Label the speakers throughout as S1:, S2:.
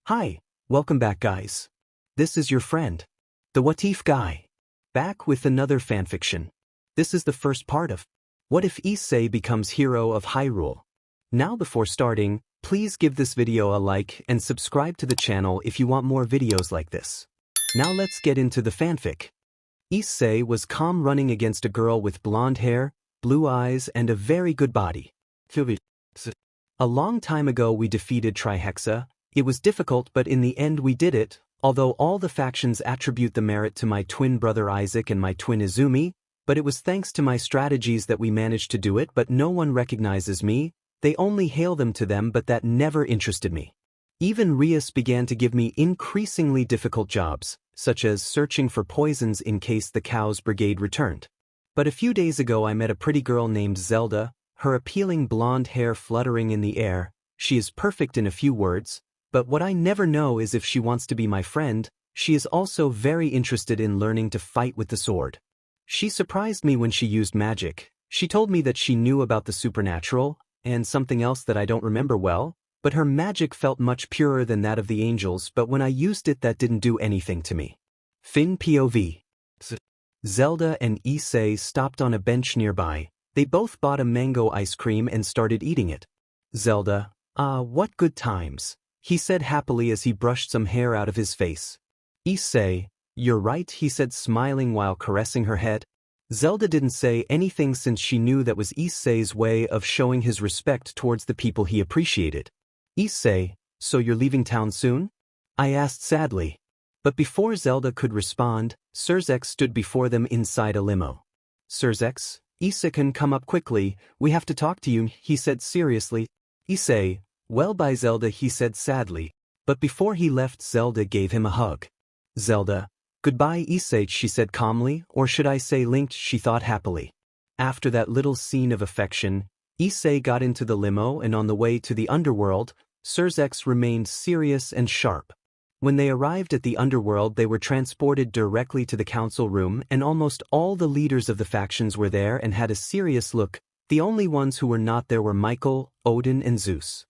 S1: Hi, welcome back guys. This is your friend, the What If guy, back with another fanfiction. This is the first part of What If Issei becomes hero of Hyrule. Now before starting, please give this video a like and subscribe to the channel if you want more videos like this. Now let's get into the fanfic. Issei was calm running against a girl with blonde hair, blue eyes and a very good body. A long time ago we defeated Trihexa. It was difficult but in the end we did it, although all the factions attribute the merit to my twin brother Isaac and my twin Izumi, but it was thanks to my strategies that we managed to do it but no one recognizes me, they only hail them to them but that never interested me. Even Rias began to give me increasingly difficult jobs, such as searching for poisons in case the Cows Brigade returned. But a few days ago I met a pretty girl named Zelda, her appealing blonde hair fluttering in the air. She is perfect in a few words, but what I never know is if she wants to be my friend. She is also very interested in learning to fight with the sword. She surprised me when she used magic. She told me that she knew about the supernatural, and something else that I don't remember well, but her magic felt much purer than that of the angels, but when I used it that didn't do anything to me. Fin POV. Zelda and Issei stopped on a bench nearby. They both bought a mango ice cream and started eating it. Zelda, what good times, he said happily as he brushed some hair out of his face. Issei, you're right, he said smiling while caressing her head. Zelda didn't say anything since she knew that was Issei's way of showing his respect towards the people he appreciated. Issei, so you're leaving town soon? I asked sadly. But before Zelda could respond, Surzex stood before them inside a limo. Surzex, Issei can come up quickly, we have to talk to you, he said seriously. Issei, well bye Zelda, he said sadly. But before he left Zelda gave him a hug. Zelda, goodbye Issei, she said calmly, or should I say linked, she thought happily. After that little scene of affection, Issei got into the limo and on the way to the underworld, Surzex remained serious and sharp. When they arrived at the underworld they were transported directly to the council room and almost all the leaders of the factions were there and had a serious look. The only ones who were not there were Michael, Odin and Zeus.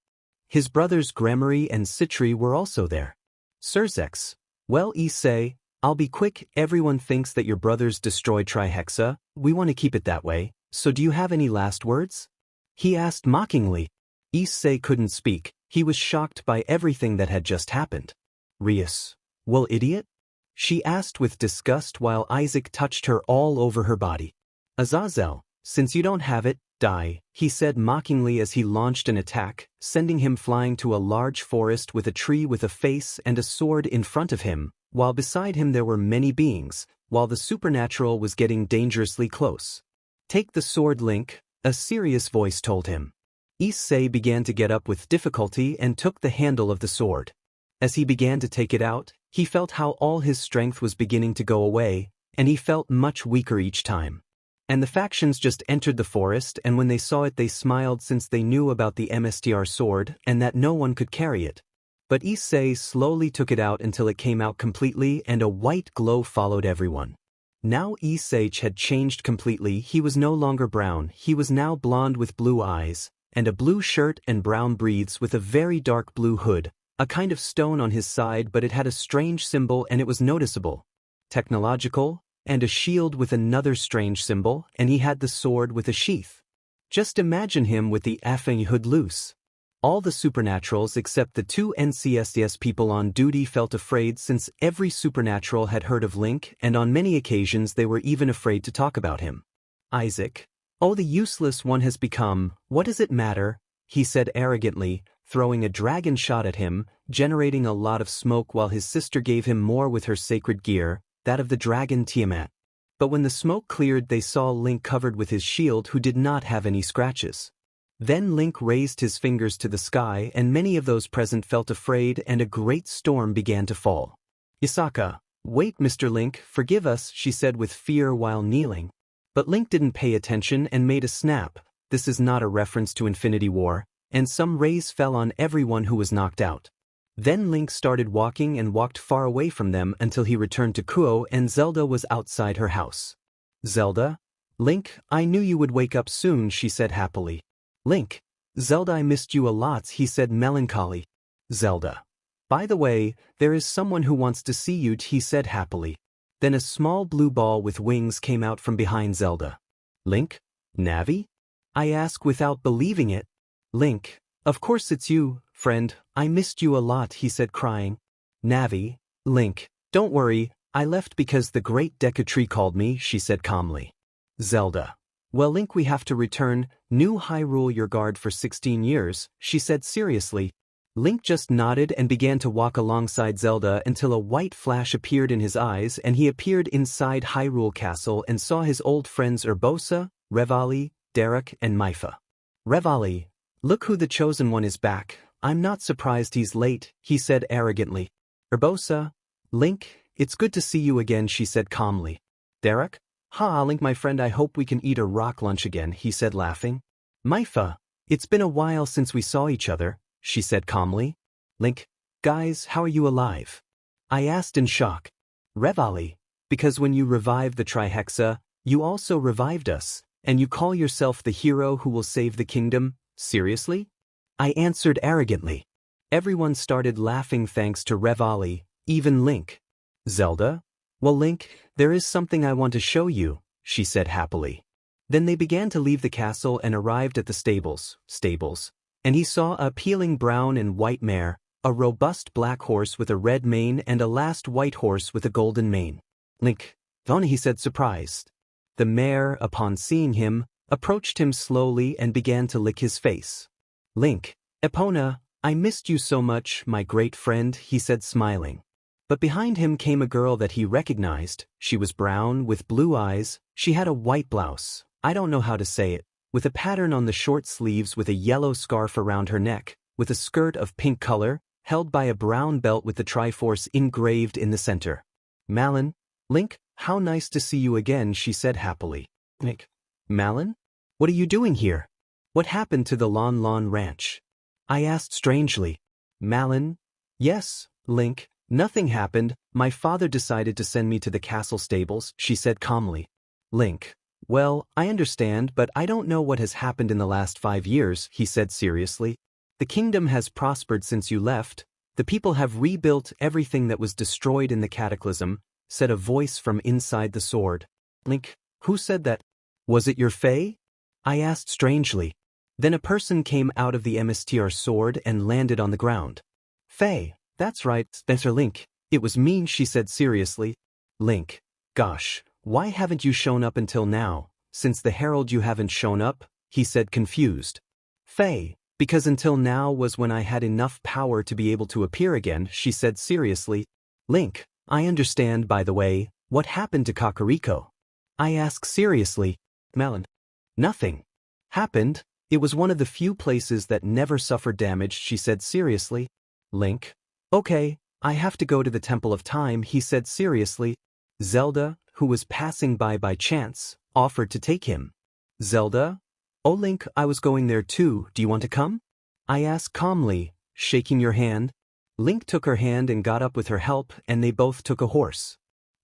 S1: His brothers Gremory and Citri were also there. Surzex, well Issei, I'll be quick, everyone thinks that your brothers destroyed Trihexa, we want to keep it that way, so do you have any last words? He asked mockingly. Issei couldn't speak, he was shocked by everything that had just happened. Rias, well idiot? She asked with disgust while Isaac touched her all over her body. Azazel, since you don't have it, die, he said mockingly as he launched an attack, sending him flying to a large forest with a tree with a face and a sword in front of him, while beside him there were many beings, while the supernatural was getting dangerously close. Take the sword, Link, a serious voice told him. Issei began to get up with difficulty and took the handle of the sword. As he began to take it out, he felt how all his strength was beginning to go away, and he felt much weaker each time. And the factions just entered the forest and when they saw it they smiled since they knew about the MSTR sword and that no one could carry it. But Issei slowly took it out until it came out completely and a white glow followed everyone. Now Issei had changed completely, he was no longer brown, he was now blonde with blue eyes, and a blue shirt and brown breathes with a very dark blue hood. A kind of stone on his side but it had a strange symbol and it was noticeable. Technological, and a shield with another strange symbol, and he had the sword with a sheath. Just imagine him with the effing hood loose. All the supernaturals except the two NCSDS people on duty felt afraid since every supernatural had heard of Link and on many occasions they were even afraid to talk about him. Isaac, oh the useless one has become, what does it matter? He said arrogantly, throwing a dragon shot at him, generating a lot of smoke while his sister gave him more with her sacred gear, that of the dragon Tiamat. But when the smoke cleared they saw Link covered with his shield who did not have any scratches. Then Link raised his fingers to the sky and many of those present felt afraid and a great storm began to fall. Yasaka, wait Mr. Link, forgive us, she said with fear while kneeling. But Link didn't pay attention and made a snap. This is not a reference to Infinity War. And some rays fell on everyone who was knocked out. Then Link started walking and walked far away from them until he returned to Kuo and Zelda was outside her house. Zelda? Link, I knew you would wake up soon, she said happily. Link, Zelda, I missed you a lot, he said melancholy. Zelda. By the way, there is someone who wants to see you, he said happily. Then a small blue ball with wings came out from behind Zelda. Link? Navi? I ask without believing it. Link, of course it's you, friend, I missed you a lot, he said crying. Navi, Link, don't worry, I left because the great Deku called me, she said calmly. Zelda. Well Link, we have to return, new Hyrule your guard for 16 years, she said seriously. Link just nodded and began to walk alongside Zelda until a white flash appeared in his eyes and he appeared inside Hyrule Castle and saw his old friends Urbosa, Revali, Derek and Mipha. Revali, look who the chosen one is back, I'm not surprised he's late, he said arrogantly. Urbosa, Link, it's good to see you again, she said calmly. Derek, ha Link my friend, I hope we can eat a rock lunch again, he said laughing. Mipha, it's been a while since we saw each other, she said calmly. Link, guys, how are you alive? I asked in shock. Revali, because when you revived the Trihexa, you also revived us, and you call yourself the hero who will save the kingdom, seriously? I answered arrogantly. Everyone started laughing thanks to Revali, even Link. Zelda? Well Link, there is something I want to show you, she said happily. Then they began to leave the castle and arrived at the stables, and he saw a peeling brown and white mare, a robust black horse with a red mane and a last white horse with a golden mane. Link, Don, he said surprised. The mare, upon seeing him, approached him slowly and began to lick his face. Link, Epona, I missed you so much, my great friend, he said smiling. But behind him came a girl that he recognized. She was brown, with blue eyes, she had a white blouse, I don't know how to say it, with a pattern on the short sleeves with a yellow scarf around her neck, with a skirt of pink color, held by a brown belt with the Triforce engraved in the center. Malon, Link, how nice to see you again, she said happily. Link, Malon? What are you doing here? What happened to the Lon Lon Ranch? I asked strangely. Malon? Yes, Link, nothing happened, my father decided to send me to the castle stables, she said calmly. Link, well, I understand, but I don't know what has happened in the last 5 years, he said seriously. The kingdom has prospered since you left, the people have rebuilt everything that was destroyed in the cataclysm, said a voice from inside the sword. Link, who said that? Was it your Fae? I asked strangely. Then a person came out of the MSTR sword and landed on the ground. Fae, that's right, Spencer. Link, it was me, she said seriously. Link, gosh, why haven't you shown up until now? Since the Herald you haven't shown up, he said confused. Fae, because until now was when I had enough power to be able to appear again, she said seriously. Link, I understand, by the way, what happened to Kakariko? I asked seriously. Malon, nothing happened, it was one of the few places that never suffered damage, she said seriously. Link, okay, I have to go to the Temple of Time, he said seriously. Zelda, who was passing by chance, offered to take him. Zelda? Oh Link, I was going there too, do you want to come? I asked calmly, shaking your hand. Link took her hand and got up with her help, and they both took a horse.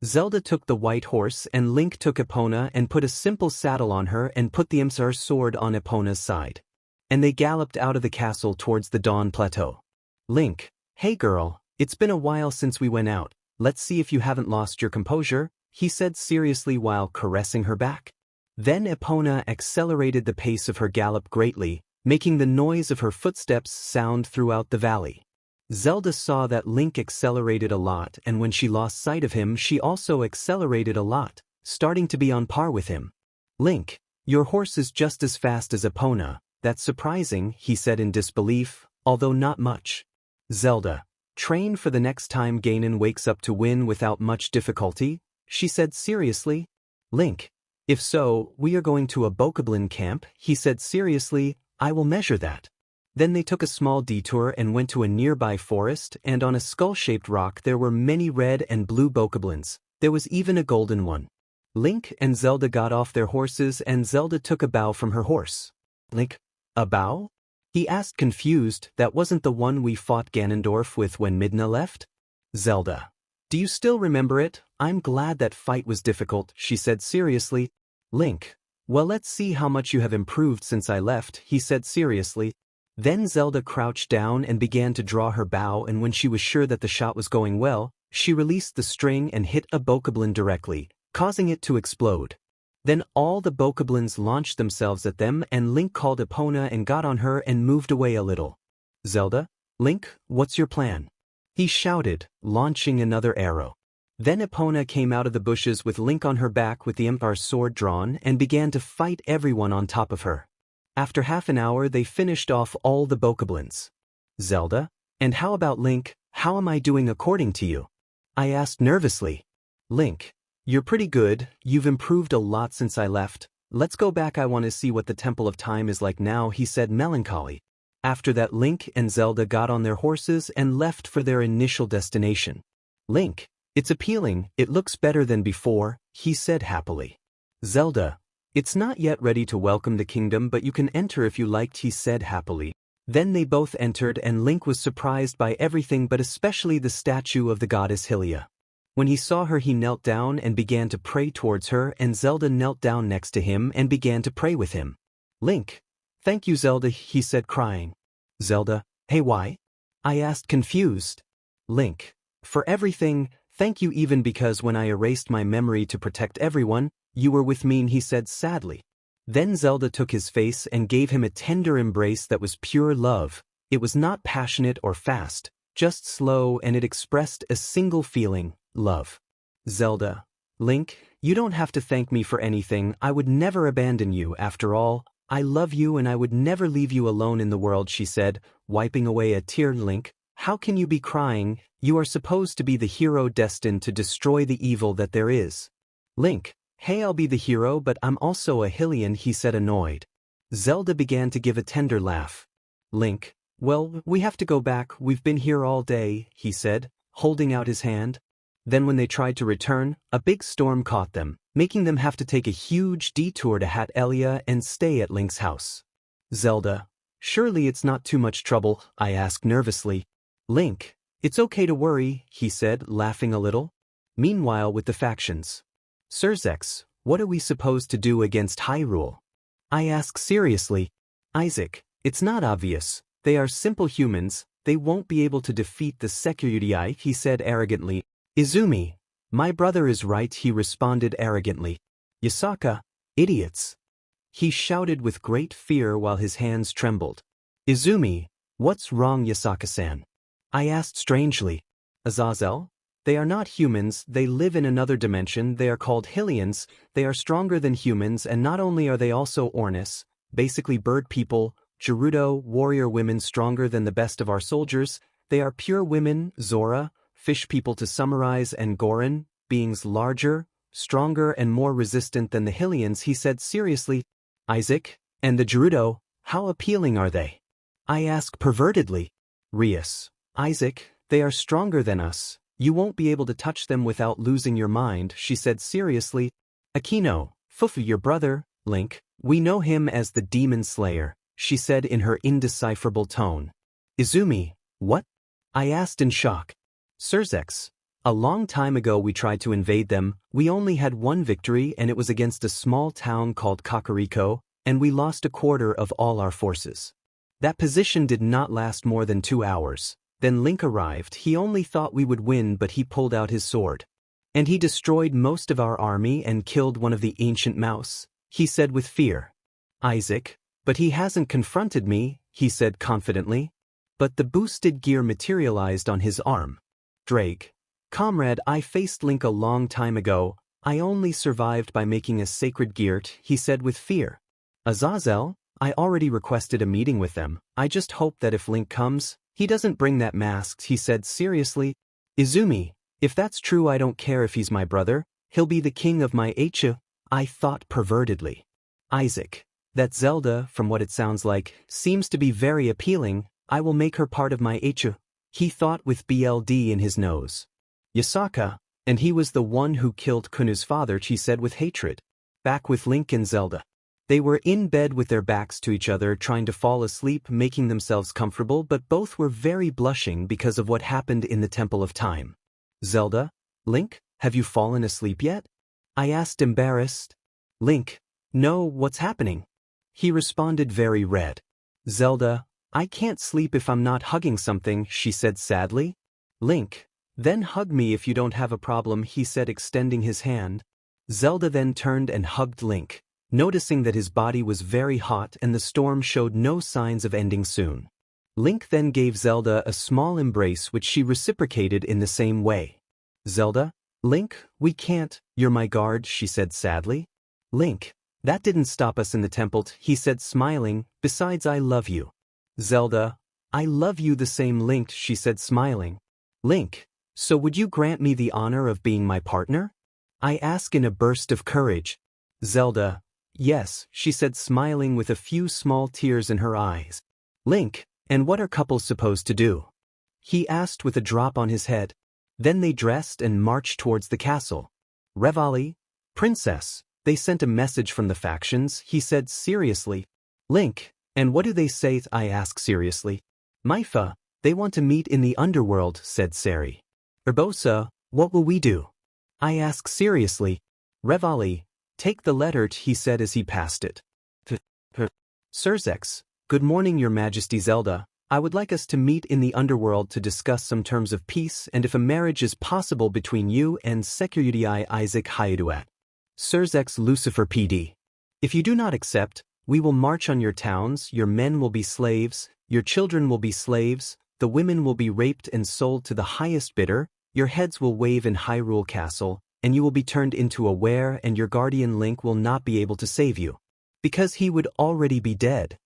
S1: Zelda took the white horse and Link took Epona and put a simple saddle on her and put the Imsar sword on Epona's side. And they galloped out of the castle towards the Dawn Plateau. Link, hey girl, it's been a while since we went out, let's see if you haven't lost your composure, he said seriously while caressing her back. Then Epona accelerated the pace of her gallop greatly, making the noise of her footsteps sound throughout the valley. Zelda saw that Link accelerated a lot, and when she lost sight of him she also accelerated a lot, starting to be on par with him. Link, your horse is just as fast as Epona, that's surprising, he said in disbelief, although not much. Zelda, train for the next time Ganon wakes up to win without much difficulty, she said seriously. Link, if so, we are going to a Bokoblin camp, he said seriously, I will measure that. Then they took a small detour and went to a nearby forest, and on a skull-shaped rock there were many red and blue bokoblins. There was even a golden one. Link and Zelda got off their horses and Zelda took a bow from her horse. Link, a bow? He asked confused, that wasn't the one we fought Ganondorf with when Midna left? Zelda, do you still remember it? I'm glad that fight was difficult, she said seriously. Link, well let's see how much you have improved since I left, he said seriously. Then Zelda crouched down and began to draw her bow, and when she was sure that the shot was going well, she released the string and hit a bokoblin directly, causing it to explode. Then all the bokoblins launched themselves at them, and Link called Epona and got on her and moved away a little. Zelda, Link, what's your plan? He shouted, launching another arrow. Then Epona came out of the bushes with Link on her back with the Empire's sword drawn and began to fight everyone on top of her. After half an hour they finished off all the bokoblins. Zelda, and how about Link, how am I doing according to you? I asked nervously. Link, you're pretty good, you've improved a lot since I left. Let's go back, I want to see what the Temple of Time is like now, he said melancholy. After that Link and Zelda got on their horses and left for their initial destination. Link, it's appealing, it looks better than before, he said happily. Zelda, it's not yet ready to welcome the kingdom, but you can enter if you liked, he said happily. Then they both entered and Link was surprised by everything but especially the statue of the goddess Hylia. When he saw her he knelt down and began to pray towards her, and Zelda knelt down next to him and began to pray with him. Link, thank you Zelda, he said crying. Zelda, hey why? I asked confused. Link, for everything, thank you, even because when I erased my memory to protect everyone, you were with me, he said sadly. Then Zelda took his face and gave him a tender embrace that was pure love. It was not passionate or fast, just slow, and it expressed a single feeling, love. Zelda, Link, you don't have to thank me for anything, I would never abandon you, after all, I love you and I would never leave you alone in the world, she said, wiping away a tear. Link, how can you be crying? You are supposed to be the hero destined to destroy the evil that there is. Link, hey, I'll be the hero, but I'm also a Hylian, he said annoyed. Zelda began to give a tender laugh. Link, well, we have to go back, we've been here all day, he said, holding out his hand. Then when they tried to return, a big storm caught them, making them have to take a huge detour to Hat Elia and stay at Link's house. Zelda, surely it's not too much trouble, I asked nervously. Link, it's okay to worry, he said, laughing a little. Meanwhile with the factions. Surzex, what are we supposed to do against Hyrule? I asked seriously. Isaac, it's not obvious, they are simple humans, they won't be able to defeat the Security, he said arrogantly. Izumi, my brother is right, he responded arrogantly. Yasaka, idiots. He shouted with great fear while his hands trembled. Izumi, what's wrong, Yasaka-san? I asked strangely. Azazel? They are not humans, they live in another dimension, they are called Hylians, they are stronger than humans, and not only are they also Ornis, basically bird people, Gerudo, warrior women stronger than the best of our soldiers, they are pure women, Zora, fish people to summarize, and Goron, beings larger, stronger and more resistant than the Hylians, he said seriously. Isaac, and the Gerudo, how appealing are they? I asked pervertedly. Rias, Isaac, they are stronger than us. You won't be able to touch them without losing your mind, she said seriously. Akino, Fufu, your brother, Link, we know him as the Demon Slayer, she said in her indecipherable tone. Izumi, what? I asked in shock. Surzex, a long time ago we tried to invade them, we only had one victory and it was against a small town called Kakariko, and we lost a quarter of all our forces. That position did not last more than 2 hours. Then Link arrived, he only thought we would win but he pulled out his sword. And he destroyed most of our army and killed one of the ancient mouse, he said with fear. Isaac, but he hasn't confronted me, he said confidently. But the boosted gear materialized on his arm. Drake, comrade, I faced Link a long time ago, I only survived by making a sacred gear, he said with fear. Azazel, I already requested a meeting with them, I just hope that if Link comes, he doesn't bring that mask, he said seriously. Izumi, if that's true I don't care if he's my brother, he'll be the king of my Eichu, I thought pervertedly. Isaac, that Zelda, from what it sounds like, seems to be very appealing, I will make her part of my Eichu, he thought with BLD in his nose. Yasaka, and he was the one who killed Kunu's father, she said with hatred. Back with Link and Zelda. They were in bed with their backs to each other trying to fall asleep, making themselves comfortable, but both were very blushing because of what happened in the Temple of Time. Zelda, Link, have you fallen asleep yet? I asked embarrassed. Link, no, what's happening? He responded very red. Zelda, I can't sleep if I'm not hugging something, she said sadly. Link, then hug me if you don't have a problem, he said, extending his hand. Zelda then turned and hugged Link, noticing that his body was very hot and the storm showed no signs of ending soon. Link then gave Zelda a small embrace which she reciprocated in the same way. Zelda, Link, we can't, you're my guard, she said sadly. Link, that didn't stop us in the temple, he said smiling, besides I love you. Zelda, I love you the same, Link, she said smiling. Link, so would you grant me the honor of being my partner? I ask in a burst of courage. Zelda, yes, she said smiling with a few small tears in her eyes. Link, and what are couples supposed to do? He asked with a drop on his head. Then they dressed and marched towards the castle. Revali, Princess, they sent a message from the factions, he said seriously. Link, and what do they say? I ask seriously. Maifa, they want to meet in the underworld, said Sari. Urbosa, what will we do? I ask seriously. Revali, take the letter, he said as he passed it. Surzex, good morning, Your Majesty. Zelda, I would like us to meet in the underworld to discuss some terms of peace and if a marriage is possible between you and Security Isaac Hyrule. Surzex Lucifer PD. If you do not accept, we will march on your towns, your men will be slaves, your children will be slaves, the women will be raped and sold to the highest bidder, your heads will wave in Hyrule Castle, and you will be turned into a were and your guardian Link will not be able to save you. Because he would already be dead.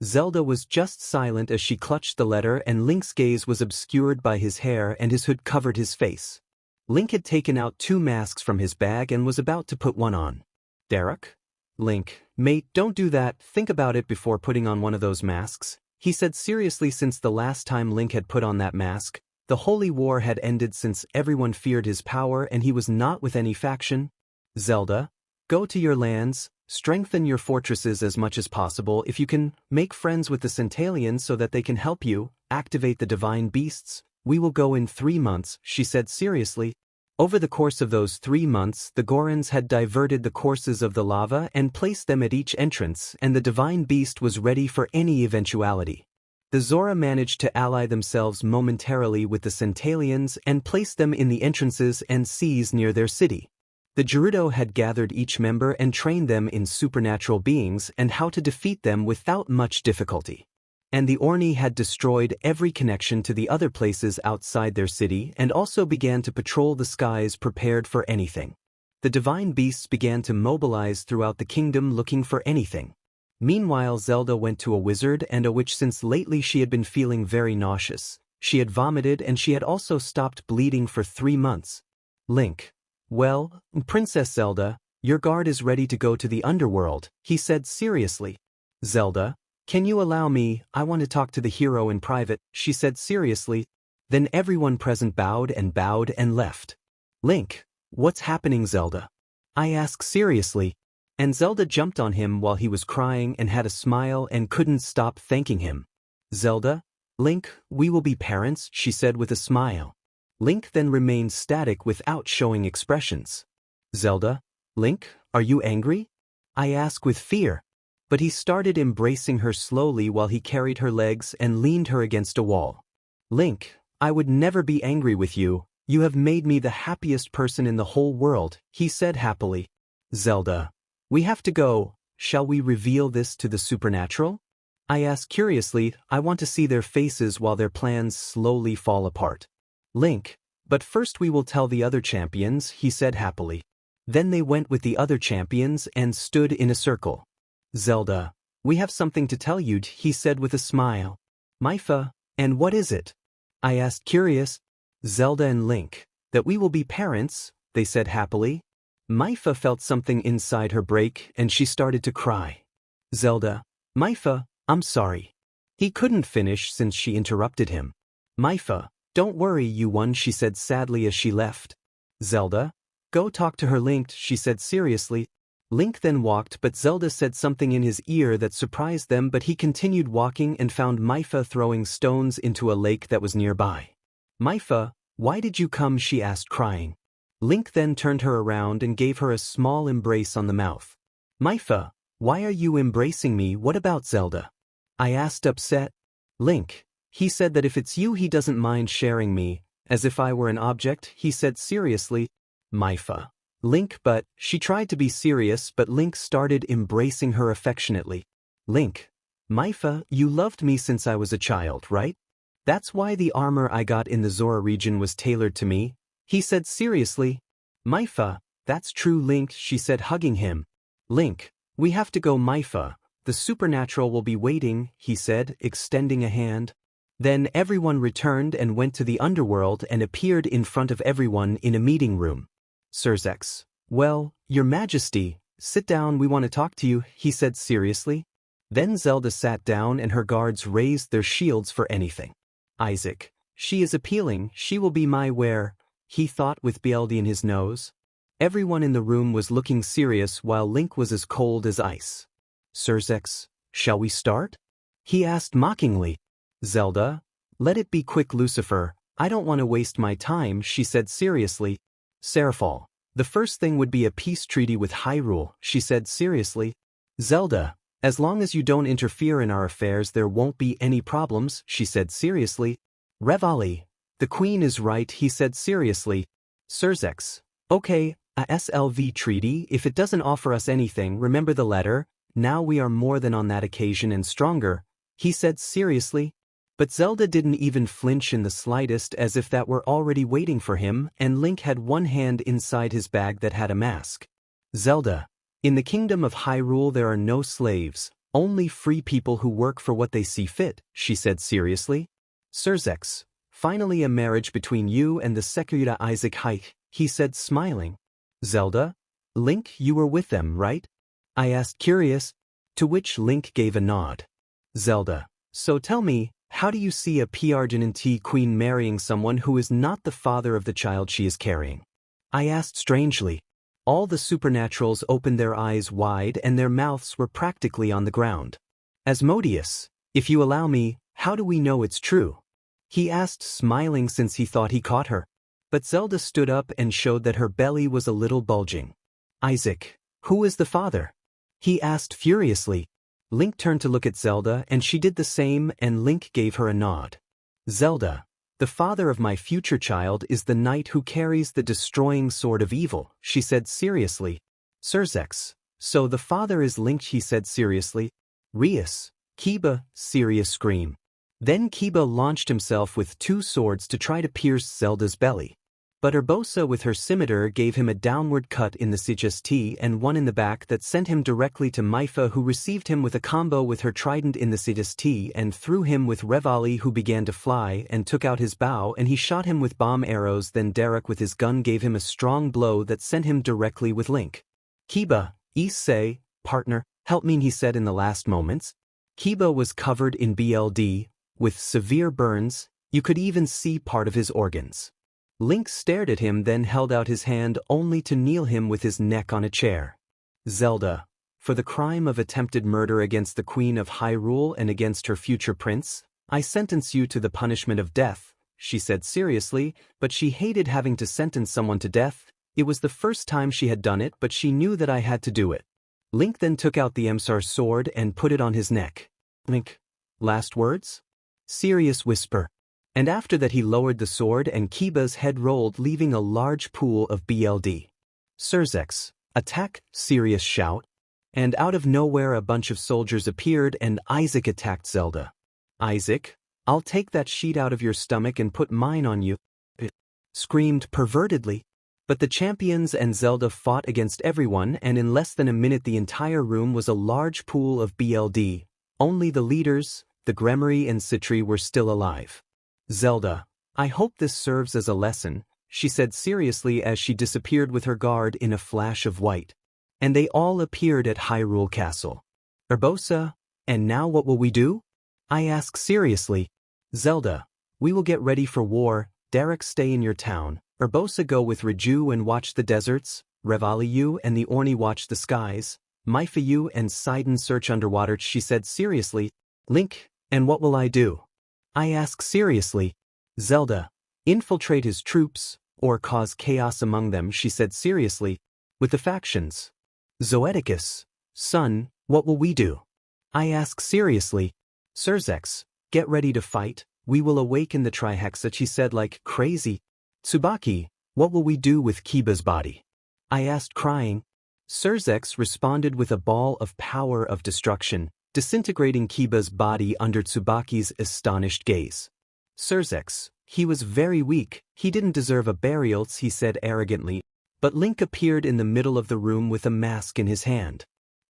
S1: Zelda was just silent as she clutched the letter and Link's gaze was obscured by his hair and his hood covered his face. Link had taken out 2 masks from his bag and was about to put one on. Derek? Link, mate, don't do that, think about it before putting on one of those masks, he said seriously. Since the last time Link had put on that mask, the Holy War had ended since everyone feared his power and he was not with any faction. Zelda, go to your lands, strengthen your fortresses as much as possible if you can, make friends with the Centalians so that they can help you, activate the divine beasts, we will go in 3 months, she said seriously. Over the course of those 3 months the Gorons had diverted the courses of the lava and placed them at each entrance and the divine beast was ready for any eventuality. The Zora managed to ally themselves momentarily with the Centalians and place them in the entrances and seas near their city. The Gerudo had gathered each member and trained them in supernatural beings and how to defeat them without much difficulty. And the Orni had destroyed every connection to the other places outside their city and also began to patrol the skies prepared for anything. The divine beasts began to mobilize throughout the kingdom looking for anything. Meanwhile Zelda went to a wizard and a witch since lately she had been feeling very nauseous. She had vomited and she had also stopped bleeding for 3 months. Link. Well, Princess Zelda, your guard is ready to go to the underworld, he said seriously. Zelda, can you allow me, I want to talk to the hero in private, she said seriously. Then everyone present bowed and left. Link, what's happening, Zelda? I asked seriously. And Zelda jumped on him while he was crying and had a smile and couldn't stop thanking him. Zelda, Link, we will be parents, she said with a smile. Link then remained static without showing expressions. Zelda, Link, are you angry? I asked with fear. But he started embracing her slowly while he carried her legs and leaned her against a wall. Link, I would never be angry with you, you have made me the happiest person in the whole world, he said happily. Zelda, we have to go, shall we reveal this to the supernatural? I asked curiously, I want to see their faces while their plans slowly fall apart. Link, but first we will tell the other champions, he said happily. Then they went with the other champions and stood in a circle. Zelda, we have something to tell you, he said with a smile. Maifa, and what is it? I asked curious. Zelda and Link, that we will be parents, they said happily. Maifa felt something inside her break and she started to cry. Zelda, Maifa, I'm sorry. He couldn't finish since she interrupted him. Maifa, don't worry, you won, she said sadly as she left. Zelda, go talk to her, Link, she said seriously. Link then walked, but Zelda said something in his ear that surprised them, but he continued walking and found Maifa throwing stones into a lake that was nearby. Maifa, why did you come? She asked crying. Link then turned her around and gave her a small embrace on the mouth. Maifa, why are you embracing me? What about Zelda? I asked upset. Link. He said that if it's you he doesn't mind sharing me, as if I were an object, he said seriously. Myfa. Link but, she tried to be serious but Link started embracing her affectionately. Link. Myfa, you loved me since I was a child, right? That's why the armor I got in the Zora region was tailored to me, he said seriously. Myfa, that's true Link, she said hugging him. Link. We have to go Myfa, the supernatural will be waiting, he said, extending a hand. Then everyone returned and went to the underworld and appeared in front of everyone in a meeting room. Surzex. Well, your majesty, sit down we want to talk to you, he said seriously. Then Zelda sat down and her guards raised their shields for anything. Isaac. She is appealing, she will be my wear, he thought with BLD in his nose. Everyone in the room was looking serious while Link was as cold as ice. Surzex. Shall we start? He asked mockingly. Zelda. Let it be quick Lucifer, I don't want to waste my time, she said seriously. Seraphal. The first thing would be a peace treaty with Hyrule, she said seriously. Zelda. As long as you don't interfere in our affairs there won't be any problems, she said seriously. Revali. The queen is right, he said seriously. Surzex. Okay, a SLV treaty, if it doesn't offer us anything, remember the letter, now we are more than on that occasion and stronger, he said seriously. But Zelda didn't even flinch in the slightest as if that were already waiting for him, and Link had one hand inside his bag that had a mask. Zelda. In the kingdom of Hyrule there are no slaves, only free people who work for what they see fit, she said seriously. Surzex. Finally a marriage between you and the Sekiryu Isaac Hike, he said smiling. Zelda. Link, you were with them, right? I asked curious, to which Link gave a nod. Zelda. So tell me, how do you see a P-Argent queen marrying someone who is not the father of the child she is carrying? I asked strangely. All the supernaturals opened their eyes wide and their mouths were practically on the ground. Asmodeus, if you allow me, how do we know it's true? He asked smiling since he thought he caught her. But Zelda stood up and showed that her belly was a little bulging. Isaac, who is the father? He asked furiously. Link turned to look at Zelda and she did the same and Link gave her a nod. Zelda. The father of my future child is the knight who carries the destroying sword of evil, she said seriously. Surzex. So the father is Link, he said seriously. Rias. Kiba, serious scream. Then Kiba launched himself with 2 swords to try to pierce Zelda's belly. But Urbosa with her scimitar gave him a downward cut in the CHST and one in the back that sent him directly to Myfa, who received him with a combo with her trident in the CHST and threw him with Revali, who began to fly and took out his bow and he shot him with bomb arrows. Then Derek with his gun gave him a strong blow that sent him directly with Link. Kiba, Issei, partner, help me, he said in the last moments. Kiba was covered in BLD, with severe burns, you could even see part of his organs. Link stared at him, then held out his hand only to kneel him with his neck on a chair. Zelda. For the crime of attempted murder against the Queen of Hyrule and against her future prince, I sentence you to the punishment of death, she said seriously, but she hated having to sentence someone to death. It was the first time she had done it, but she knew that I had to do it. Link then took out the Emsar sword and put it on his neck. Link. Last words? Serious whisper. And after that he lowered the sword and Kiba's head rolled, leaving a large pool of BLD. Surzex. Attack, serious shout. And out of nowhere a bunch of soldiers appeared and Isaac attacked Zelda. Isaac, I'll take that sheet out of your stomach and put mine on you, it screamed pervertedly. But the champions and Zelda fought against everyone, and in less than a minute the entire room was a large pool of BLD. Only the leaders, the Gremory and Citri, were still alive. Zelda, I hope this serves as a lesson, she said seriously as she disappeared with her guard in a flash of white. And they all appeared at Hyrule Castle. Urbosa, and now what will we do? I asked seriously. Zelda, we will get ready for war. Derek, stay in your town. Urbosa, go with Raju and watch the deserts. Revali, you and the Orni watch the skies. Myfa, you and Sidon search underwater, she said seriously. Link, and what will I do? I asked seriously. Zelda, infiltrate his troops, or cause chaos among them, she said seriously. With the factions. Zoeticus, son, what will we do? I asked seriously. Surzex, get ready to fight, we will awaken the Trihexa, she said like crazy. Tsubaki, what will we do with Kiba's body? I asked crying. Surzex responded with a ball of power of destruction, disintegrating Kiba's body under Tsubaki's astonished gaze. Surzex, he was very weak, he didn't deserve a burial, he said arrogantly, but Link appeared in the middle of the room with a mask in his hand.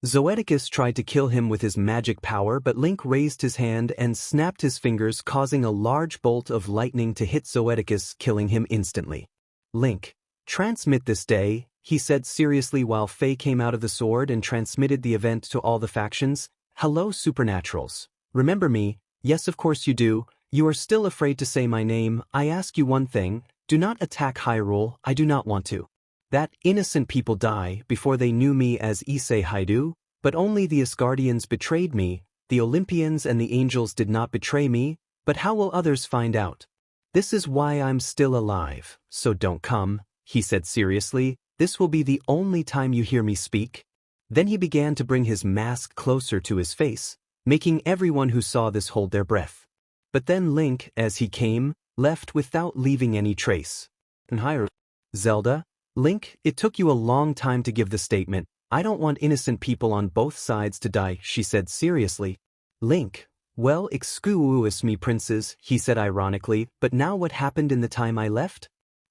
S1: Zoeticus tried to kill him with his magic power, but Link raised his hand and snapped his fingers, causing a large bolt of lightning to hit Zoeticus, killing him instantly. Link, transmit this day, he said seriously while Faye came out of the sword and transmitted the event to all the factions. Hello Supernaturals. Remember me? Yes, of course you do. You are still afraid to say my name. I ask you one thing, do not attack Hyrule, I do not want to. That innocent people die before they knew me as Issei Haidu, but only the Asgardians betrayed me, the Olympians and the angels did not betray me, but how will others find out? This is why I'm still alive, so don't come, he said seriously, this will be the only time you hear me speak. Then he began to bring his mask closer to his face, making everyone who saw this hold their breath. But then Link, as he came, left without leaving any trace. And Hyrule, Zelda, Link, it took you a long time to give the statement, I don't want innocent people on both sides to die, she said seriously. Link, well, excuse me princes, he said ironically, but now what happened in the time I left?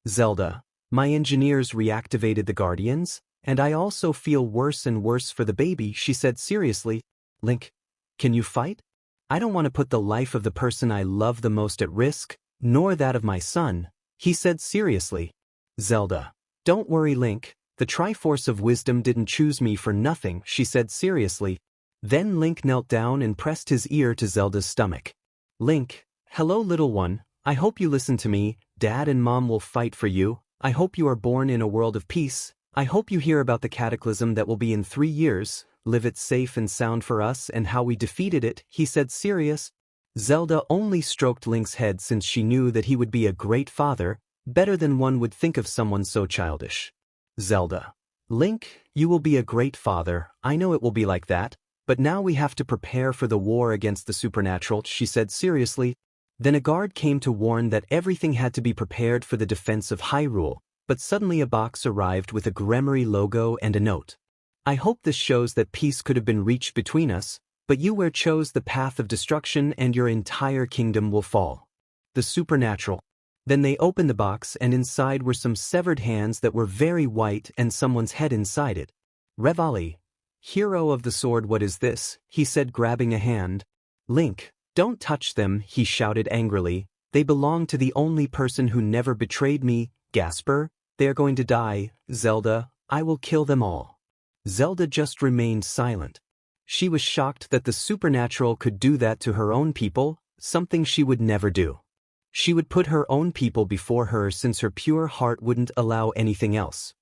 S1: Zelda, my engineers reactivated the Guardians, and I also feel worse and worse for the baby, she said seriously. Link, can you fight? I don't want to put the life of the person I love the most at risk, nor that of my son, he said seriously. Zelda, don't worry Link, the Triforce of Wisdom didn't choose me for nothing, she said seriously. Then Link knelt down and pressed his ear to Zelda's stomach. Link, hello little one, I hope you listen to me, Dad and Mom will fight for you, I hope you are born in a world of peace, I hope you hear about the cataclysm that will be in 3 years, live it safe and sound for us and how we defeated it, he said serious. Zelda only stroked Link's head since she knew that he would be a great father, better than one would think of someone so childish. Zelda, Link, you will be a great father, I know it will be like that, but now we have to prepare for the war against the supernatural, she said seriously. Then a guard came to warn that everything had to be prepared for the defense of Hyrule, but suddenly a box arrived with a Gremory logo and a note. I hope this shows that peace could have been reached between us, but you chose the path of destruction and your entire kingdom will fall. The supernatural. Then they opened the box and inside were some severed hands that were very white and someone's head inside it. Revali, hero of the sword, what is this? He said grabbing a hand. Link, don't touch them, he shouted angrily, they belong to the only person who never betrayed me, Gasper, they are going to die, Zelda, I will kill them all. Zelda just remained silent. She was shocked that the supernatural could do that to her own people, something she would never do. She would put her own people before her since her pure heart wouldn't allow anything else.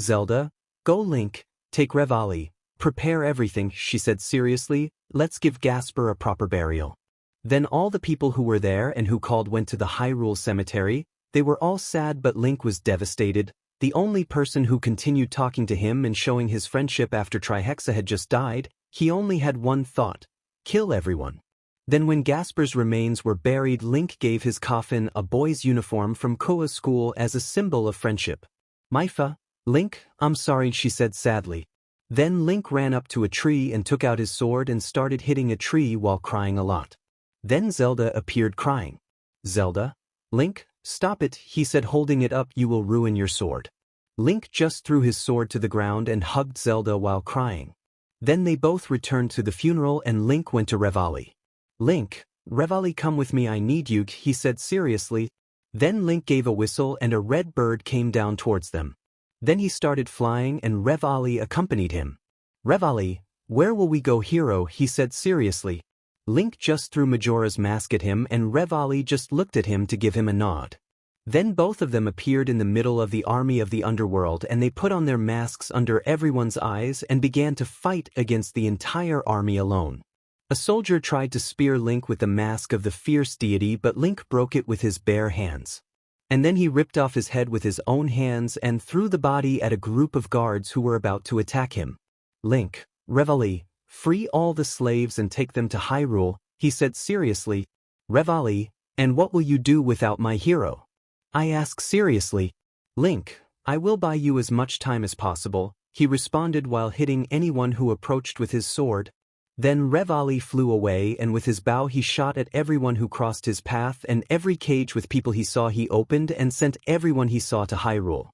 S1: Zelda, go Link, take Revali, prepare everything, she said seriously, let's give Gasper a proper burial. Then all the people who were there and who called went to the Hyrule cemetery, they were all sad but Link was devastated, the only person who continued talking to him and showing his friendship after Trihexa had just died, he only had one thought, kill everyone. Then when Gasper's remains were buried, Link gave his coffin a boy's uniform from Koa's school as a symbol of friendship. Maifa, Link, I'm sorry, she said sadly. Then Link ran up to a tree and took out his sword and started hitting a tree while crying a lot. Then Zelda appeared crying. Zelda, Link, stop it, he said holding it up, you will ruin your sword. Link just threw his sword to the ground and hugged Zelda while crying. Then they both returned to the funeral and Link went to Revali. Link, Revali, come with me, I need you, he said seriously. Then Link gave a whistle and a red bird came down towards them. Then he started flying and Revali accompanied him. Revali, where will we go, hero, he said seriously. Link just threw Majora's Mask at him and Revali just looked at him to give him a nod. Then both of them appeared in the middle of the army of the underworld and they put on their masks under everyone's eyes and began to fight against the entire army alone. A soldier tried to spear Link with the mask of the fierce deity but Link broke it with his bare hands. And then he ripped off his head with his own hands and threw the body at a group of guards who were about to attack him. Link, Revali, free all the slaves and take them to Hyrule, he said seriously. Revali, and what will you do without my hero? I ask seriously. Link, I will buy you as much time as possible, he responded while hitting anyone who approached with his sword. Then Revali flew away and with his bow he shot at everyone who crossed his path and every cage with people he saw he opened and sent everyone he saw to Hyrule.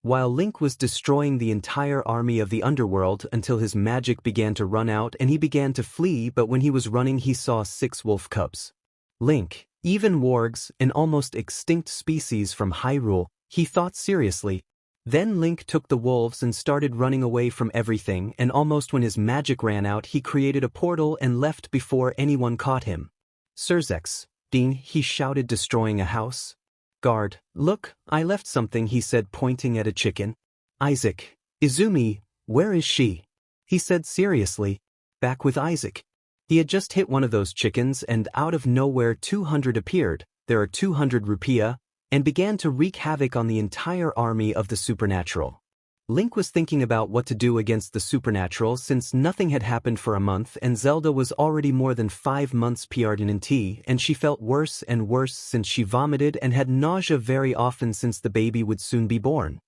S1: While Link was destroying the entire army of the underworld until his magic began to run out and he began to flee, but when he was running he saw 6 wolf cubs. Link, even wargs, an almost extinct species from Hyrule, he thought seriously. Then Link took the wolves and started running away from everything, and almost when his magic ran out he created a portal and left before anyone caught him. Surzex, Ding, he shouted, destroying a house. Guard, look, I left something, he said, pointing at a chicken. Isaac, Izumi, where is she? He said seriously. Back with Isaac. He had just hit one of those chickens and out of nowhere 200 appeared, there are 200 rupiah, and began to wreak havoc on the entire army of the supernatural. Link was thinking about what to do against the supernatural since nothing had happened for a month and Zelda was already more than 5 months pregnant and she felt worse and worse since she vomited and had nausea very often since the baby would soon be born.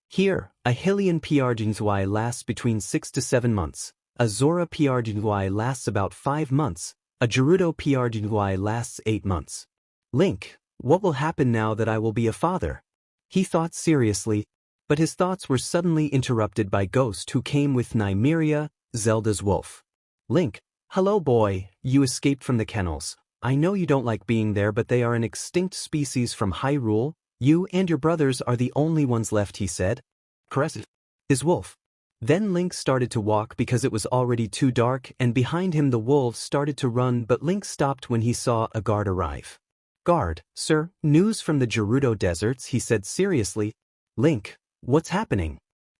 S1: Here, a Hylian PRGY lasts between 6 to 7 months, a Zora PRGY lasts about 5 months, a Gerudo PRGY lasts 8 months. Link, what will happen now that I will be a father? He thought seriously, but his thoughts were suddenly interrupted by Ghost who came with Nymeria, Zelda's wolf. Link, hello boy, you escaped from the kennels. I know you don't like being there but they are an extinct species from Hyrule, you and your brothers are the only ones left, he said. Caressed his wolf. Then Link started to walk because it was already too dark and behind him the wolves started to run but Link stopped when he saw a guard arrive. Guard, sir, news from the Gerudo deserts, he said seriously. Link, what's happening?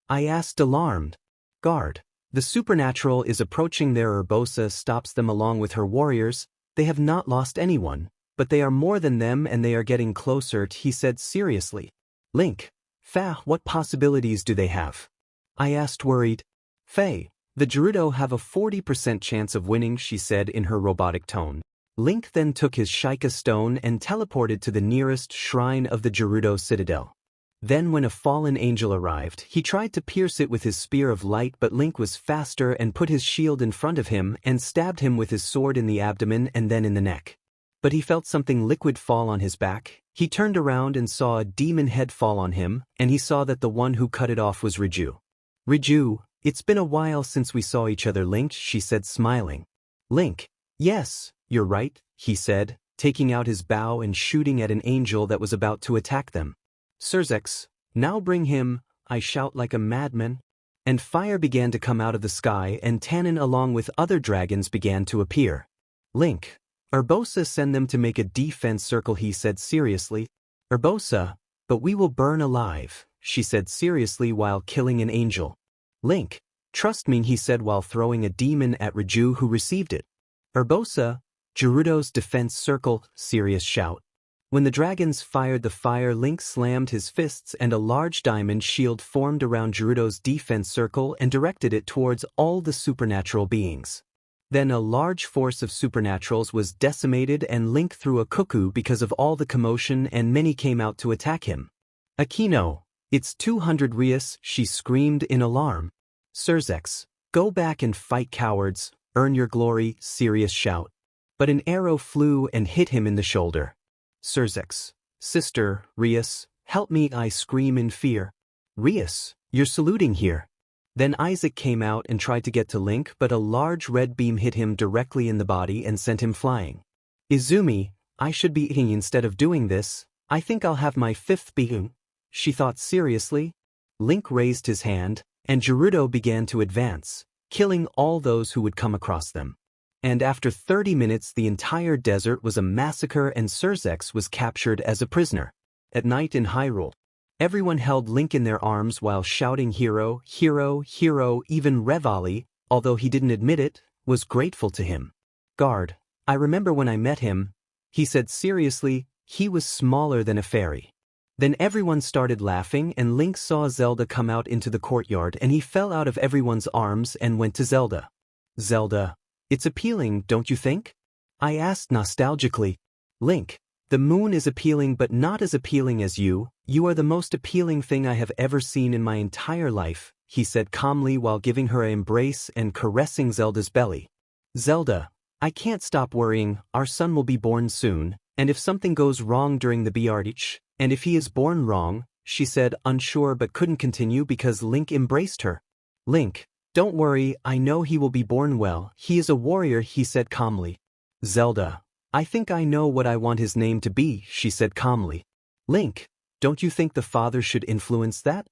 S1: I asked, alarmed. Guard, the supernatural is approaching. Their Urbosa stops them along with her warriors. They have not lost anyone, but they are more than them and they are getting closer, he said seriously. Link, what possibilities do they have? I asked, worried. The Gerudo have a 40% chance of winning, she said in her robotic tone. Link then took his Sheikah stone and teleported to the nearest shrine of the Gerudo citadel. Then when a fallen angel arrived, he tried to pierce it with his spear of light but Link was faster and put his shield in front of him and stabbed him with his sword in the abdomen and then in the neck. But he felt something liquid fall on his back. He turned around and saw a demon head fall on him, and he saw that the one who cut it off was Riju. Riju, it's been a while since we saw each other, Link, she said smiling. Link, yes, you're right, he said, taking out his bow and shooting at an angel that was about to attack them. Surzex, now bring him, I shout like a madman. And fire began to come out of the sky and Tannen along with other dragons began to appear. Link, Urbosa, send them to make a defense circle, he said seriously. Urbosa, but we will burn alive, she said seriously while killing an angel. Link, trust me, he said while throwing a demon at Riju who received it. Urbosa, Gerudo's defense circle, serious shout. When the dragons fired the fire, Link slammed his fists and a large diamond shield formed around Gerudo's defense circle and directed it towards all the supernatural beings. Then a large force of supernaturals was decimated and Link threw a cuckoo because of all the commotion and many came out to attack him. Akino, it's 200 Rias, she screamed in alarm. Surzex, go back and fight, cowards, earn your glory, serious shout. But an arrow flew and hit him in the shoulder. Surzex, sister, Rias, help me, I scream in fear. Rias, you're saluting here. Then Isaac came out and tried to get to Link but a large red beam hit him directly in the body and sent him flying. Izumi, I should be eating instead of doing this, I think I'll have my 5th being, she thought seriously. Link raised his hand, and Gerudo began to advance, killing all those who would come across them. And after 30 minutes the entire desert was a massacre and Surzex was captured as a prisoner. At night in Hyrule, everyone held Link in their arms while shouting hero, hero, hero. Even Revali, although he didn't admit it, was grateful to him. Guard, I remember when I met him, he said seriously, he was smaller than a fairy. Then everyone started laughing and Link saw Zelda come out into the courtyard and he fell out of everyone's arms and went to Zelda. Zelda, it's appealing, don't you think? I asked nostalgically. Link, the moon is appealing but not as appealing as you. You are the most appealing thing I have ever seen in my entire life, he said calmly while giving her an embrace and caressing Zelda's belly. Zelda, I can't stop worrying. Our son will be born soon, and if something goes wrong during the BRH, and if he is born wrong, she said, unsure but couldn't continue because Link embraced her. Link, don't worry, I know he will be born well. He is a warrior, he said calmly. Zelda, I think I know what I want his name to be, she said calmly. Link, don't you think the father should influence that?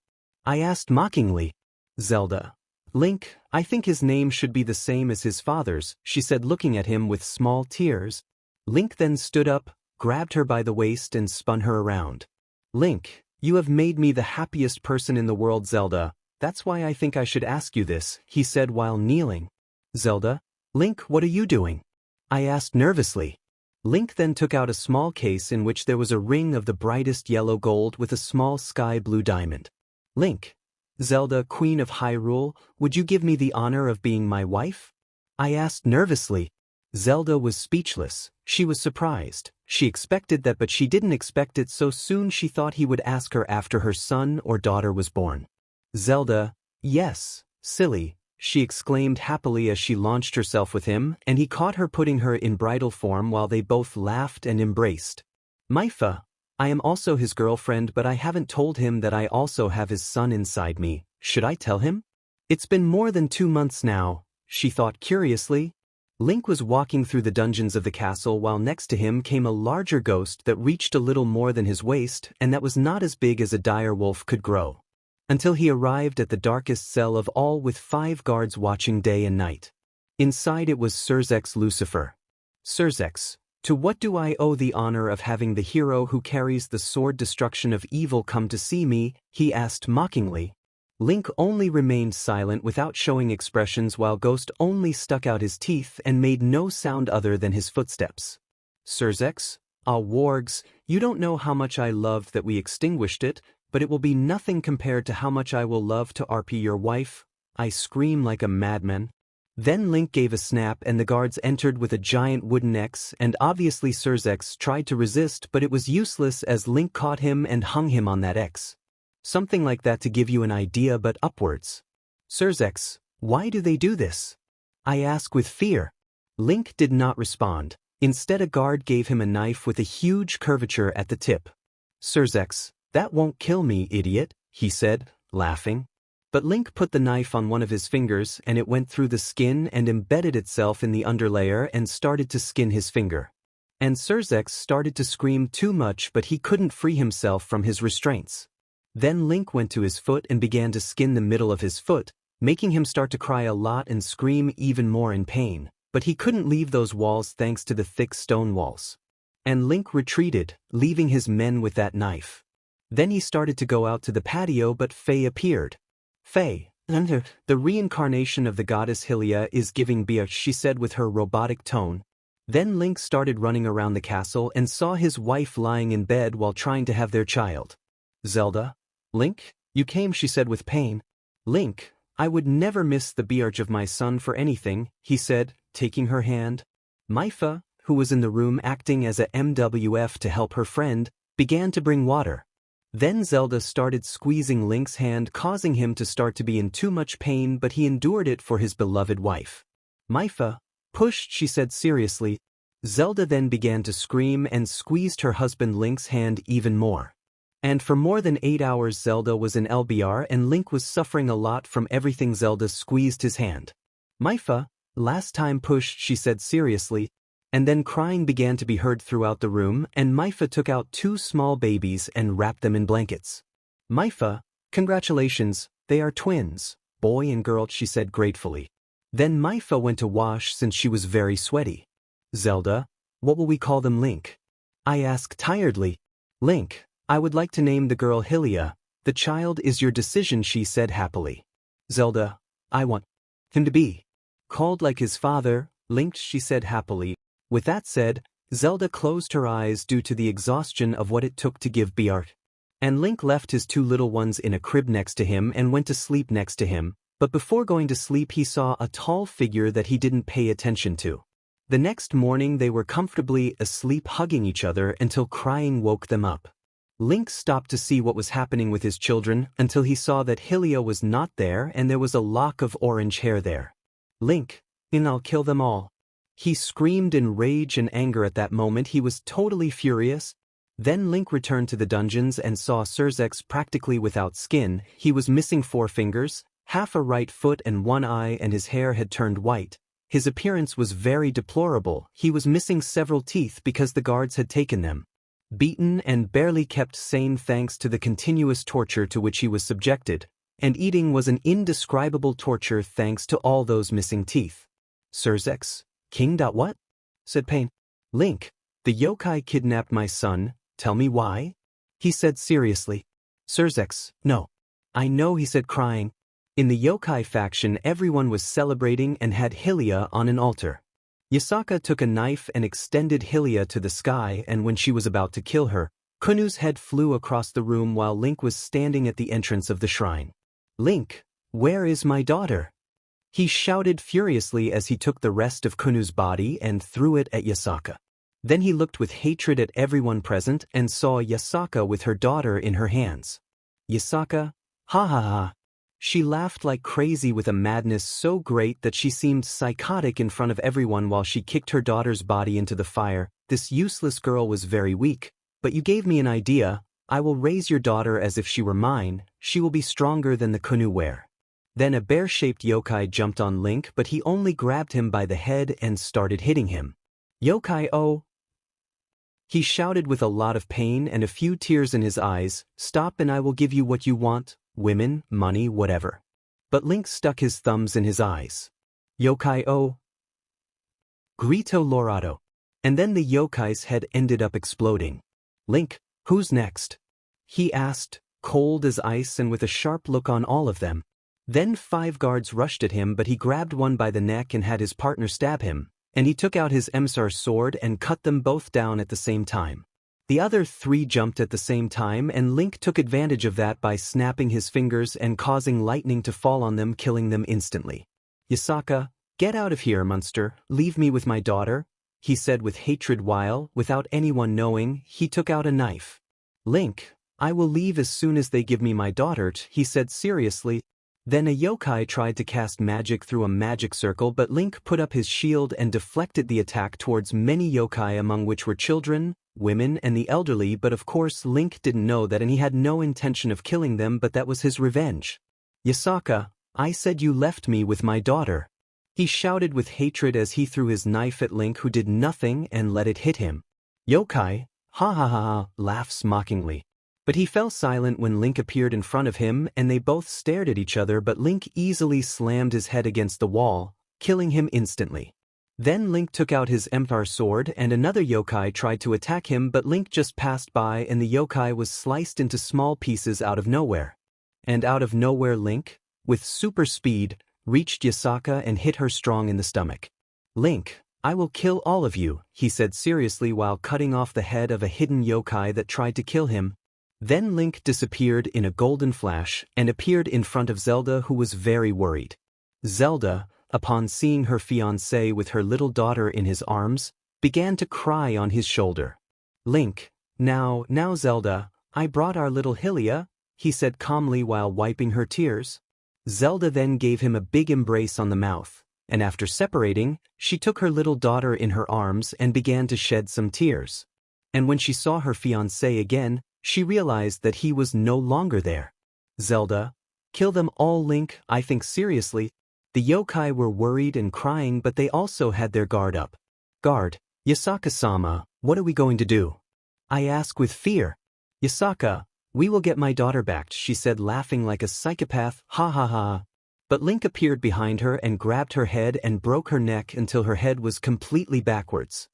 S1: I asked mockingly. Zelda, Link, I think his name should be the same as his father's, she said looking at him with small tears. Link then stood up, grabbed her by the waist and spun her around. Link, you have made me the happiest person in the world, Zelda. That's why I think I should ask you this, he said while kneeling. Zelda, Link, what are you doing? I asked nervously. Link then took out a small case in which there was a ring of the brightest yellow gold with a small sky blue diamond. Link, Zelda, Queen of Hyrule, would you give me the honor of being my wife? I asked nervously. Zelda was speechless. She was surprised. She expected that but she didn't expect it so soon. She thought he would ask her after her son or daughter was born. Zelda, yes, silly, she exclaimed happily as she launched herself with him, and he caught her putting her in bridal form while they both laughed and embraced. Maifa, I am also his girlfriend but I haven't told him that I also have his son inside me. Should I tell him? It's been more than 2 months now, she thought curiously. Link was walking through the dungeons of the castle while next to him came a larger ghost that reached a little more than his waist and that was not as big as a dire wolf could grow. Until he arrived at the darkest cell of all with 5 guards watching day and night. Inside it was Surzex Lucifer. Surzex, to what do I owe the honor of having the hero who carries the sword destruction of evil come to see me? He asked mockingly. Link only remained silent without showing expressions while Ghost only stuck out his teeth and made no sound other than his footsteps. Surzex, ah wargs, you don't know how much I loved that we extinguished it, but it will be nothing compared to how much I will love to RP your wife. I scream like a madman. Then Link gave a snap and the guards entered with a giant wooden X and obviously Surzex tried to resist but it was useless as Link caught him and hung him on that X. Something like that to give you an idea but upwards. Surzex, why do they do this? I ask with fear. Link did not respond. Instead a guard gave him a knife with a huge curvature at the tip. Surzex, that won't kill me, idiot, he said, laughing. But Link put the knife on one of his fingers and it went through the skin and embedded itself in the underlayer and started to skin his finger. And Surzex started to scream too much but he couldn't free himself from his restraints. Then Link went to his foot and began to skin the middle of his foot, making him start to cry a lot and scream even more in pain, but he couldn't leave those walls thanks to the thick stone walls. And Link retreated, leaving his men with that knife. Then he started to go out to the patio but Faye appeared. Faye, the reincarnation of the goddess Hylia is giving beer, she said with her robotic tone. Then Link started running around the castle and saw his wife lying in bed while trying to have their child. Zelda, Link, you came, she said with pain. Link, I would never miss the bearge of my son for anything, he said, taking her hand. Maifa, who was in the room acting as a MWF to help her friend, began to bring water. Then Zelda started squeezing Link's hand, causing him to start to be in too much pain, but he endured it for his beloved wife. Maifa, pushed, she said seriously. Zelda then began to scream and squeezed her husband Link's hand even more. And for more than 8 hours Zelda was in LBR and Link was suffering a lot from everything. Zelda squeezed his hand. Maifa, last time pushed, she said seriously. And then crying began to be heard throughout the room and Maifa took out 2 small babies and wrapped them in blankets. Maifa, congratulations, they are twins, boy and girl, she said gratefully. Then Maifa went to wash since she was very sweaty. Zelda, what will we call them, Link? I asked tiredly. Link, I would like to name the girl Hylia. The child is your decision, she said happily. Zelda, I want him to be called like his father, Link, she said happily. With that said, Zelda closed her eyes due to the exhaustion of what it took to give birth. And Link left his 2 little ones in a crib next to him and went to sleep next to him, but before going to sleep he saw a tall figure that he didn't pay attention to. The next morning they were comfortably asleep hugging each other until crying woke them up. Link stopped to see what was happening with his children until he saw that Hylia was not there and there was a lock of orange hair there. Link, I'll kill them all. He screamed in rage and anger at that moment. He was totally furious. Then Link returned to the dungeons and saw Surzex practically without skin. He was missing 4 fingers, half a right foot and 1 eye, and his hair had turned white. His appearance was very deplorable. He was missing several teeth because the guards had taken them. Beaten and barely kept sane thanks to the continuous torture to which he was subjected, and eating was an indescribable torture thanks to all those missing teeth. Surzex, King. What? Said Pain. Link, the yokai kidnapped my son, tell me why? He said seriously. Surzex, no. I know, he said crying. In the yokai faction everyone was celebrating and had Hylia on an altar. Yasaka took a knife and extended Hylia to the sky, and when she was about to kill her, Kunu's head flew across the room while Link was standing at the entrance of the shrine. Link, where is my daughter? He shouted furiously as he took the rest of Kunu's body and threw it at Yasaka. Then he looked with hatred at everyone present and saw Yasaka with her daughter in her hands. Yasaka, ha ha ha. She laughed like crazy with a madness so great that she seemed psychotic in front of everyone while she kicked her daughter's body into the fire. This useless girl was very weak, but you gave me an idea. I will raise your daughter as if she were mine. She will be stronger than the Kunu were. Then a bear-shaped yokai jumped on Link, but he only grabbed him by the head and started hitting him. Yokai, oh! He shouted with a lot of pain and a few tears in his eyes, stop and I will give you what you want, women, money, whatever. But Link stuck his thumbs in his eyes. Yokai, oh! Grito Lorado. And then the yokai's head ended up exploding. Link, who's next? He asked, cold as ice and with a sharp look on all of them. Then 5 guards rushed at him, but he grabbed one by the neck and had his partner stab him, and he took out his Emsar sword and cut them both down at the same time. The other 3 jumped at the same time, and Link took advantage of that by snapping his fingers and causing lightning to fall on them, killing them instantly. Yasaka, get out of here, monster, leave me with my daughter, he said with hatred while, without anyone knowing, he took out a knife. Link, I will leave as soon as they give me my daughter, he said seriously. Then a yokai tried to cast magic through a magic circle, but Link put up his shield and deflected the attack towards many yokai, among which were children, women, and the elderly, but of course Link didn't know that, and he had no intention of killing them, but that was his revenge. Yasaka, I said you left me with my daughter. He shouted with hatred as he threw his knife at Link, who did nothing and let it hit him. Yokai, ha ha ha ha, laughs mockingly. But he fell silent when Link appeared in front of him, and they both stared at each other, but Link easily slammed his head against the wall, killing him instantly. Then Link took out his Emsar sword and another yokai tried to attack him, but Link just passed by and the yokai was sliced into small pieces out of nowhere. And out of nowhere Link, with super speed, reached Yasaka and hit her strong in the stomach. Link, I will kill all of you, he said seriously while cutting off the head of a hidden yokai that tried to kill him. Then Link disappeared in a golden flash and appeared in front of Zelda, who was very worried. Zelda, upon seeing her fiancé with her little daughter in his arms, began to cry on his shoulder. Link, now Zelda, I brought our little Hylia, he said calmly while wiping her tears. Zelda then gave him a big embrace on the mouth, and after separating, she took her little daughter in her arms and began to shed some tears. And when she saw her fiancé again, she realized that he was no longer there. Zelda, kill them all, Link, I think seriously. The yokai were worried and crying, but they also had their guard up. Guard, Yasaka-sama, what are we going to do? I ask with fear. Yasaka, we will get my daughter back, she said laughing like a psychopath, ha ha ha. But Link appeared behind her and grabbed her head and broke her neck until her head was completely backwards.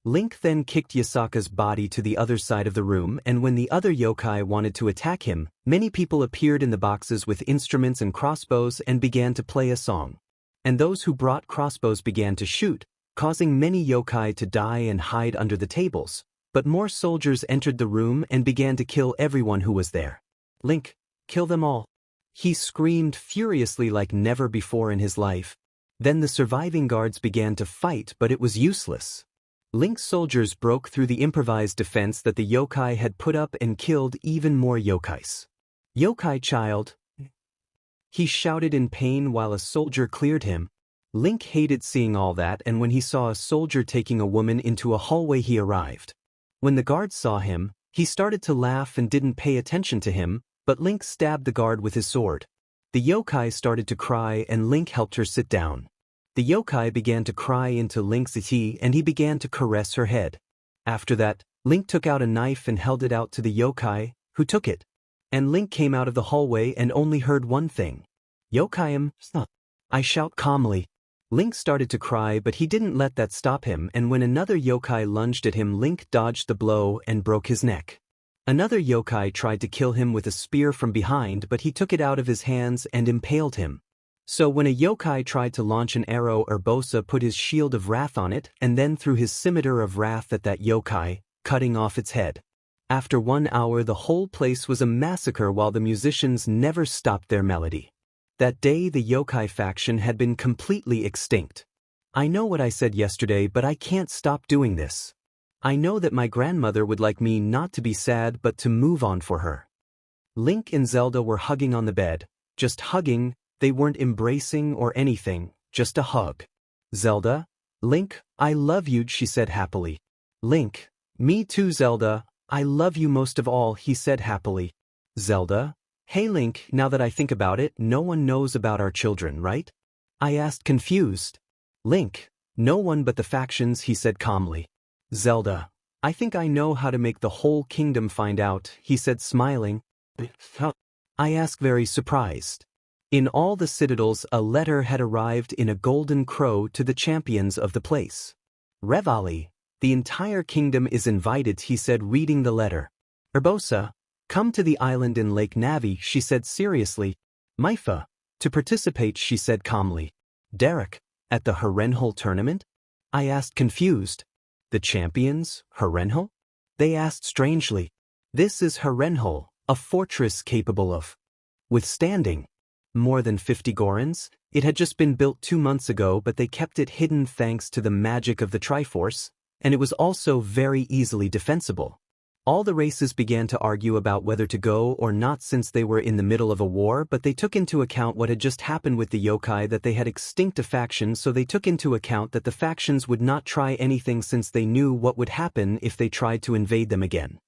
S1: Link then kicked Yasaka's body to the other side of the room, and when the other yokai wanted to attack him, many people appeared in the boxes with instruments and crossbows and began to play a song. And those who brought crossbows began to shoot, causing many yokai to die and hide under the tables, but more soldiers entered the room and began to kill everyone who was there. Link, kill them all. He screamed furiously like never before in his life. Then the surviving guards began to fight, but it was useless. Link's soldiers broke through the improvised defense that the yokai had put up and killed even more yokais. "Yokai child!" he shouted in pain while a soldier cleared him. Link hated seeing all that, and when he saw a soldier taking a woman into a hallway, he arrived. When the guards saw him, he started to laugh and didn't pay attention to him, but Link stabbed the guard with his sword. The yokai started to cry and Link helped her sit down. The yokai began to cry into Link's Issei and he began to caress her head. After that, Link took out a knife and held it out to the yokai, who took it. And Link came out of the hallway and only heard one thing. "Yokai-am, stop!" I shout calmly. Link started to cry, but he didn't let that stop him, and when another yokai lunged at him, Link dodged the blow and broke his neck. Another yokai tried to kill him with a spear from behind, but he took it out of his hands and impaled him. So when a yokai tried to launch an arrow, Urbosa put his shield of wrath on it and then threw his scimitar of wrath at that yokai, cutting off its head. After 1 hour, the whole place was a massacre while the musicians never stopped their melody. That day the yokai faction had been completely extinct. I know what I said yesterday, but I can't stop doing this. I know that my grandmother would like me not to be sad but to move on for her. Link and Zelda were hugging on the bed, just hugging. They weren't embracing or anything, just a hug. "Zelda, Link, I love you," she said happily. Link, "Me too, Zelda, I love you most of all," he said happily. Zelda, "Hey Link, now that I think about it, no one knows about our children, right?" I asked confused. Link, "No one but the factions," he said calmly. Zelda, "I think I know how to make the whole kingdom find out," he said smiling. I asked very surprised. In all the citadels a letter had arrived in a golden crow to the champions of the place. "Revali, the entire kingdom is invited," he said reading the letter. "Urbosa, come to the island in Lake Navi," she said seriously. "Maifa, to participate," she said calmly. "Derek, at the Hyrule tournament?" I asked confused. "The champions, Hyrule?" They asked strangely. "This is Hyrule, a fortress capable of withstanding more than 50 Gorons. It had just been built 2 months ago, but they kept it hidden thanks to the magic of the Triforce, and it was also very easily defensible. All the races began to argue about whether to go or not since they were in the middle of a war, but they took into account what had just happened with the yokai, that they had extinct a faction, so they took into account that the factions would not try anything since they knew what would happen if they tried to invade them again.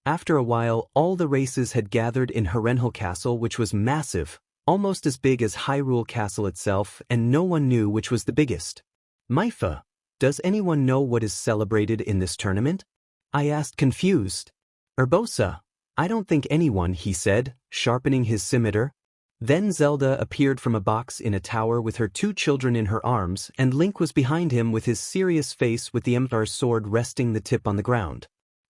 S1: After a while, all the races had gathered in Hyrule Castle, which was massive, almost as big as Hyrule Castle itself, and no one knew which was the biggest. "Maifa, does anyone know what is celebrated in this tournament?" I asked confused. "Urbosa, I don't think anyone," he said, sharpening his scimitar. Then Zelda appeared from a box in a tower with her 2 children in her arms, and Link was behind him with his serious face with the Emperor's sword resting the tip on the ground.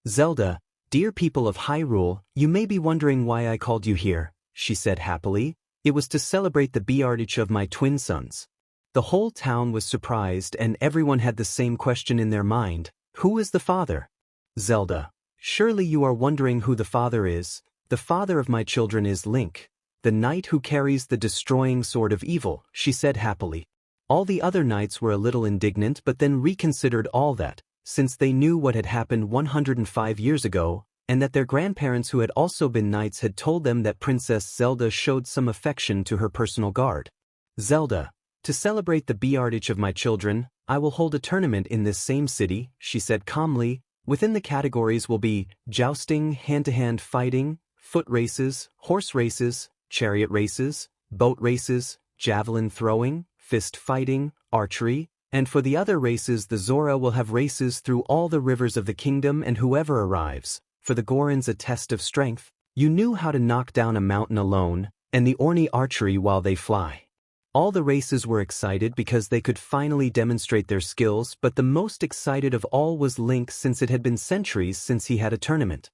S1: "Zelda, dear people of Hyrule, you may be wondering why I called you here," she said happily. "It was to celebrate the birth of my twin sons." The whole town was surprised and everyone had the same question in their mind. Who is the father? Zelda, surely you are wondering who the father is. The father of my children is Link, the knight who carries the destroying sword of evil, she said happily. All the other knights were a little indignant but then reconsidered all that, since they knew what had happened 105 years ago, and that their grandparents who had also been knights had told them that Princess Zelda showed some affection to her personal guard. Zelda, to celebrate the birth of my children, I will hold a tournament in this same city, she said calmly. Within the categories will be jousting, hand-to-hand fighting, foot races, horse races, chariot races, boat races, javelin throwing, fist fighting, archery, and for the other races the Zora will have races through all the rivers of the kingdom, and whoever arrives. For the Gorons a test of strength, you knew how to knock down a mountain alone, and the Orni archery while they fly. All the races were excited because they could finally demonstrate their skills, but the most excited of all was Link, since it had been centuries since he had a tournament.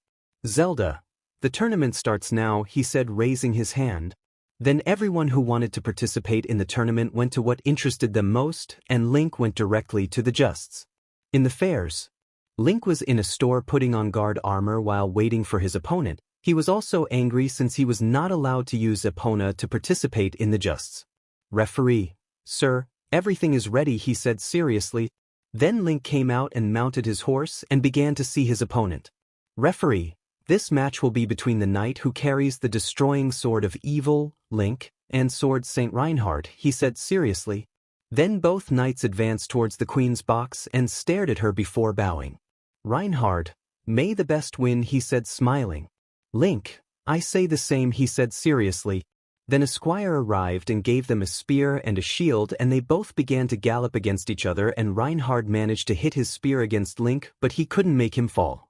S1: Zelda, the tournament starts now, he said raising his hand. Then everyone who wanted to participate in the tournament went to what interested them most, and Link went directly to the justs. In the fairs, Link was in a store putting on guard armor while waiting for his opponent. He was also angry since he was not allowed to use Epona to participate in the justs. Referee, sir, Everything is ready, he said seriously. Then Link came out and mounted his horse and began to see his opponent. Referee, this match will be between the knight who carries the destroying sword of evil, Link, and sword Saint Reinhard, he said seriously. Then both knights advanced towards the queen's box and stared at her before bowing. Reinhard, may the best win, he said smiling. Link, I say the same, he said seriously. Then a squire arrived and gave them a spear and a shield, and they both began to gallop against each other, and Reinhard managed to hit his spear against Link, but he couldn't make him fall.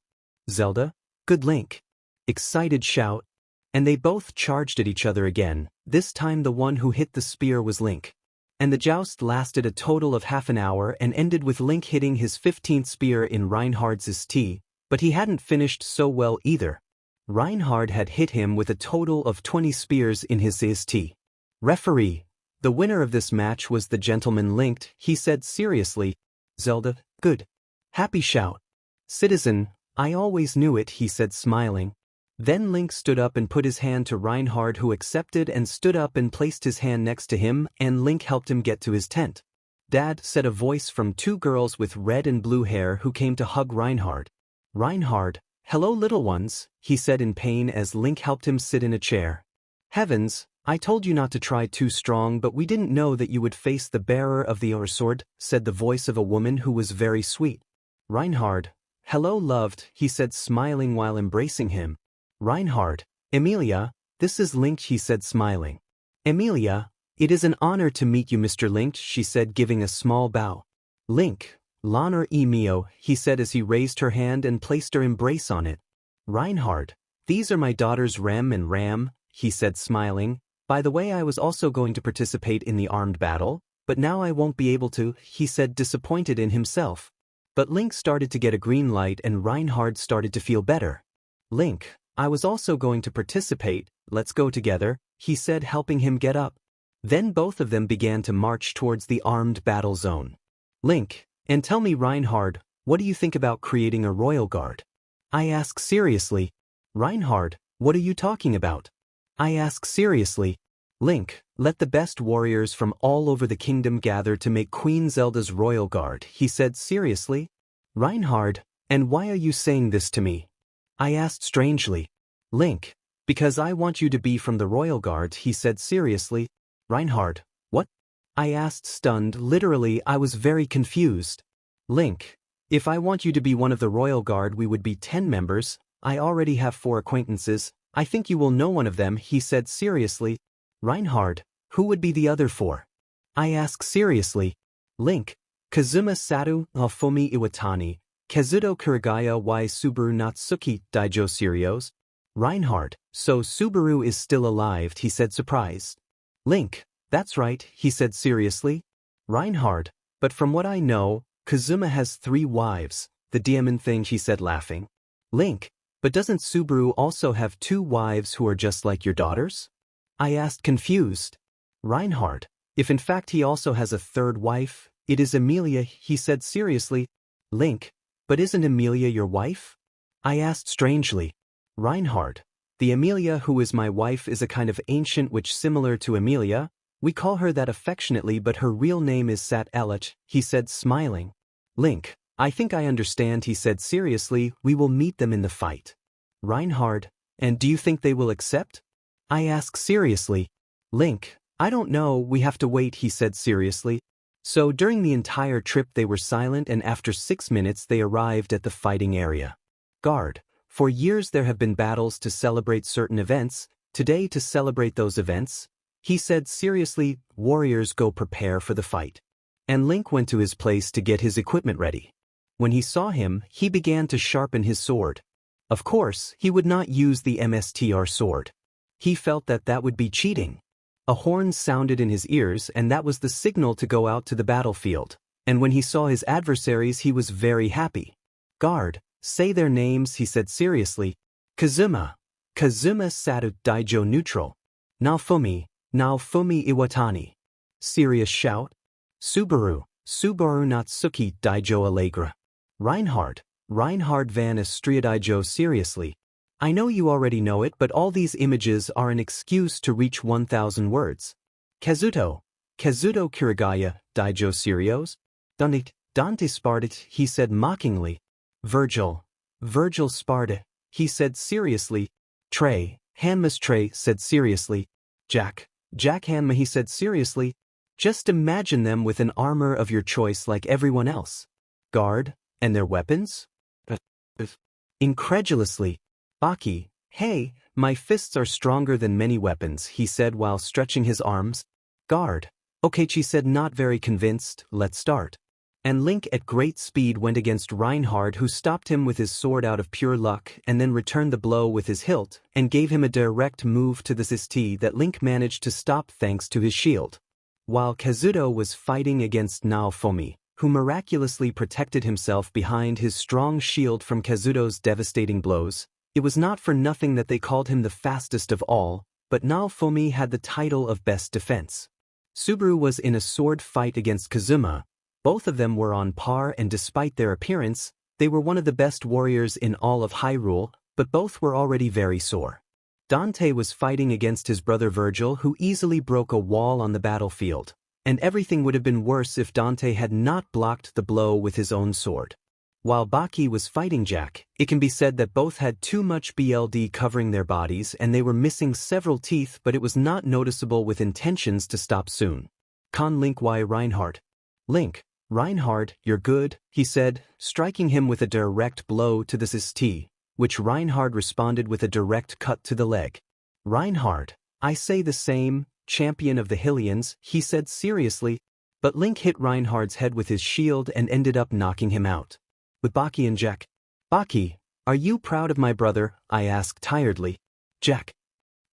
S1: Zelda, good Link. Excited shout. And they both charged at each other again. This time the one who hit the spear was Link. And the joust lasted a total of half an hour and ended with Link hitting his 15th spear in Reinhard's Issei, but he hadn't finished so well either. Reinhard had hit him with a total of 20 spears in his Issei. Referee, the winner of this match was the gentleman Link, he said seriously. Zelda, good. Happy shout. Citizen, I always knew it, he said smiling. Then Link stood up and put his hand to Reinhard, who accepted and stood up and placed his hand next to him, and Link helped him get to his tent. Dad, said a voice from two girls with red and blue hair who came to hug Reinhard. Reinhard, hello little ones, he said in pain as Link helped him sit in a chair. Heavens, I told you not to try too strong, but we didn't know that you would face the bearer of the sword, said the voice of a woman who was very sweet. Reinhard, hello loved, he said smiling while embracing him. Reinhard, Emilia, this is Link, he said smiling. Emilia, it is an honor to meet you, Mr. Link, she said giving a small bow. Link, l'honneur est mio, he said as he raised her hand and placed her embrace on it. Reinhard, these are my daughters Rem and Ram, he said smiling. By the way, I was also going to participate in the armed battle, but now I won't be able to, he said disappointed in himself. But Link started to get a green light and Reinhard started to feel better. Link, I was also going to participate, let's go together, he said helping him get up. Then both of them began to march towards the armed battle zone. Link, and tell me Reinhard, what do you think about creating a royal guard? I ask seriously. Reinhard, what are you talking about? I ask seriously. Link, let the best warriors from all over the kingdom gather to make Queen Zelda's royal guard, he said seriously. Reinhard, and why are you saying this to me? I asked strangely. Link, because I want you to be from the royal guard, he said seriously. Reinhard, what? I asked stunned, literally I was very confused. Link, if I want you to be one of the royal guard we would be 10 members, I already have 4 acquaintances, I think you will know one of them, he said seriously. Reinhard, who would be the other 4? I asked seriously. Link, Kazuma Satu, Alfumi Iwatani, Kazuto Kurigaya y Subaru Natsuki Daijo Serios. Reinhard, so Subaru is still alive, he said surprised. Link, that's right, he said seriously. Reinhard, but from what I know, Kazuma has 3 wives, the diamond thing, he said laughing. Link, but doesn't Subaru also have 2 wives who are just like your daughters? I asked confused. Reinhard, if in fact he also has a 3rd wife, it is Emilia, he said seriously. Link, but isn't Emilia your wife? I asked strangely. Reinhard, the Emilia who is my wife is a kind of ancient witch similar to Emilia. We call her that affectionately, but her real name is Sat Elich, he said smiling. Link, I think I understand, he said seriously, we will meet them in the fight. Reinhard, and do you think they will accept? I asked seriously. Link, I don't know, we have to wait, he said seriously. So during the entire trip they were silent, and after 6 minutes they arrived at the fighting area. Guard, for years there have been battles to celebrate certain events, today to celebrate those events, he said seriously, warriors go prepare for the fight. And Link went to his place to get his equipment ready. When he saw him, he began to sharpen his sword. Of course, he would not use the MSTR sword. He felt that that would be cheating. A horn sounded in his ears, and that was the signal to go out to the battlefield. And when he saw his adversaries, he was very happy. Guard, say their names, he said seriously. Kazuma. Kazuma Satu Daijo Neutral. Naofumi. Naofumi Iwatani. Serious shout. Subaru. Subaru Natsuki Daijo Allegra. Reinhard. Reinhard van Estria Daijo seriously. I know you already know it, but all these images are an excuse to reach 1,000 words. Kazuto. Kazuto Kirigaya, Daijo Serios? Dante Sparta, he said mockingly. Virgil Sparta, he said seriously. Hanma's Trey said seriously. Jack Hanma, he said seriously. Just imagine them with an armor of your choice like everyone else. Guard, and their weapons? Incredulously. Baki, hey, my fists are stronger than many weapons, he said while stretching his arms. Guard. Okay, she said, not very convinced, let's start. And Link at great speed went against Reinhard, who stopped him with his sword out of pure luck and then returned the blow with his hilt and gave him a direct move to the Issei that Link managed to stop thanks to his shield. While Kazuto was fighting against Naofumi, who miraculously protected himself behind his strong shield from Kazuto's devastating blows, it was not for nothing that they called him the fastest of all, but Naofumi had the title of best defense. Subaru was in a sword fight against Kazuma. Both of them were on par, and despite their appearance, they were one of the best warriors in all of Hyrule, but both were already very sore. Dante was fighting against his brother Virgil, who easily broke a wall on the battlefield, and everything would have been worse if Dante had not blocked the blow with his own sword. While Baki was fighting Jack, it can be said that both had too much BLD covering their bodies and they were missing several teeth, but it was not noticeable with intentions to stop soon. Link y Reinhard. Link, Reinhard, you're good, he said, striking him with a direct blow to the Issei, which Reinhard responded with a direct cut to the leg. Reinhard, I say the same, champion of the Hylians, he said seriously, but Link hit Reinhard's head with his shield and ended up knocking him out. With Baki and Jack. Baki, are you proud of my brother? I asked tiredly. Jack.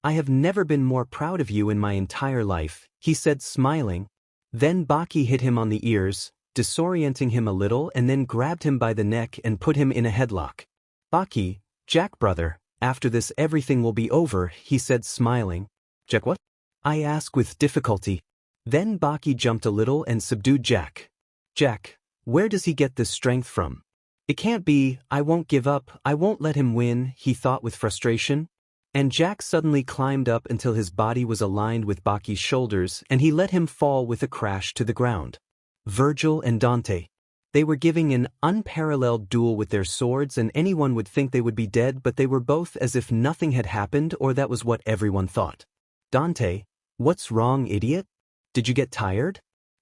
S1: I have never been more proud of you in my entire life, he said smiling. Then Baki hit him on the ears, disorienting him a little, and then grabbed him by the neck and put him in a headlock. Baki, Jack brother, after this everything will be over, he said smiling. Jack what? I asked with difficulty. Then Baki jumped a little and subdued Jack. Jack, where does he get this strength from? It can't be, I won't give up, I won't let him win, he thought with frustration. And Jack suddenly climbed up until his body was aligned with Baki's shoulders and he let him fall with a crash to the ground. Virgil and Dante. They were giving an unparalleled duel with their swords, and anyone would think they would be dead, but they were both as if nothing had happened, or that was what everyone thought. Dante, what's wrong, idiot? Did you get tired?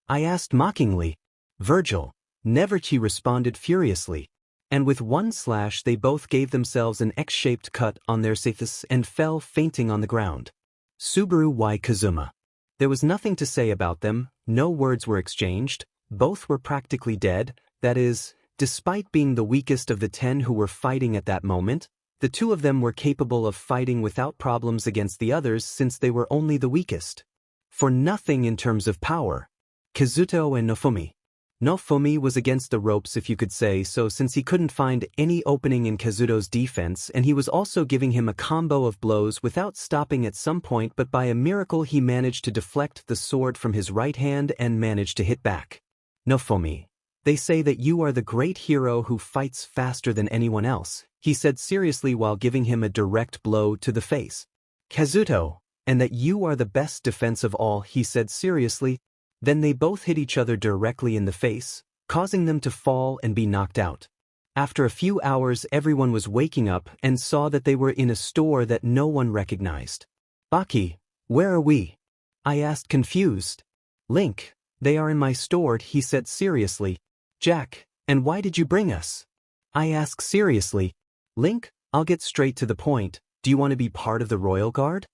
S1: I asked mockingly. Virgil, never, he responded furiously. And with one slash they both gave themselves an X-shaped cut on their safes and fell fainting on the ground. Subaru y Kazuma. There was nothing to say about them, no words were exchanged, both were practically dead, that is, despite being the weakest of the 10 who were fighting at that moment, the two of them were capable of fighting without problems against the others since they were only the weakest. For nothing in terms of power. Kazuto and Naofumi. Naofumi was against the ropes, if you could say so, since he couldn't find any opening in Kazuto's defense, and he was also giving him a combo of blows without stopping at some point, but by a miracle he managed to deflect the sword from his right hand and managed to hit back. Naofumi, they say that you are the great hero who fights faster than anyone else, he said seriously while giving him a direct blow to the face. Kazuto, and that you are the best defense of all, he said seriously. Then they both hit each other directly in the face, causing them to fall and be knocked out. After a few hours everyone was waking up and saw that they were in a store that no one recognized. Baki, where are we? I asked confused. Link, they are in my store, he said seriously. Jack, and why did you bring us? I asked seriously. Link, I'll get straight to the point, do you want to be part of the Royal Guard?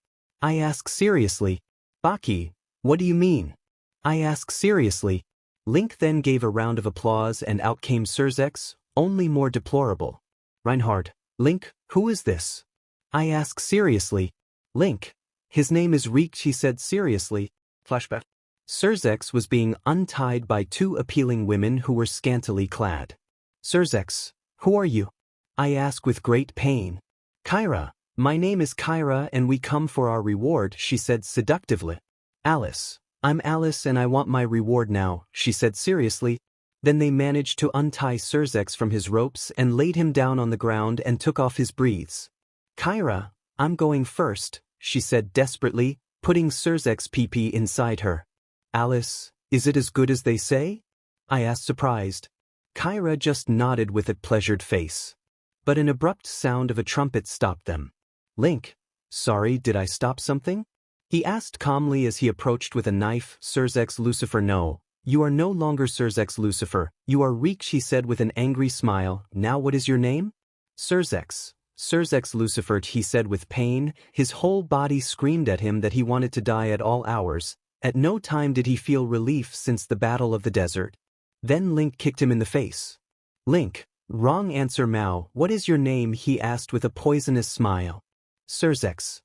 S1: I asked seriously. Baki, what do you mean? I asked seriously. Link then gave a round of applause and out came Surzex, only more deplorable. Reinhard, Link, who is this? I asked seriously. Link, his name is Reek, she said seriously. Flashback. Surzex was being untied by two appealing women who were scantily clad. Surzex, who are you? I asked with great pain. Kyra, my name is Kyra and we come for our reward, she said seductively. Alice. I'm Alice and I want my reward now, she said seriously. Then they managed to untie Surzex from his ropes and laid him down on the ground and took off his breathes. Kyra, I'm going first, she said desperately, putting Surzex PP inside her. Alice, is it as good as they say? I asked surprised. Kyra just nodded with a pleasured face. But an abrupt sound of a trumpet stopped them. Link, sorry, did I stop something? He asked calmly as he approached with a knife. Sirs X Lucifer, no. You are no longer Sirs X Lucifer, you are Reek, she said with an angry smile. Now what is your name? Sirs X Lucifer, he said with pain. His whole body screamed at him that he wanted to die at all hours. At no time did he feel relief since the battle of the desert. Then Link kicked him in the face. Link, wrong answer Mao, what is your name? He asked with a poisonous smile. Sirs X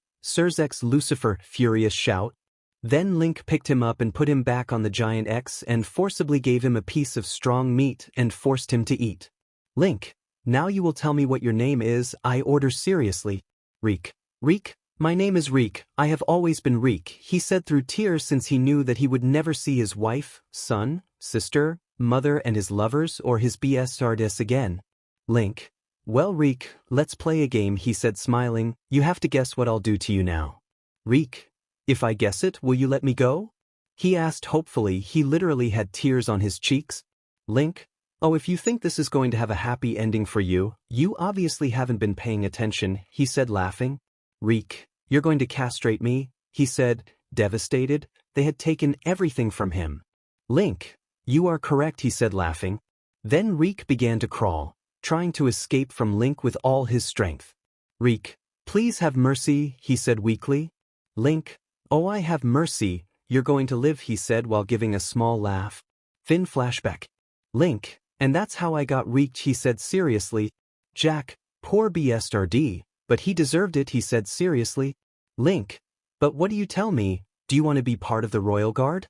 S1: Lucifer, furious shout. Then Link picked him up and put him back on the giant X and forcibly gave him a piece of strong meat and forced him to eat. Link, now you will tell me what your name is, I order seriously. Reek, my name is Reek, I have always been Reek, he said through tears since he knew that he would never see his wife, son, sister, mother and his lovers or his BSRDs again. Link, well Reek, let's play a game, he said smiling. You have to guess what I'll do to you now. Reek, if I guess it, will you let me go? He asked hopefully. He literally had tears on his cheeks. Link, oh, if you think this is going to have a happy ending for you, you obviously haven't been paying attention, he said laughing. Reek, you're going to castrate me, he said, devastated. They had taken everything from him. Link, you are correct, he said laughing. Then Reek began to crawl, trying to escape from Link with all his strength. Reek, please have mercy, he said weakly. Link, oh, I have mercy, you're going to live, he said while giving a small laugh. Thin flashback. Link, and that's how I got Reeked, he said seriously. Jack, poor BSRD, but he deserved it, he said seriously. Link, but what do you tell me, do you want to be part of the Royal Guard?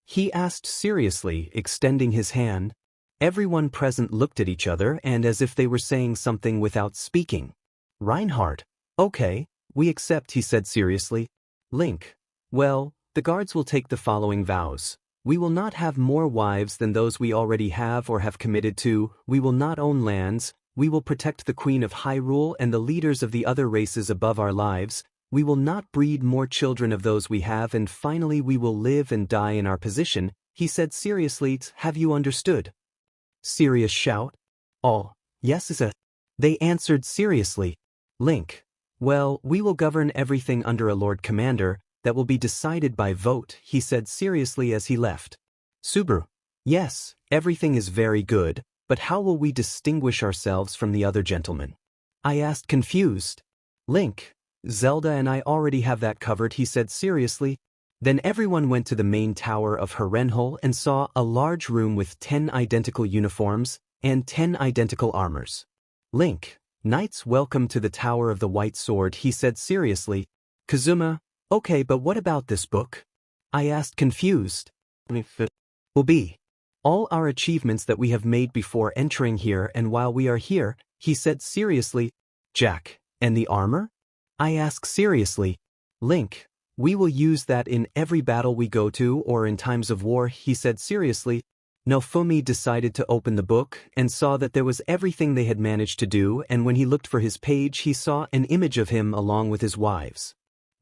S1: He asked seriously, extending his hand. Everyone present looked at each other and as if they were saying something without speaking. Reinhardt, okay, we accept, he said seriously. Link, well, the guards will take the following vows. We will not have more wives than those we already have or have committed to, we will not own lands, we will protect the Queen of Hyrule and the leaders of the other races above our lives, we will not breed more children of those we have, and finally we will live and die in our position, he said seriously. Have you understood? Serious shout. All, yes is a. They answered seriously. Link, well, we will govern everything under a Lord Commander, that will be decided by vote, he said seriously as he left. Subaru, yes, everything is very good, but how will we distinguish ourselves from the other gentlemen? I asked confused. Link, Zelda and I already have that covered, he said seriously. Then everyone went to the main tower of Hyrule and saw a large room with 10 identical uniforms and 10 identical armors. Link, Knights, welcome to the Tower of the White Sword, he said seriously. Kazuma, okay, but what about this book? I asked confused. Will be all our achievements that we have made before entering here and while we are here, he said seriously. Jack, and the armor? I asked seriously. Link, we will use that in every battle we go to or in times of war, he said seriously. Nofumi decided to open the book and saw that there was everything they had managed to do, and when he looked for his page he saw an image of him along with his wives.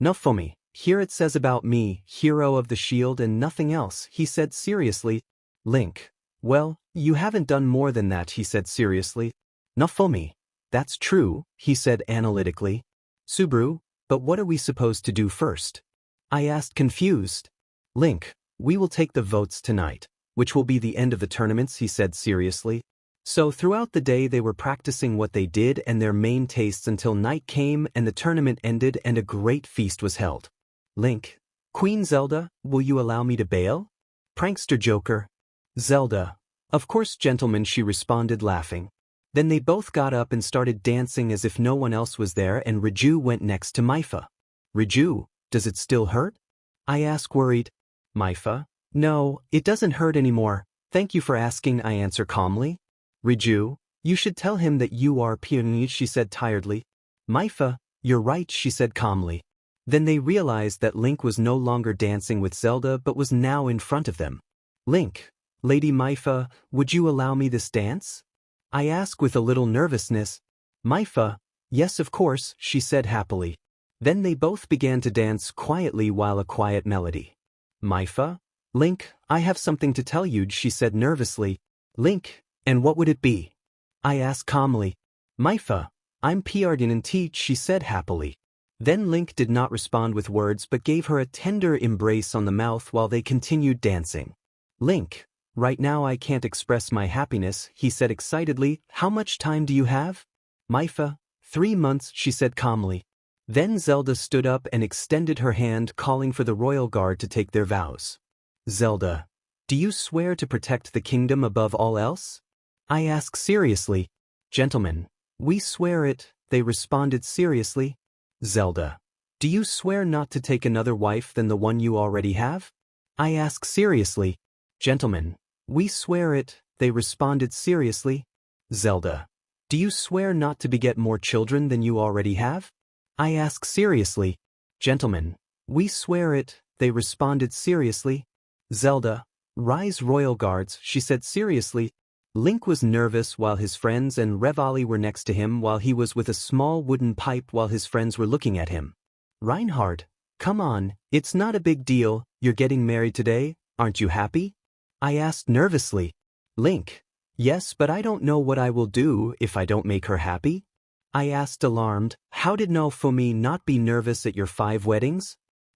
S1: Nofumi, here it says about me, hero of the shield and nothing else, he said seriously. Link, well, you haven't done more than that, he said seriously. Nofumi, that's true, he said analytically. Subaru, but what are we supposed to do first? I asked confused. Link, we will take the votes tonight, which will be the end of the tournaments, he said seriously. So throughout the day they were practicing what they did and their main tastes until night came and the tournament ended and a great feast was held. Link, Queen Zelda, will you allow me to bail? Prankster Joker. Zelda, of course gentlemen, she responded laughing. Then they both got up and started dancing as if no one else was there, and Raju went next to Maifa. Raju, does it still hurt? I asked worried. Maifa, no, it doesn't hurt anymore, thank you for asking, I answer calmly. Raju, you should tell him that you are Peony, she said tiredly. Maifa, you're right, she said calmly. Then they realized that Link was no longer dancing with Zelda but was now in front of them. Link, Lady Maifa, would you allow me this dance? I asked with a little nervousness. Maifa, yes of course, she said happily. Then they both began to dance quietly while a quiet melody. Maifa, Link, I have something to tell you, she said nervously. Link, and what would it be? I asked calmly. Myfa, I'm Piardin Teach, she said happily. Then Link did not respond with words but gave her a tender embrace on the mouth while they continued dancing. Link, right now I can't express my happiness, he said excitedly. How much time do you have? Myfa, 3 months, she said calmly. Then Zelda stood up and extended her hand, calling for the royal guard to take their vows. Zelda, do you swear to protect the kingdom above all else? I asked seriously. Gentlemen, we swear it, they responded seriously. Zelda, do you swear not to take another wife than the one you already have? I asked seriously. Gentlemen, we swear it, they responded seriously. Zelda, do you swear not to beget more children than you already have? I asked seriously. Gentlemen, we swear it, they responded seriously. Zelda, rise royal guards, she said seriously. Link was nervous while his friends and Revali were next to him while he was with a small wooden pipe while his friends were looking at him. Reinhard, come on, it's not a big deal, you're getting married today, aren't you happy? I asked nervously. Link, yes, but I don't know what I will do if I don't make her happy. I asked alarmed. How did Nofumi not be nervous at your 5 weddings?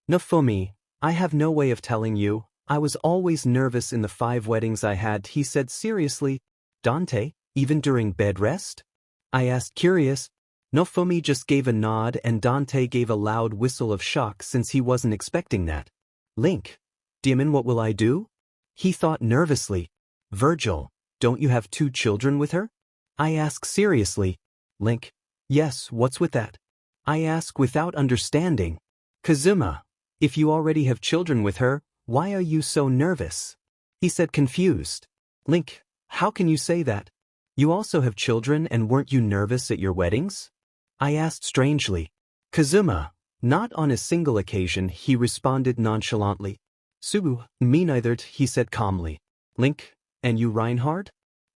S1: Nofumi, I have no way of telling you. I was always nervous in the 5 weddings I had, he said seriously. Dante, even during bed rest? I asked curious. Nofumi just gave a nod and Dante gave a loud whistle of shock since he wasn't expecting that. Link, Demon, what will I do? He thought nervously. Virgil, don't you have 2 children with her? I asked seriously. Link, yes, what's with that? I asked without understanding. Kazuma, if you already have children with her, why are you so nervous? He said confused. Link, how can you say that? You also have children and weren't you nervous at your weddings? I asked strangely. Kazuma, not on a single occasion, he responded nonchalantly. Subu, me neither, he said calmly. Link, and you Reinhard?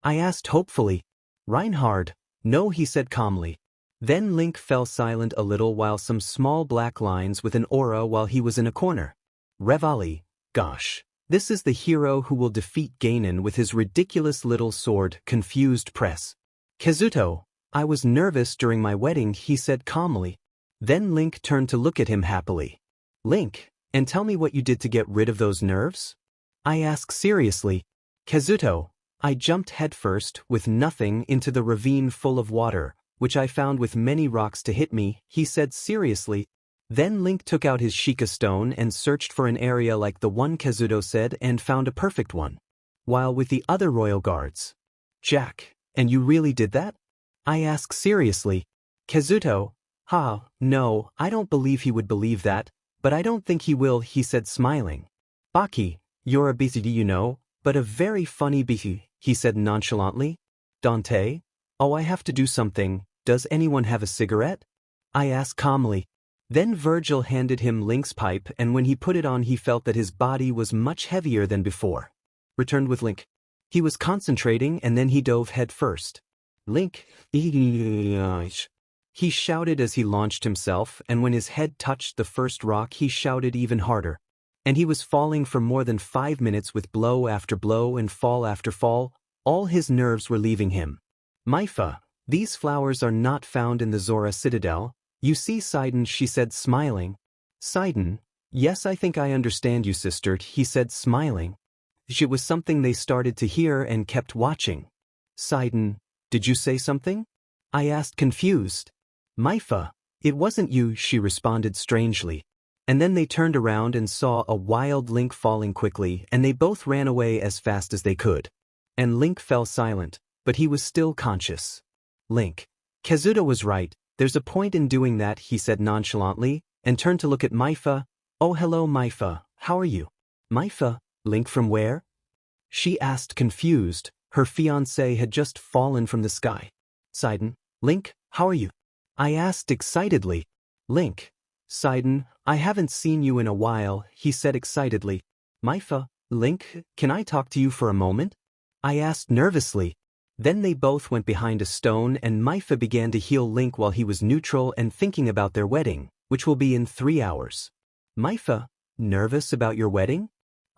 S1: I asked hopefully. Reinhard, no, he said calmly. Then Link fell silent a little while some small black lines with an aura while he was in a corner. Revali, gosh, this is the hero who will defeat Ganon with his ridiculous little sword, confused press. Kazuto, I was nervous during my wedding, he said calmly. Then Link turned to look at him happily. Link, and tell me what you did to get rid of those nerves? I asked seriously. Kazuto, I jumped headfirst, with nothing, into the ravine full of water, which I found with many rocks to hit me, he said seriously. Then Link took out his Sheikah stone and searched for an area like the one Kazuto said and found a perfect one. While with the other royal guards. Jack, and you really did that? I asked seriously. Kazuto, no, I don't believe he would believe that, but I don't think he will, he said smiling. Baki, you're a BCD you know, but a very funny BC, he said nonchalantly. Dante, oh I have to do something, does anyone have a cigarette? I asked calmly. Then Virgil handed him Link's pipe and when he put it on he felt that his body was much heavier than before. Returned with Link. He was concentrating and then he dove head first. Link, he shouted as he launched himself and when his head touched the first rock he shouted even harder. And he was falling for more than 5 minutes with blow after blow and fall after fall, all his nerves were leaving him. Myfa, these flowers are not found in the Zora Citadel. You see Sidon, she said smiling. Sidon, yes I think I understand you sister, he said smiling. It was something they started to hear and kept watching. Sidon, did you say something? I asked confused. Myfa, it wasn't you, she responded strangely. And then they turned around and saw a wild Link falling quickly and they both ran away as fast as they could. And Link fell silent, but he was still conscious. Link, Kazuto was right, there's a point in doing that, he said nonchalantly, and turned to look at Myfa. Oh hello Myfa, how are you? Myfa, Link from where? She asked confused, her fiancé had just fallen from the sky. Sidon, Link, how are you? I asked excitedly. Link, Sidon, I haven't seen you in a while, he said excitedly. Myfa, Link, can I talk to you for a moment? I asked nervously. Then they both went behind a stone and Myfa began to heal Link while he was neutral and thinking about their wedding, which will be in 3 hours. Myfa, nervous about your wedding?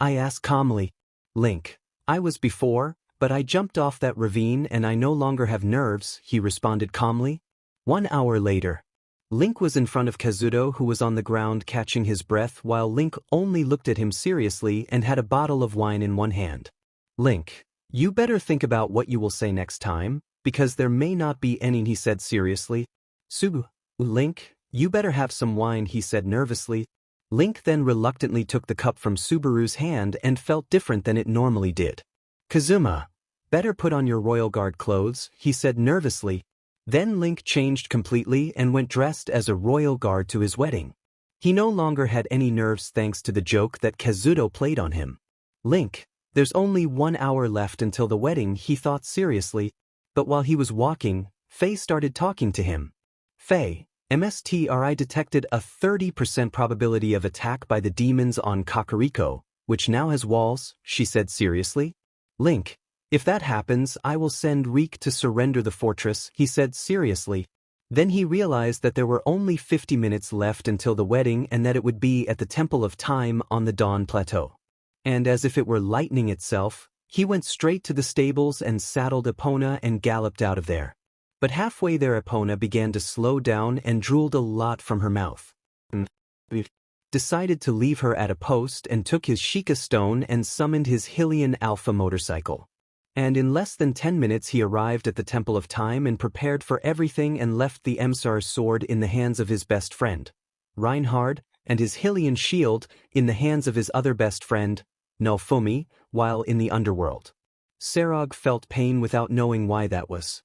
S1: I asked calmly. Link. I was before, but I jumped off that ravine and I no longer have nerves, he responded calmly. 1 hour later. Link was in front of Kazuto, who was on the ground catching his breath while Link only looked at him seriously and had a bottle of wine in one hand. Link. You better think about what you will say next time, because there may not be any, he said seriously. Subu. Link, you better have some wine, he said nervously. Link then reluctantly took the cup from Subaru's hand and felt different than it normally did. Kazuma. Better put on your royal guard clothes, he said nervously. Then Link changed completely and went dressed as a royal guard to his wedding. He no longer had any nerves thanks to the joke that Kazuto played on him. Link, there's only 1 hour left until the wedding, he thought seriously. But while he was walking, Faye started talking to him. Faye, MSTRI detected a 30% probability of attack by the demons on Kakariko, which now has walls, she said seriously. Link, if that happens, I will send Reek to surrender the fortress, he said seriously. Then he realized that there were only 50 minutes left until the wedding and that it would be at the Temple of Time on the Dawn Plateau. And as if it were lightning itself, he went straight to the stables and saddled Epona and galloped out of there. But halfway there Epona began to slow down and drooled a lot from her mouth. Decided to leave her at a post and took his Sheikah stone and summoned his Hylian Alpha motorcycle. And in less than 10 minutes he arrived at the Temple of Time and prepared for everything and left the Emsar's sword in the hands of his best friend, Reinhard, and his Hylian shield in the hands of his other best friend, Nalfumi, while in the underworld. Serog felt pain without knowing why that was.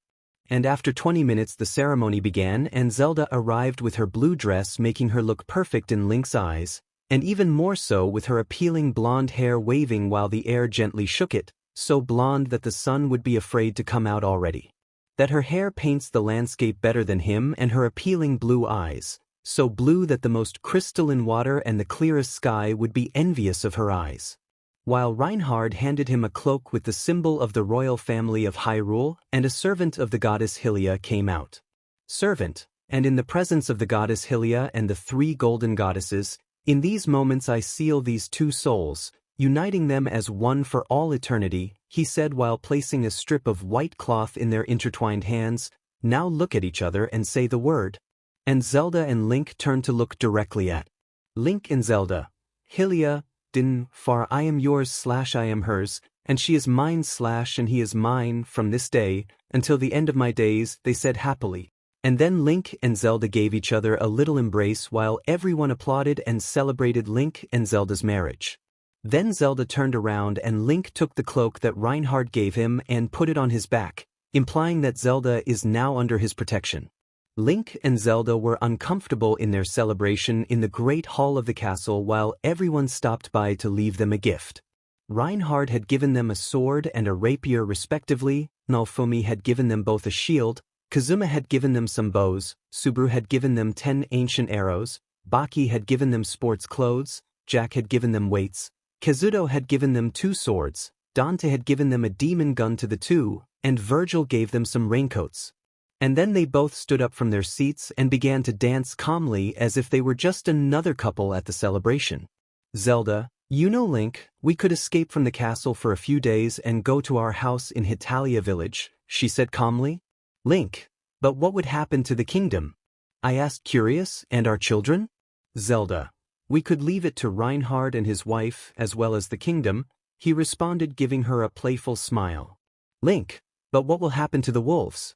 S1: And after 20 minutes the ceremony began and Zelda arrived with her blue dress making her look perfect in Link's eyes, and even more so with her appealing blonde hair waving while the air gently shook it, so blonde that the sun would be afraid to come out already. That her hair paints the landscape better than him, and her appealing blue eyes, so blue that the most crystalline water and the clearest sky would be envious of her eyes. While Reinhard handed him a cloak with the symbol of the royal family of Hyrule, and a servant of the goddess Hylia came out. Servant, and in the presence of the goddess Hylia and the 3 golden goddesses, in these moments I seal these 2 souls, uniting them as one for all eternity, he said while placing a strip of white cloth in their intertwined hands. Now look at each other and say the word. And Zelda and Link turned to look directly at Link and Zelda. Hylia, Din, far I am yours / I am hers, and she is mine / and he is mine from this day, until the end of my days, they said happily. And then Link and Zelda gave each other a little embrace while everyone applauded and celebrated Link and Zelda's marriage. Then Zelda turned around and Link took the cloak that Reinhard gave him and put it on his back, implying that Zelda is now under his protection. Link and Zelda were uncomfortable in their celebration in the great hall of the castle while everyone stopped by to leave them a gift. Reinhard had given them a sword and a rapier respectively, Nalfumi had given them both a shield, Kazuma had given them some bows, Subaru had given them 10 ancient arrows, Baki had given them sports clothes, Jack had given them weights, Kazuto had given them 2 swords, Dante had given them a demon gun to the 2, and Virgil gave them some raincoats. And then they both stood up from their seats and began to dance calmly as if they were just another couple at the celebration. Zelda, you know Link, we could escape from the castle for a few days and go to our house in Hitalia village, she said calmly. Link, but what would happen to the kingdom? I asked curious, and our children? Zelda, we could leave it to Reinhard and his wife as well as the kingdom, he responded giving her a playful smile. Link, but what will happen to the wolves?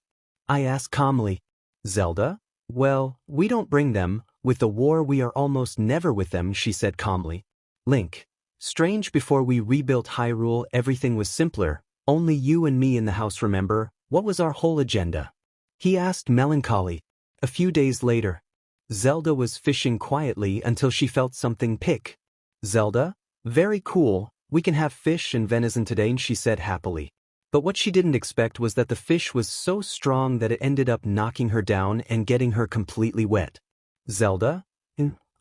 S1: I asked calmly. Zelda, well, we don't bring them, with the war we are almost never with them, she said calmly. Link, strange before we rebuilt Hyrule everything was simpler, only you and me in the house remember, what was our whole agenda? He asked melancholy. A few days later, Zelda was fishing quietly until she felt something pick. Zelda, very cool, we can have fish and venison today, she said happily. But what she didn't expect was that the fish was so strong that it ended up knocking her down and getting her completely wet. Zelda,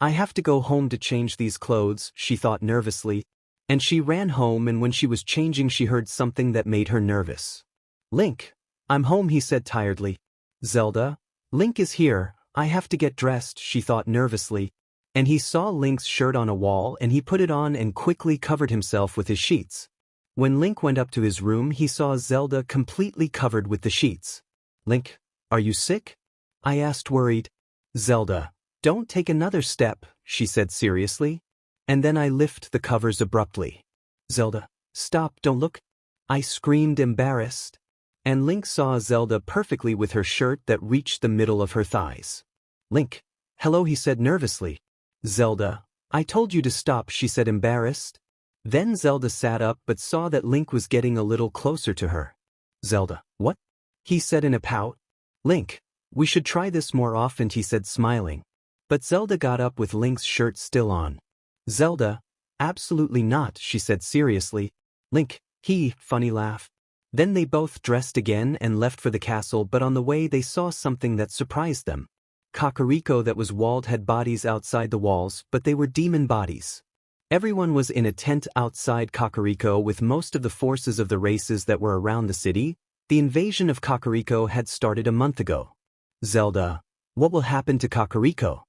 S1: I have to go home to change these clothes, she thought nervously, and she ran home and when she was changing she heard something that made her nervous. Link, I'm home, he said tiredly. Zelda, Link is here, I have to get dressed, she thought nervously. And he saw Link's shirt on a wall and he put it on and quickly covered himself with his sheets. When Link went up to his room he saw Zelda completely covered with the sheets. Link, are you sick? I asked worried. Zelda, don't take another step, she said seriously. And then I lift the covers abruptly. Zelda, stop, don't look. I screamed embarrassed. And Link saw Zelda perfectly with her shirt that reached the middle of her thighs. Link, hello, he said nervously. Zelda, I told you to stop, she said embarrassed. Then Zelda sat up but saw that Link was getting a little closer to her. Zelda, what? He said in a pout. Link, we should try this more often, he said smiling. But Zelda got up with Link's shirt still on. Zelda, absolutely not, she said seriously. Link, funny laugh. Then they both dressed again and left for the castle, but on the way they saw something that surprised them. Kakariko that was walled had bodies outside the walls, but they were demon bodies. Everyone was in a tent outside Kakariko with most of the forces of the races that were around the city. The invasion of Kakariko had started a month ago. Zelda, what will happen to Kakariko?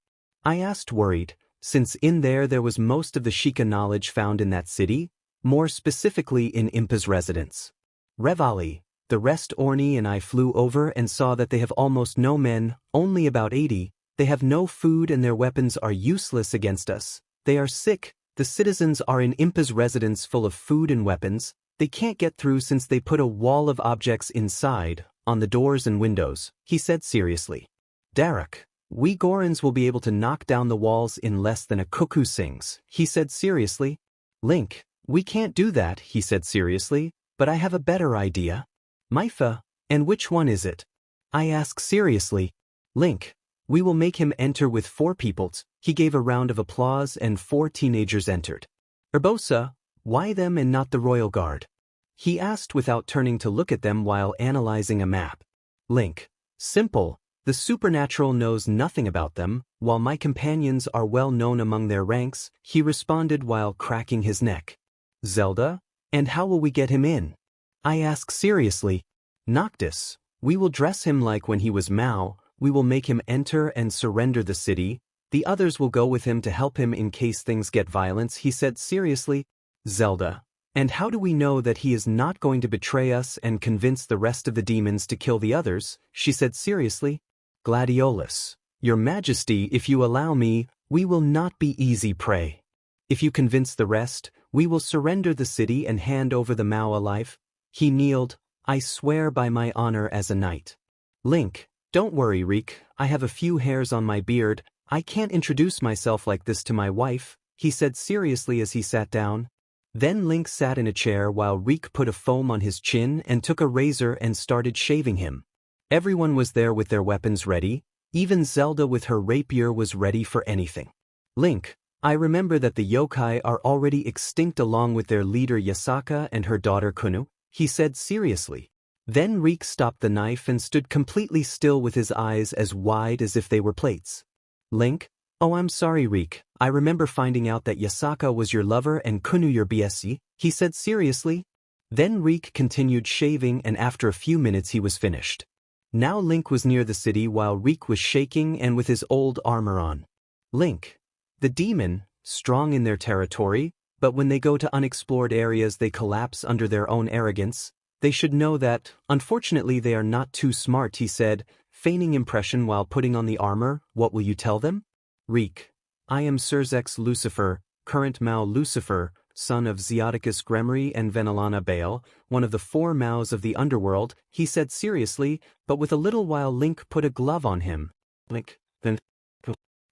S1: I asked worried, since in there was most of the Sheikah knowledge found in that city, more specifically in Impa's residence. Revali, the rest Orni and I flew over and saw that they have almost no men, only about 80, they have no food and their weapons are useless against us. They are sick, the citizens are in Impa's residence full of food and weapons, they can't get through since they put a wall of objects inside, on the doors and windows, he said seriously. Daruk, we Gorons will be able to knock down the walls in less than a cuckoo sings, he said seriously. Link, we can't do that, he said seriously, but I have a better idea. Myfa, and which one is it? I asked seriously. Link, we will make him enter with 4 peoples. He gave a round of applause and 4 teenagers entered. Urbosa, why them and not the royal guard? He asked without turning to look at them while analyzing a map. Link, simple, the supernatural knows nothing about them, while my companions are well known among their ranks, he responded while cracking his neck. Zelda, and how will we get him in? I asked seriously. Noctis, we will dress him like when he was Mao, we will make him enter and surrender the city, the others will go with him to help him in case things get violent, he said seriously. Zelda, and how do we know that he is not going to betray us and convince the rest of the demons to kill the others, she said seriously. Gladiolus, your majesty, if you allow me, we will not be easy prey. If you convince the rest, we will surrender the city and hand over the Mao alive. He kneeled, I swear by my honor as a knight. Link, don't worry Reek, I have a few hairs on my beard, I can't introduce myself like this to my wife, he said seriously as he sat down. Then Link sat in a chair while Reek put a foam on his chin and took a razor and started shaving him. Everyone was there with their weapons ready, even Zelda with her rapier was ready for anything. Link, I remember that the yokai are already extinct along with their leader Yasaka and her daughter Kunu, he said seriously. Then Reek stopped the knife and stood completely still with his eyes as wide as if they were plates. Link, oh I'm sorry Reek, I remember finding out that Yasaka was your lover and Kunu your BSC, he said seriously. Then Reek continued shaving and after a few minutes he was finished. Now Link was near the city while Reek was shaking and with his old armor on. Link, the demon, strong in their territory, but when they go to unexplored areas they collapse under their own arrogance. They should know that, unfortunately they are not too smart, he said, feigning impression while putting on the armor. What will you tell them? Reek, I am Surzex Lucifer, current Mao Lucifer, son of Zeoticus Gremory and Venelana Baal, one of the 4 Maos of the underworld, he said seriously, but with a little while Link put a glove on him. Link, then,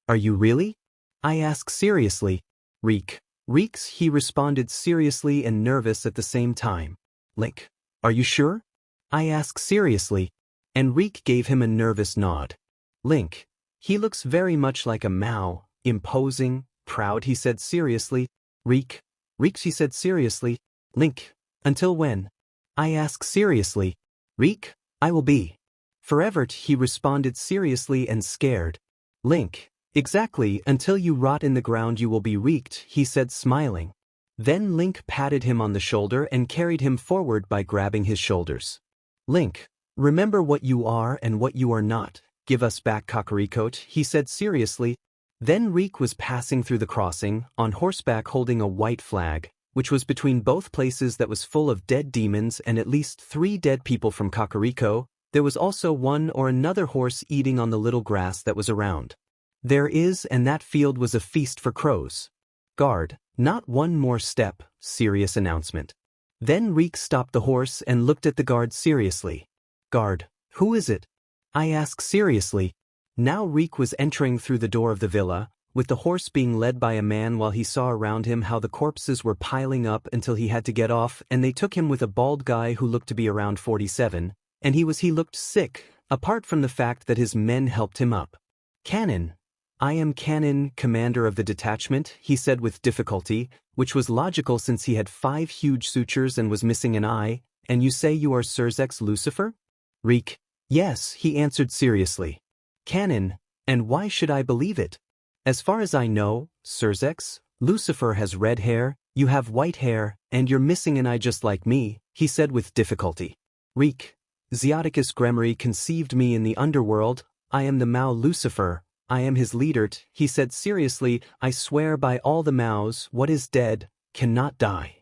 S1: are you really? I asked seriously. Reeks, he responded seriously and nervous at the same time. Link, are you sure? I asked seriously. And Reek gave him a nervous nod. Link, he looks very much like a Mao, imposing, proud, he said seriously. Reeks, he said seriously. Link, until when? I asked seriously. Reek, I will be. Forever, he responded seriously and scared. Link, exactly, until you rot in the ground you will be reeked, he said smiling. Then Link patted him on the shoulder and carried him forward by grabbing his shoulders. Link, remember what you are and what you are not, give us back Kakariko, he said seriously. Then Reek was passing through the crossing, on horseback holding a white flag, which was between both places that was full of dead demons and at least 3 dead people from Kakariko. There was also one or another horse eating on the little grass that was around. There is, and that field was a feast for crows. Guard, not one more step, serious announcement. Then Reek stopped the horse and looked at the guard seriously. Guard, who is it? I asked seriously. Now Reek was entering through the door of the villa, with the horse being led by a man while he saw around him how the corpses were piling up until he had to get off, and they took him with a bald guy who looked to be around 47, and he looked sick, apart from the fact that his men helped him up. Cannon. I am Cannon, commander of the detachment, he said with difficulty, which was logical since he had 5 huge sutures and was missing an eye, and you say you are Surzek's Lucifer? Reek. Yes, he answered seriously. Cannon, and why should I believe it? As far as I know, Surzek's, Lucifer has red hair, you have white hair, and you're missing an eye just like me, he said with difficulty. Reek. Zeoticus Gremory conceived me in the underworld, I am the Mao Lucifer, I am his leader, he said seriously, I swear by all the Maos, what is dead, cannot die.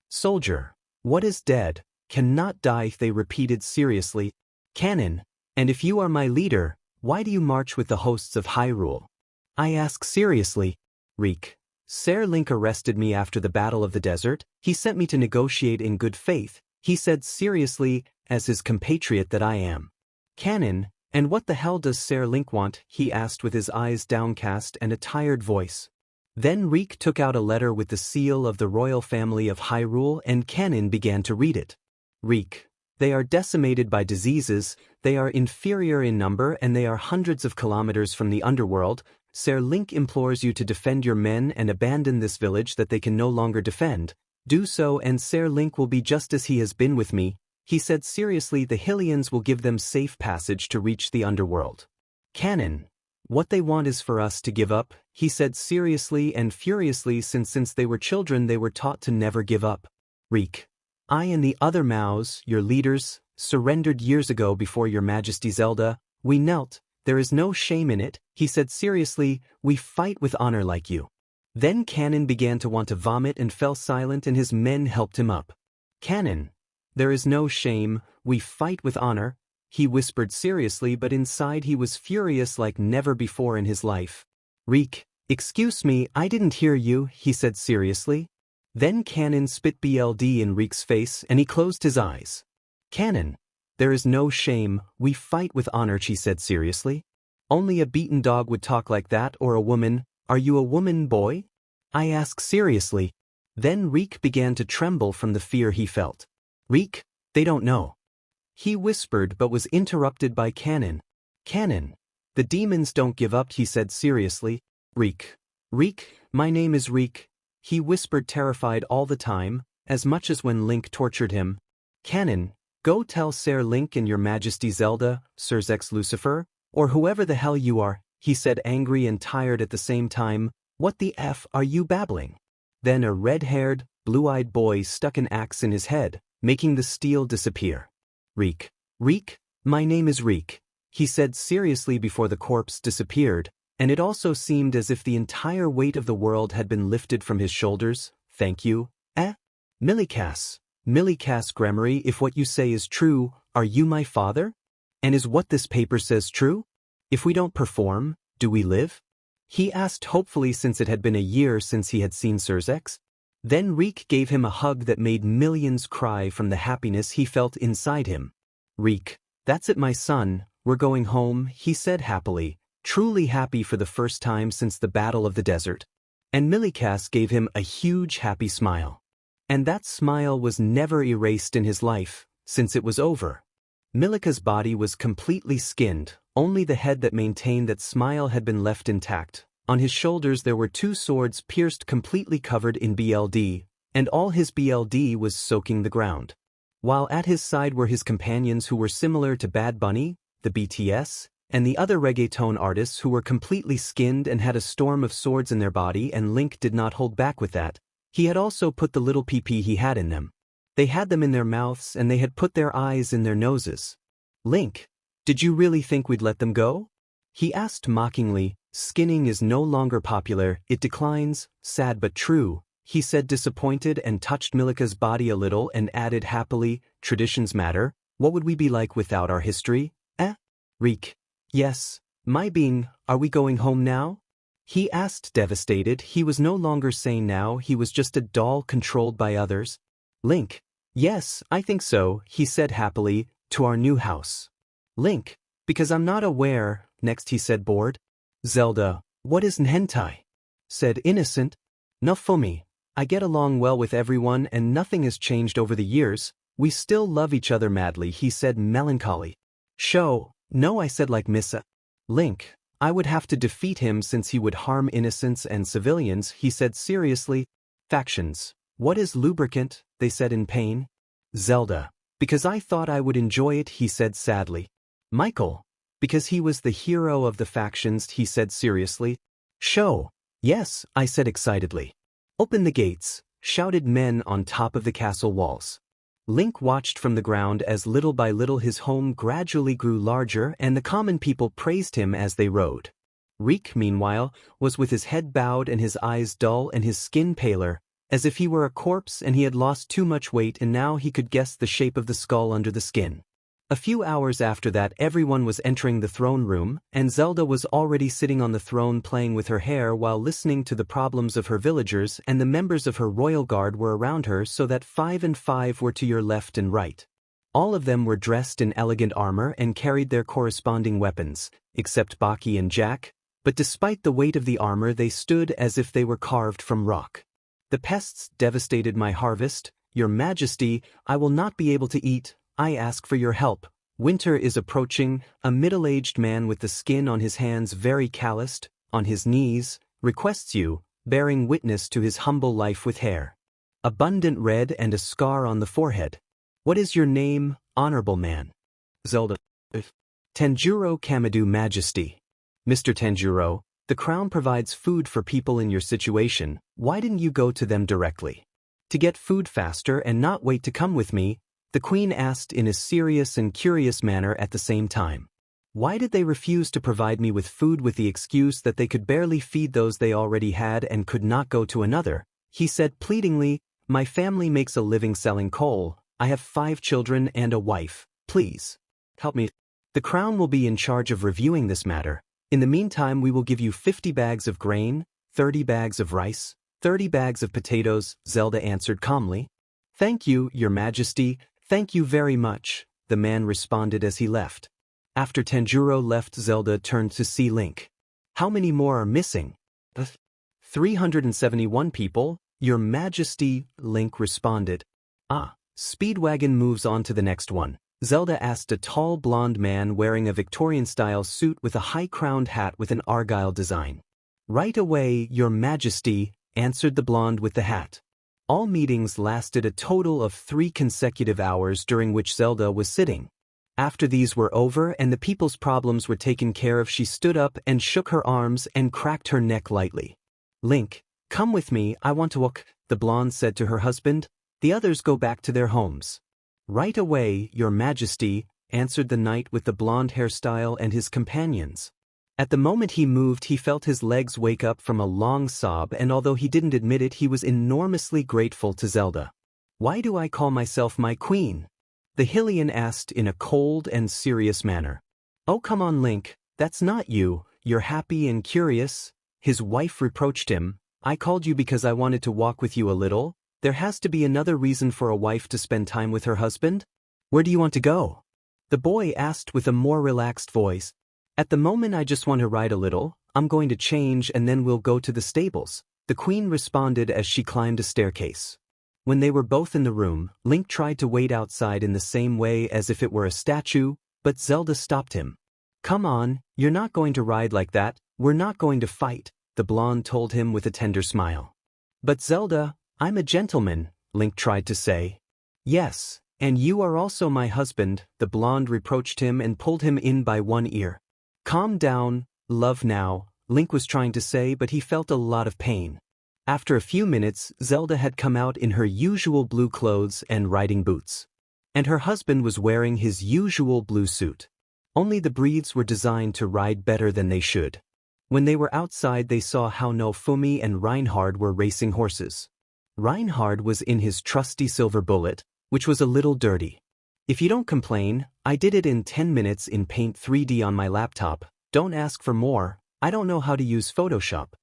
S1: Soldier. What is dead, cannot die, they repeated seriously. Cannon. And if you are my leader, why do you march with the hosts of Hyrule? I ask seriously. Reek. Ser Link arrested me after the Battle of the Desert, he sent me to negotiate in good faith, he said seriously, as his compatriot that I am. Cannon. And what the hell does Ser Link want, he asked with his eyes downcast and a tired voice. Then Reek took out a letter with the seal of the royal family of Hyrule and Cannon began to read it. Reek. They are decimated by diseases, they are inferior in number and they are hundreds of kilometers from the underworld. Ser Link implores you to defend your men and abandon this village that they can no longer defend. Do so and Ser Link will be just as he has been with me. He said seriously the Hylians will give them safe passage to reach the underworld. Cannon. What they want is for us to give up, he said seriously and furiously since they were children they were taught to never give up. Reek. I and the other Maos, your leaders, surrendered years ago before your Majesty Zelda, we knelt, there is no shame in it, he said seriously, we fight with honor like you. Then Cannon began to want to vomit and fell silent and his men helped him up. Cannon. There is no shame, we fight with honor, he whispered seriously but inside he was furious like never before in his life. Reek. Excuse me, I didn't hear you, he said seriously. Then Cannon spit BLD in Reek's face and he closed his eyes. Cannon. There is no shame, we fight with honor, she said seriously. Only a beaten dog would talk like that or a woman, are you a woman, boy? I asked seriously. Then Reek began to tremble from the fear he felt. Reek, they don't know. He whispered but was interrupted by Cannon. Cannon. The demons don't give up, he said seriously. Reek. Reek, my name is Reek. He whispered terrified all the time, as much as when Link tortured him. Cannon, go tell Ser Link and your Majesty Zelda, Surzek's Lucifer, or whoever the hell you are, he said angry and tired at the same time, what the F are you babbling? Then a red-haired, blue-eyed boy stuck an axe in his head, making the steel disappear. Reek. Reek, my name is Reek, he said seriously before the corpse disappeared, and it also seemed as if the entire weight of the world had been lifted from his shoulders. Thank you. Millikas Gremory, if what you say is true, are you my father? And is what this paper says true? If we don't perform, do we live? He asked hopefully since it had been a year since he had seen Surzek's. Then Reek gave him a hug that made millions cry from the happiness he felt inside him. Reek, that's it my son, we're going home, he said happily, truly happy for the first time since the Battle of the Desert. And Millikas gave him a huge happy smile. And that smile was never erased in his life, since it was over. Millika's body was completely skinned, only the head that maintained that smile had been left intact. On his shoulders there were 2 swords pierced completely covered in BLD, and all his BLD was soaking the ground. While at his side were his companions who were similar to Bad Bunny, the BTS, and the other reggaeton artists who were completely skinned and had a storm of swords in their body, and Link did not hold back with that. He had also put the little PP he had in them. They had them in their mouths and they had put their eyes in their noses. Link, did you really think we'd let them go? He asked mockingly, Skinning is no longer popular, it declines, sad but true, he said disappointed and touched Milika's body a little and added happily, traditions matter, what would we be like without our history? Reek. Yes. My being, are we going home now? He asked devastated, he was no longer sane now, he was just a doll controlled by others. Link. Yes, I think so, he said happily, to our new house. Link. Because I'm not aware, next he said bored. Zelda. What is hentai? Said innocent. No fumi. I get along well with everyone and nothing has changed over the years, we still love each other madly, he said melancholy. Show. No, I said like Missa. Link. I would have to defeat him since he would harm innocents and civilians, he said seriously. Factions. What is lubricant? They said in pain. Zelda. Because I thought I would enjoy it, he said sadly. Michael. Because he was the hero of the factions, he said seriously. Show. Yes, I said excitedly. Open the gates, shouted men on top of the castle walls. Link watched from the ground as little by little his home gradually grew larger and the common people praised him as they rode. Reek, meanwhile, was with his head bowed and his eyes dull and his skin paler, as if he were a corpse and he had lost too much weight and now he could guess the shape of the skull under the skin. A few hours after that everyone was entering the throne room, and Zelda was already sitting on the throne playing with her hair while listening to the problems of her villagers, and the members of her royal guard were around her so that 5 and 5 were to your left and right. All of them were dressed in elegant armor and carried their corresponding weapons, except Baki and Jack, but despite the weight of the armor they stood as if they were carved from rock. The pests devastated my harvest, Your Majesty, I will not be able to eat. I ask for your help. Winter is approaching, a middle-aged man with the skin on his hands very calloused, on his knees, requests you, bearing witness to his humble life with hair abundant red and a scar on the forehead. What is your name, honorable man? Zelda. Tanjiro Kamadu Majesty. Mr. Tanjiro, the crown provides food for people in your situation, why didn't you go to them directly? To get food faster and not wait to come with me, the queen asked in a serious and curious manner at the same time. Why did they refuse to provide me with food with the excuse that they could barely feed those they already had and could not go to another? He said pleadingly, my family makes a living selling coal, I have 5 children and a wife, please help me. The crown will be in charge of reviewing this matter. In the meantime we will give you 50 bags of grain, 30 bags of rice, 30 bags of potatoes, Zelda answered calmly. Thank you, Your Majesty. Thank you very much, the man responded as he left. After Tanjiro left, Zelda turned to see Link. How many more are missing? 371 people, Your Majesty, Link responded. Ah, Speedwagon moves on to the next one. Zelda asked a tall blonde man wearing a Victorian-style suit with a high-crowned hat with an argyle design. Right away, Your Majesty, answered the blonde with the hat. All meetings lasted a total of 3 consecutive hours during which Zelda was sitting. After these were over and the people's problems were taken care of, she stood up and shook her arms and cracked her neck lightly. Link, come with me, I want to walk, the blonde said to her husband. The others go back to their homes. Right away, Your Majesty, answered the knight with the blonde hairstyle and his companions. At the moment he moved, he felt his legs wake up from a long sob, and although he didn't admit it, he was enormously grateful to Zelda. Why do I call myself my queen? The Hylian asked in a cold and serious manner. Oh come on Link, that's not you, you're happy and curious. His wife reproached him. I called you because I wanted to walk with you a little. There has to be another reason for a wife to spend time with her husband. Where do you want to go? The boy asked with a more relaxed voice. At the moment I just want to ride a little, I'm going to change and then we'll go to the stables, the queen responded as she climbed a staircase. When they were both in the room, Link tried to wait outside in the same way as if it were a statue, but Zelda stopped him. Come on, you're not going to ride like that, we're not going to fight, the blonde told him with a tender smile. But Zelda, I'm a gentleman, Link tried to say. Yes, and you are also my husband, the blonde reproached him and pulled him in by one ear. Calm down, love now, Link was trying to say, but he felt a lot of pain. After a few minutes, Zelda had come out in her usual blue clothes and riding boots. And her husband was wearing his usual blue suit. Only the breeds were designed to ride better than they should. When they were outside they saw how Nofumi and Reinhard were racing horses. Reinhard was in his trusty silver bullet, which was a little dirty. "If you don't complain, I did it in 10 minutes in Paint 3D on my laptop. Don't ask for more, I don't know how to use Photoshop."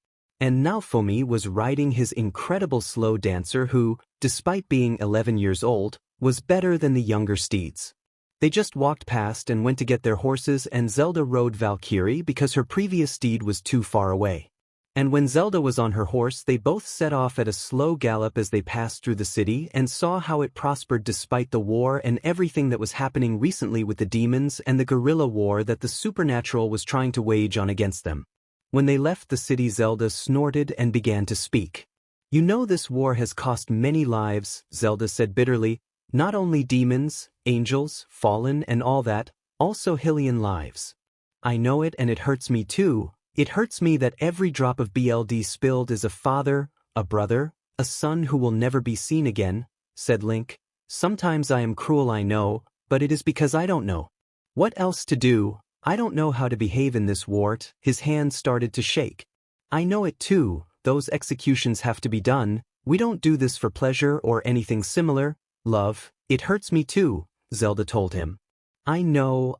S1: And Nofumi was riding his incredible slow dancer who, despite being 11 years old, was better than the younger steeds. They just walked past and went to get their horses, and Zelda rode Valkyrie because her previous steed was too far away. And when Zelda was on her horse they both set off at a slow gallop as they passed through the city and saw how it prospered despite the war and everything that was happening recently with the demons and the guerrilla war that the supernatural was trying to wage on against them. When they left the city Zelda snorted and began to speak. "You know this war has cost many lives," Zelda said bitterly. "Not only demons, angels, fallen and all that, also Hylian lives. I know it and it hurts me too. It hurts me that every drop of blood spilled is a father, a brother, a son who will never be seen again," said Link. "Sometimes I am cruel, I know, but it is because I don't know what else to do. I don't know how to behave in this war." His hand started to shake. "I know it too, those executions have to be done. We don't do this for pleasure or anything similar. Love, it hurts me too," Zelda told him. I know,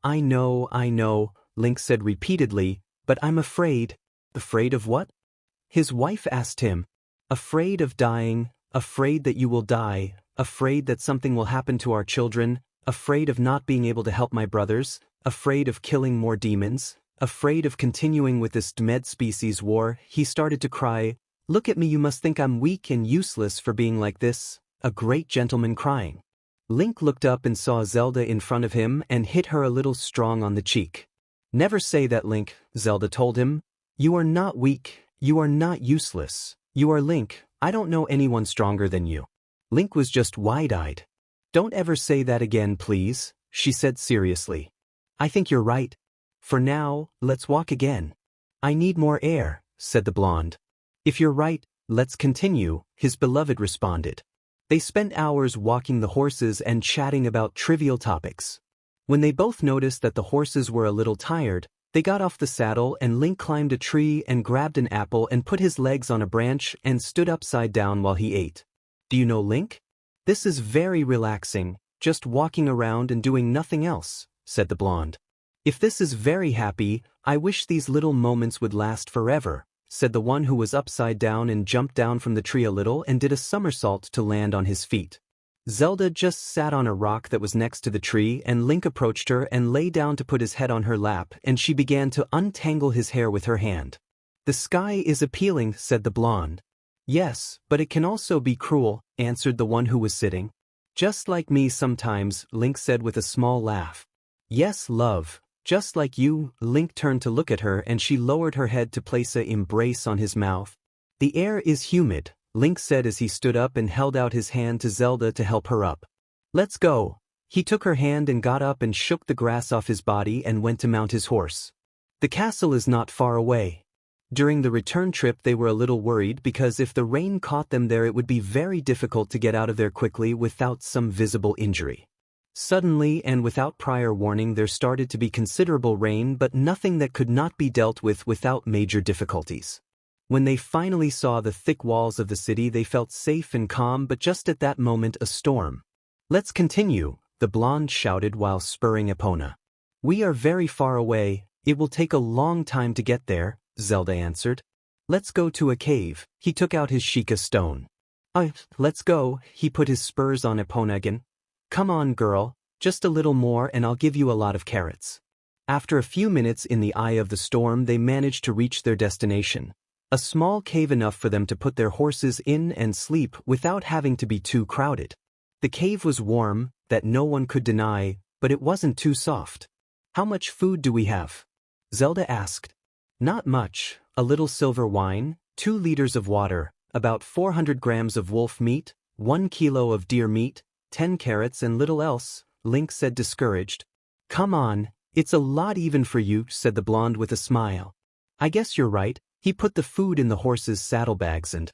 S1: Link said repeatedly, "but I'm afraid." "Afraid of what?" his wife asked him. "Afraid of dying, afraid that you will die, afraid that something will happen to our children, afraid of not being able to help my brothers, afraid of killing more demons, afraid of continuing with this dead species war." He started to cry. "Look at me, you must think I'm weak and useless for being like this, a great gentleman crying." Link looked up and saw Zelda in front of him and hit her a little strong on the cheek. "Never say that, Link," Zelda told him. "You are not weak, you are not useless. You are Link, I don't know anyone stronger than you." Link was just wide-eyed. "Don't ever say that again, please," she said seriously. "I think you're right. For now, let's walk again." "I need more air," said the blonde. "If you're right, let's continue," his beloved responded. They spent hours walking the horses and chatting about trivial topics. When they both noticed that the horses were a little tired, they got off the saddle and Link climbed a tree and grabbed an apple and put his legs on a branch and stood upside down while he ate. "Do you know, Link? This is very relaxing, just walking around and doing nothing else," said the blonde. "If this is very happy, I wish these little moments would last forever," said the one who was upside down and jumped down from the tree a little and did a somersault to land on his feet. Zelda just sat on a rock that was next to the tree and Link approached her and lay down to put his head on her lap and she began to untangle his hair with her hand. "The sky is appealing," said the blonde. "Yes, but it can also be cruel," answered the one who was sitting. "Just like me sometimes," Link said with a small laugh. "Yes, love, just like you." Link turned to look at her and she lowered her head to place an embrace on his mouth. "The air is humid," Link said as he stood up and held out his hand to Zelda to help her up. "Let's go." He took her hand and got up and shook the grass off his body and went to mount his horse. The castle is not far away. During the return trip they were a little worried because if the rain caught them there it would be very difficult to get out of there quickly without some visible injury. Suddenly and without prior warning there started to be considerable rain, but nothing that could not be dealt with without major difficulties. When they finally saw the thick walls of the city they felt safe and calm, but just at that moment a storm. "Let's continue," the blonde shouted while spurring Epona. "We are very far away, it will take a long time to get there," Zelda answered. "Let's go to a cave." He took out his Sheikah stone. Let's go." He put his spurs on Epona again. "Come on, girl, just a little more and I'll give you a lot of carrots." After a few minutes in the eye of the storm they managed to reach their destination. A small cave enough for them to put their horses in and sleep without having to be too crowded. The cave was warm, that no one could deny, but it wasn't too soft. "How much food do we have?" Zelda asked. "Not much, a little silver wine, 2 liters of water, about 400 grams of wolf meat, 1 kilo of deer meat, 10 carrots and little else," Link said discouraged. "Come on, it's a lot even for you," said the blonde with a smile. "I guess you're right." He put the food in the horses' saddlebags and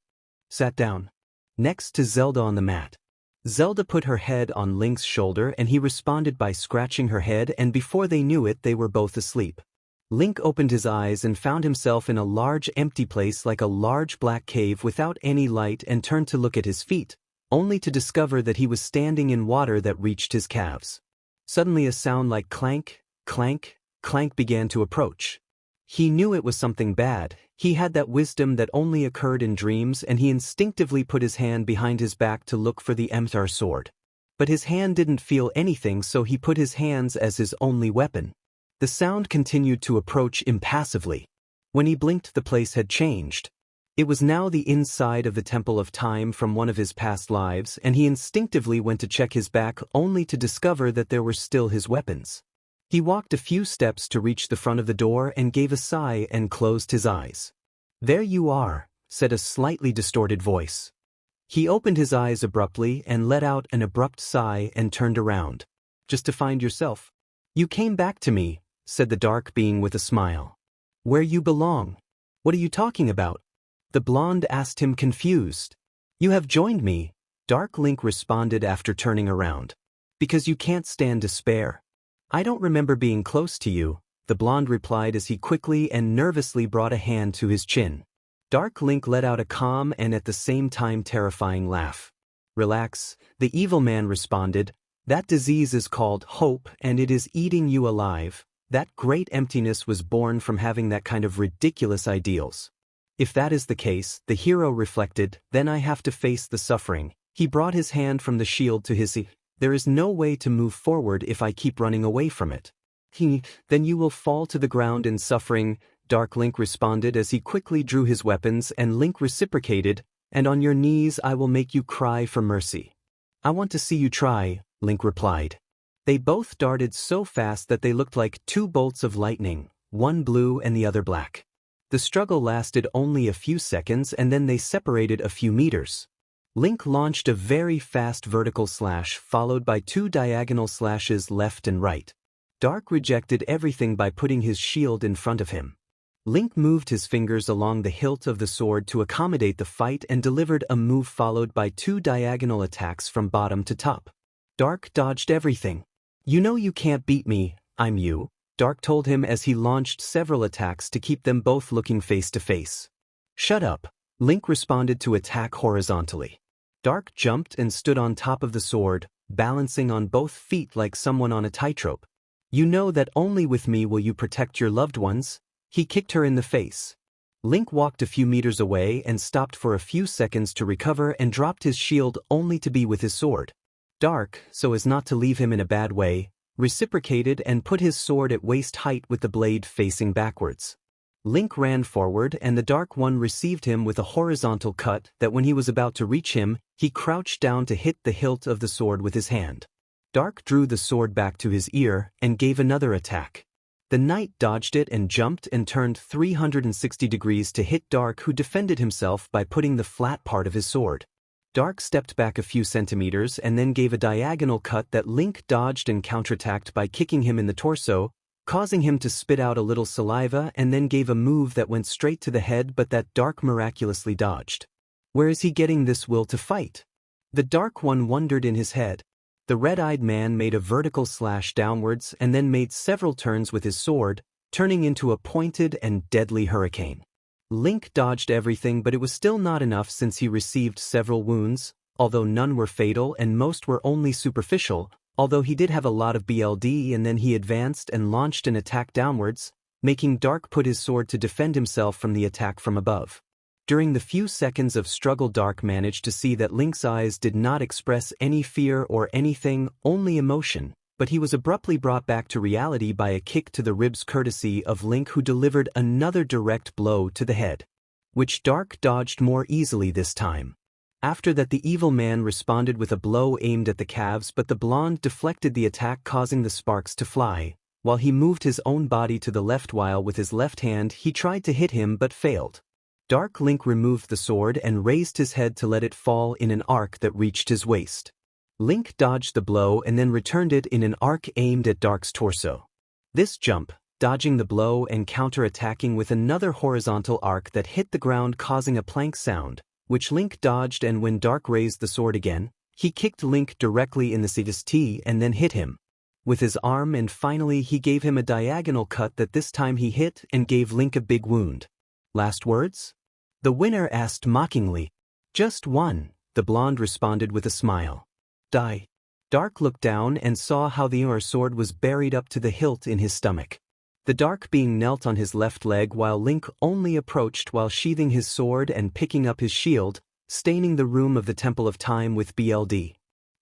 S1: sat down next to Zelda on the mat. Zelda put her head on Link's shoulder and he responded by scratching her head, and before they knew it they were both asleep. Link opened his eyes and found himself in a large empty place like a large black cave without any light and turned to look at his feet, only to discover that he was standing in water that reached his calves. Suddenly a sound like clank, clank, clank began to approach. He knew it was something bad. He had that wisdom that only occurred in dreams, and he instinctively put his hand behind his back to look for the Emthar sword. But his hand didn't feel anything, so he put his hands as his only weapon. The sound continued to approach impassively. When he blinked, the place had changed. It was now the inside of the Temple of Time from one of his past lives, and he instinctively went to check his back only to discover that there were still his weapons. He walked a few steps to reach the front of the door and gave a sigh and closed his eyes. "There you are," said a slightly distorted voice. He opened his eyes abruptly and let out an abrupt sigh and turned around. "Just to find yourself. You came back to me," said the dark being with a smile. "Where you belong. What are you talking about?" The blonde asked him, confused. "You have joined me," Dark Link responded after turning around. "Because you can't stand despair." "I don't remember being close to you," the blonde replied as he quickly and nervously brought a hand to his chin. Dark Link let out a calm and at the same time terrifying laugh. "Relax," the evil man responded. "That disease is called hope, and it is eating you alive. That great emptiness was born from having that kind of ridiculous ideals." "If that is the case," the hero reflected, "then I have to face the suffering." He brought his hand from the shield to his Issei. "There is no way to move forward if I keep running away from it." "Then you will fall to the ground in suffering," Dark Link responded as he quickly drew his weapons, and Link reciprocated, "And on your knees I will make you cry for mercy." "I want to see you try," Link replied. They both darted so fast that they looked like two bolts of lightning, one blue and the other black. The struggle lasted only a few seconds, and then they separated a few meters. Link launched a very fast vertical slash followed by two diagonal slashes left and right. Dark rejected everything by putting his shield in front of him. Link moved his fingers along the hilt of the sword to accommodate the fight and delivered a move followed by two diagonal attacks from bottom to top. Dark dodged everything. "You know you can't beat me, I'm you," Dark told him as he launched several attacks to keep them both looking face to face. "Shut up," Link responded to attack horizontally. Dark jumped and stood on top of the sword, balancing on both feet like someone on a tightrope. "You know that only with me will you protect your loved ones?" He kicked her in the face. Link walked a few meters away and stopped for a few seconds to recover and dropped his shield only to be with his sword. Dark, so as not to leave him in a bad way, reciprocated and put his sword at waist height with the blade facing backwards. Link ran forward and the Dark One received him with a horizontal cut that when he was about to reach him, he crouched down to hit the hilt of the sword with his hand. Dark drew the sword back to his ear and gave another attack. The knight dodged it and jumped and turned 360 degrees to hit Dark, who defended himself by putting the flat part of his sword. Dark stepped back a few centimeters and then gave a diagonal cut that Link dodged and counterattacked by kicking him in the torso, causing him to spit out a little saliva, and then gave a move that went straight to the head but that Dark miraculously dodged. Where is he getting this will to fight? The Dark One wondered in his head. The red-eyed man made a vertical slash downwards and then made several turns with his sword, turning into a pointed and deadly hurricane. Link dodged everything, but it was still not enough since he received several wounds, although none were fatal and most were only superficial, although he did have a lot of BLD, and then he advanced and launched an attack downwards, making Dark put his sword to defend himself from the attack from above. During the few seconds of struggle, Dark managed to see that Link's eyes did not express any fear or anything, only emotion, but he was abruptly brought back to reality by a kick to the ribs courtesy of Link, who delivered another direct blow to the head, which Dark dodged more easily this time. After that, the evil man responded with a blow aimed at the calves, but the blonde deflected the attack, causing the sparks to fly, while he moved his own body to the left while with his left hand he tried to hit him but failed. Dark Link removed the sword and raised his head to let it fall in an arc that reached his waist. Link dodged the blow and then returned it in an arc aimed at Dark's torso. This jump, dodging the blow and counter-attacking with another horizontal arc that hit the ground, causing a plank sound, which Link dodged, and when Dark raised the sword again, he kicked Link directly in the CST and then hit him. with his arm, and finally he gave him a diagonal cut that this time he hit and gave Link a big wound. Last words? The winner asked mockingly. Just one, the blonde responded with a smile. Die. Dark looked down and saw how the sword was buried up to the hilt in his stomach. The Dark being knelt on his left leg while Link only approached while sheathing his sword and picking up his shield, staining the room of the Temple of Time with BLD.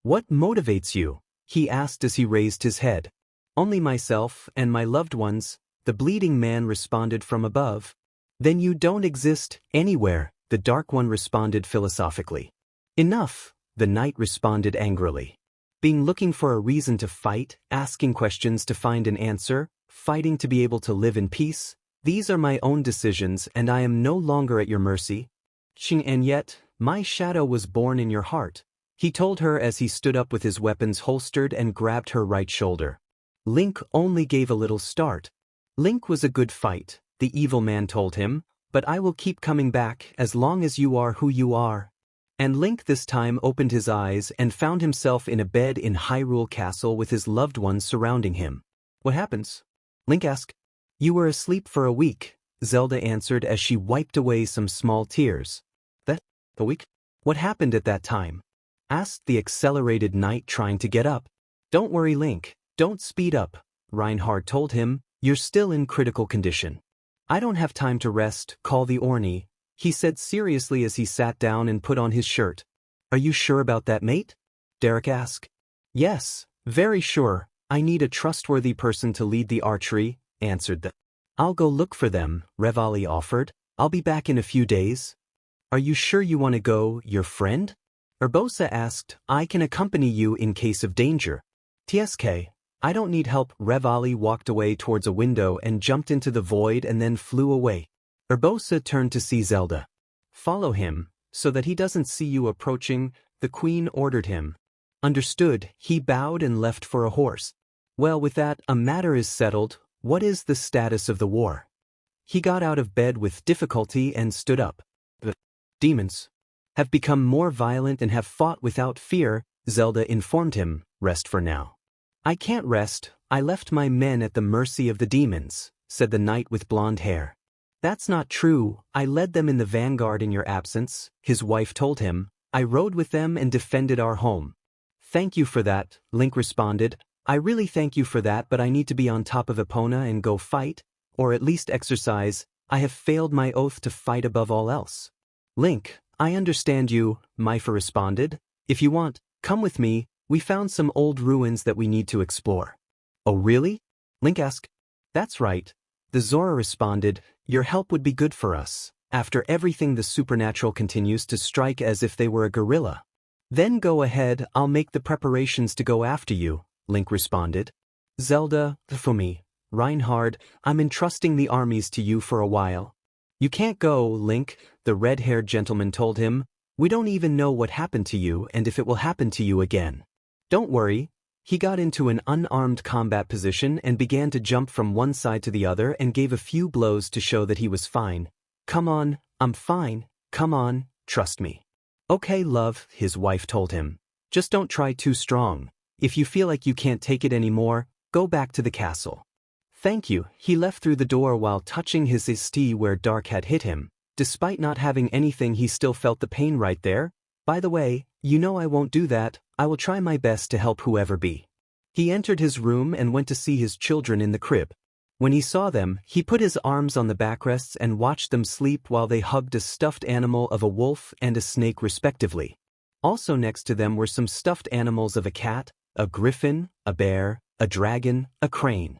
S1: What motivates you? He asked as he raised his head. Only myself and my loved ones, the bleeding man responded from above. Then you don't exist anywhere, the Dark One responded philosophically. Enough, the knight responded angrily. Being looking for a reason to fight, asking questions to find an answer, fighting to be able to live in peace, these are my own decisions and I am no longer at your mercy. And yet, my shadow was born in your heart, he told her as he stood up with his weapons holstered and grabbed her right shoulder. Link only gave a little start. Link was a good fight, the evil man told him, but I will keep coming back as long as you are who you are. And Link this time opened his eyes and found himself in a bed in Hyrule Castle with his loved ones surrounding him. What happens? Link asked. You were asleep for a week, Zelda answered as she wiped away some small tears. That? A week? What happened at that time? Asked the accelerated knight trying to get up. Don't worry Link, don't speed up, Reinhardt told him, you're still in critical condition. I don't have time to rest, call the Orni, he said seriously as he sat down and put on his shirt. Are you sure about that, mate? Derek asked. Yes, very sure, I need a trustworthy person to lead the archery, answered the. I'll go look for them, Revali offered, I'll be back in a few days. Are you sure you want to go, your friend? Urbosa asked, I can accompany you in case of danger. TSK, I don't need help. Revali walked away towards a window and jumped into the void and then flew away. Urbosa turned to see Zelda. Follow him, so that he doesn't see you approaching, the queen ordered him. Understood, he bowed and left for a horse. Well, with that, a matter is settled. What is the status of the war? He got out of bed with difficulty and stood up. The demons have become more violent and have fought without fear, Zelda informed him. Rest for now. I can't rest, I left my men at the mercy of the demons, said the knight with blonde hair. That's not true, I led them in the vanguard in your absence, his wife told him. I rode with them and defended our home. Thank you for that, Link responded. I really thank you for that, but I need to be on top of Epona and go fight, or at least exercise. I have failed my oath to fight above all else. Link, I understand you, Myfa responded. If you want, come with me, we found some old ruins that we need to explore. Oh really? Link asked. That's right. The Zora responded, your help would be good for us. After everything the supernatural continues to strike as if they were a gorilla. Then go ahead, I'll make the preparations to go after you, Link responded. Zelda, for me, Reinhard, I'm entrusting the armies to you for a while. You can't go, Link, the red-haired gentleman told him. We don't even know what happened to you and if it will happen to you again. Don't worry. He got into an unarmed combat position and began to jump from one side to the other and gave a few blows to show that he was fine. Come on, I'm fine, come on, trust me. Okay love, his wife told him. Just don't try too strong. If you feel like you can't take it anymore, go back to the castle. Thank you, he left through the door while touching his Issei where Dark had hit him. Despite not having anything, he still felt the pain right there. By the way, you know I won't do that, I will try my best to help whoever be. He entered his room and went to see his children in the crib. When he saw them, he put his arms on the backrests and watched them sleep while they hugged a stuffed animal of a wolf and a snake respectively. Also next to them were some stuffed animals of a cat, a griffin, a bear, a dragon, a crane,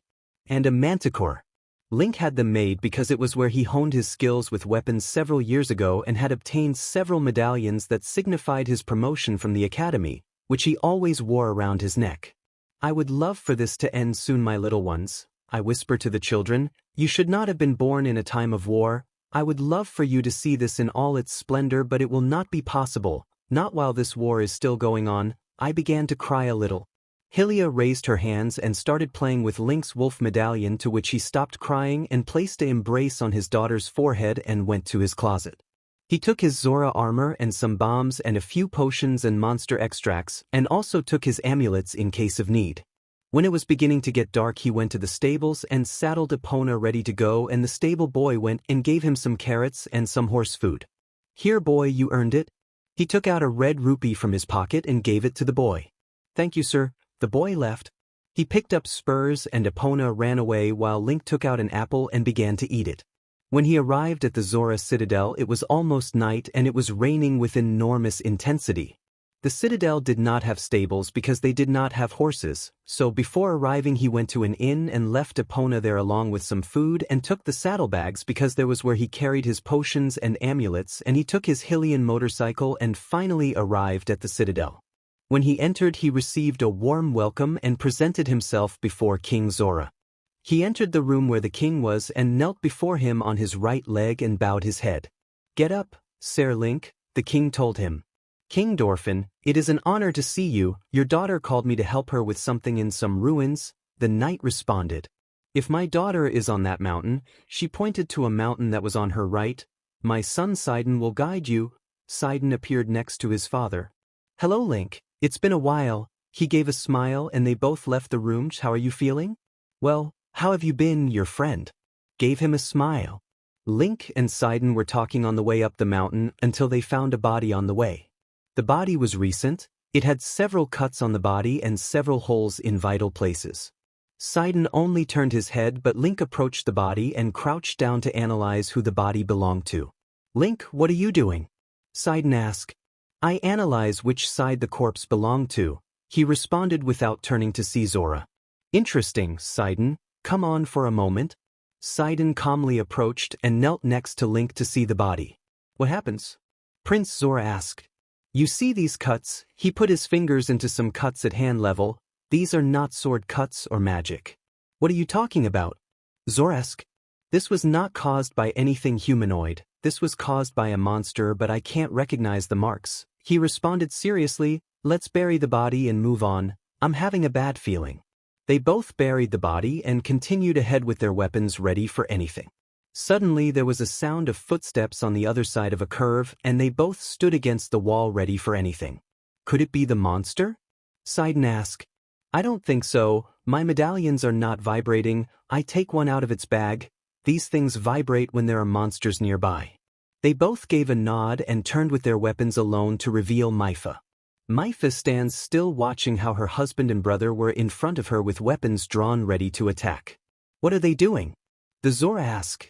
S1: and a manticore. Link had them made because it was where he honed his skills with weapons several years ago and had obtained several medallions that signified his promotion from the academy, which he always wore around his neck. I would love for this to end soon, my little ones, I whispered to the children. You should not have been born in a time of war. I would love for you to see this in all its splendor, but it will not be possible, not while this war is still going on. I began to cry a little. Hylia raised her hands and started playing with Link's wolf medallion, to which he stopped crying and placed an embrace on his daughter's forehead and went to his closet. He took his Zora armor and some bombs and a few potions and monster extracts, and also took his amulets in case of need. When it was beginning to get dark, he went to the stables and saddled Epona ready to go, and the stable boy went and gave him some carrots and some horse food. "Here, boy, you earned it." He took out a red rupee from his pocket and gave it to the boy. "Thank you, sir." The boy left. He picked up spurs and Epona ran away while Link took out an apple and began to eat it. When he arrived at the Zora Citadel, it was almost night and it was raining with enormous intensity. The citadel did not have stables because they did not have horses, so before arriving he went to an inn and left Epona there along with some food and took the saddlebags because there was where he carried his potions and amulets, and he took his Hylian motorcycle and finally arrived at the citadel. When he entered, he received a warm welcome and presented himself before King Zora. He entered the room where the king was and knelt before him on his right leg and bowed his head. "Get up, Sir Link," the king told him. "King Dorphin, it is an honor to see you. Your daughter called me to help her with something in some ruins," the knight responded. "If my daughter is on that mountain," she pointed to a mountain that was on her right, "my son Sidon will guide you." Sidon appeared next to his father. "Hello, Link. It's been a while." He gave a smile and they both left the room. "How are you feeling?" "Well, how have you been, your friend?" Gave him a smile. Link and Sidon were talking on the way up the mountain until they found a body on the way. The body was recent. It had several cuts on the body and several holes in vital places. Sidon only turned his head, but Link approached the body and crouched down to analyze who the body belonged to. "Link, what are you doing?" Sidon asked. "I analyze which side the corpse belonged to," he responded without turning to see Zora. "Interesting, Sidon. Come on for a moment." Sidon calmly approached and knelt next to Link to see the body. "What happens?" Prince Zora asked. "You see these cuts?" He put his fingers into some cuts at hand level. "These are not sword cuts or magic." "What are you talking about?" Zora asked. "This was not caused by anything humanoid. This was caused by a monster, but I can't recognize the marks." He responded seriously. "Let's bury the body and move on. I'm having a bad feeling." They both buried the body and continued ahead with their weapons ready for anything. Suddenly there was a sound of footsteps on the other side of a curve, and they both stood against the wall ready for anything. "Could it be the monster?" Sidon asked. "I don't think so. My medallions are not vibrating. I take one out of its bag. These things vibrate when there are monsters nearby." They both gave a nod and turned with their weapons alone to reveal Maifa. Maifa stands still watching how her husband and brother were in front of her with weapons drawn ready to attack. "What are they doing?" the Zora asked.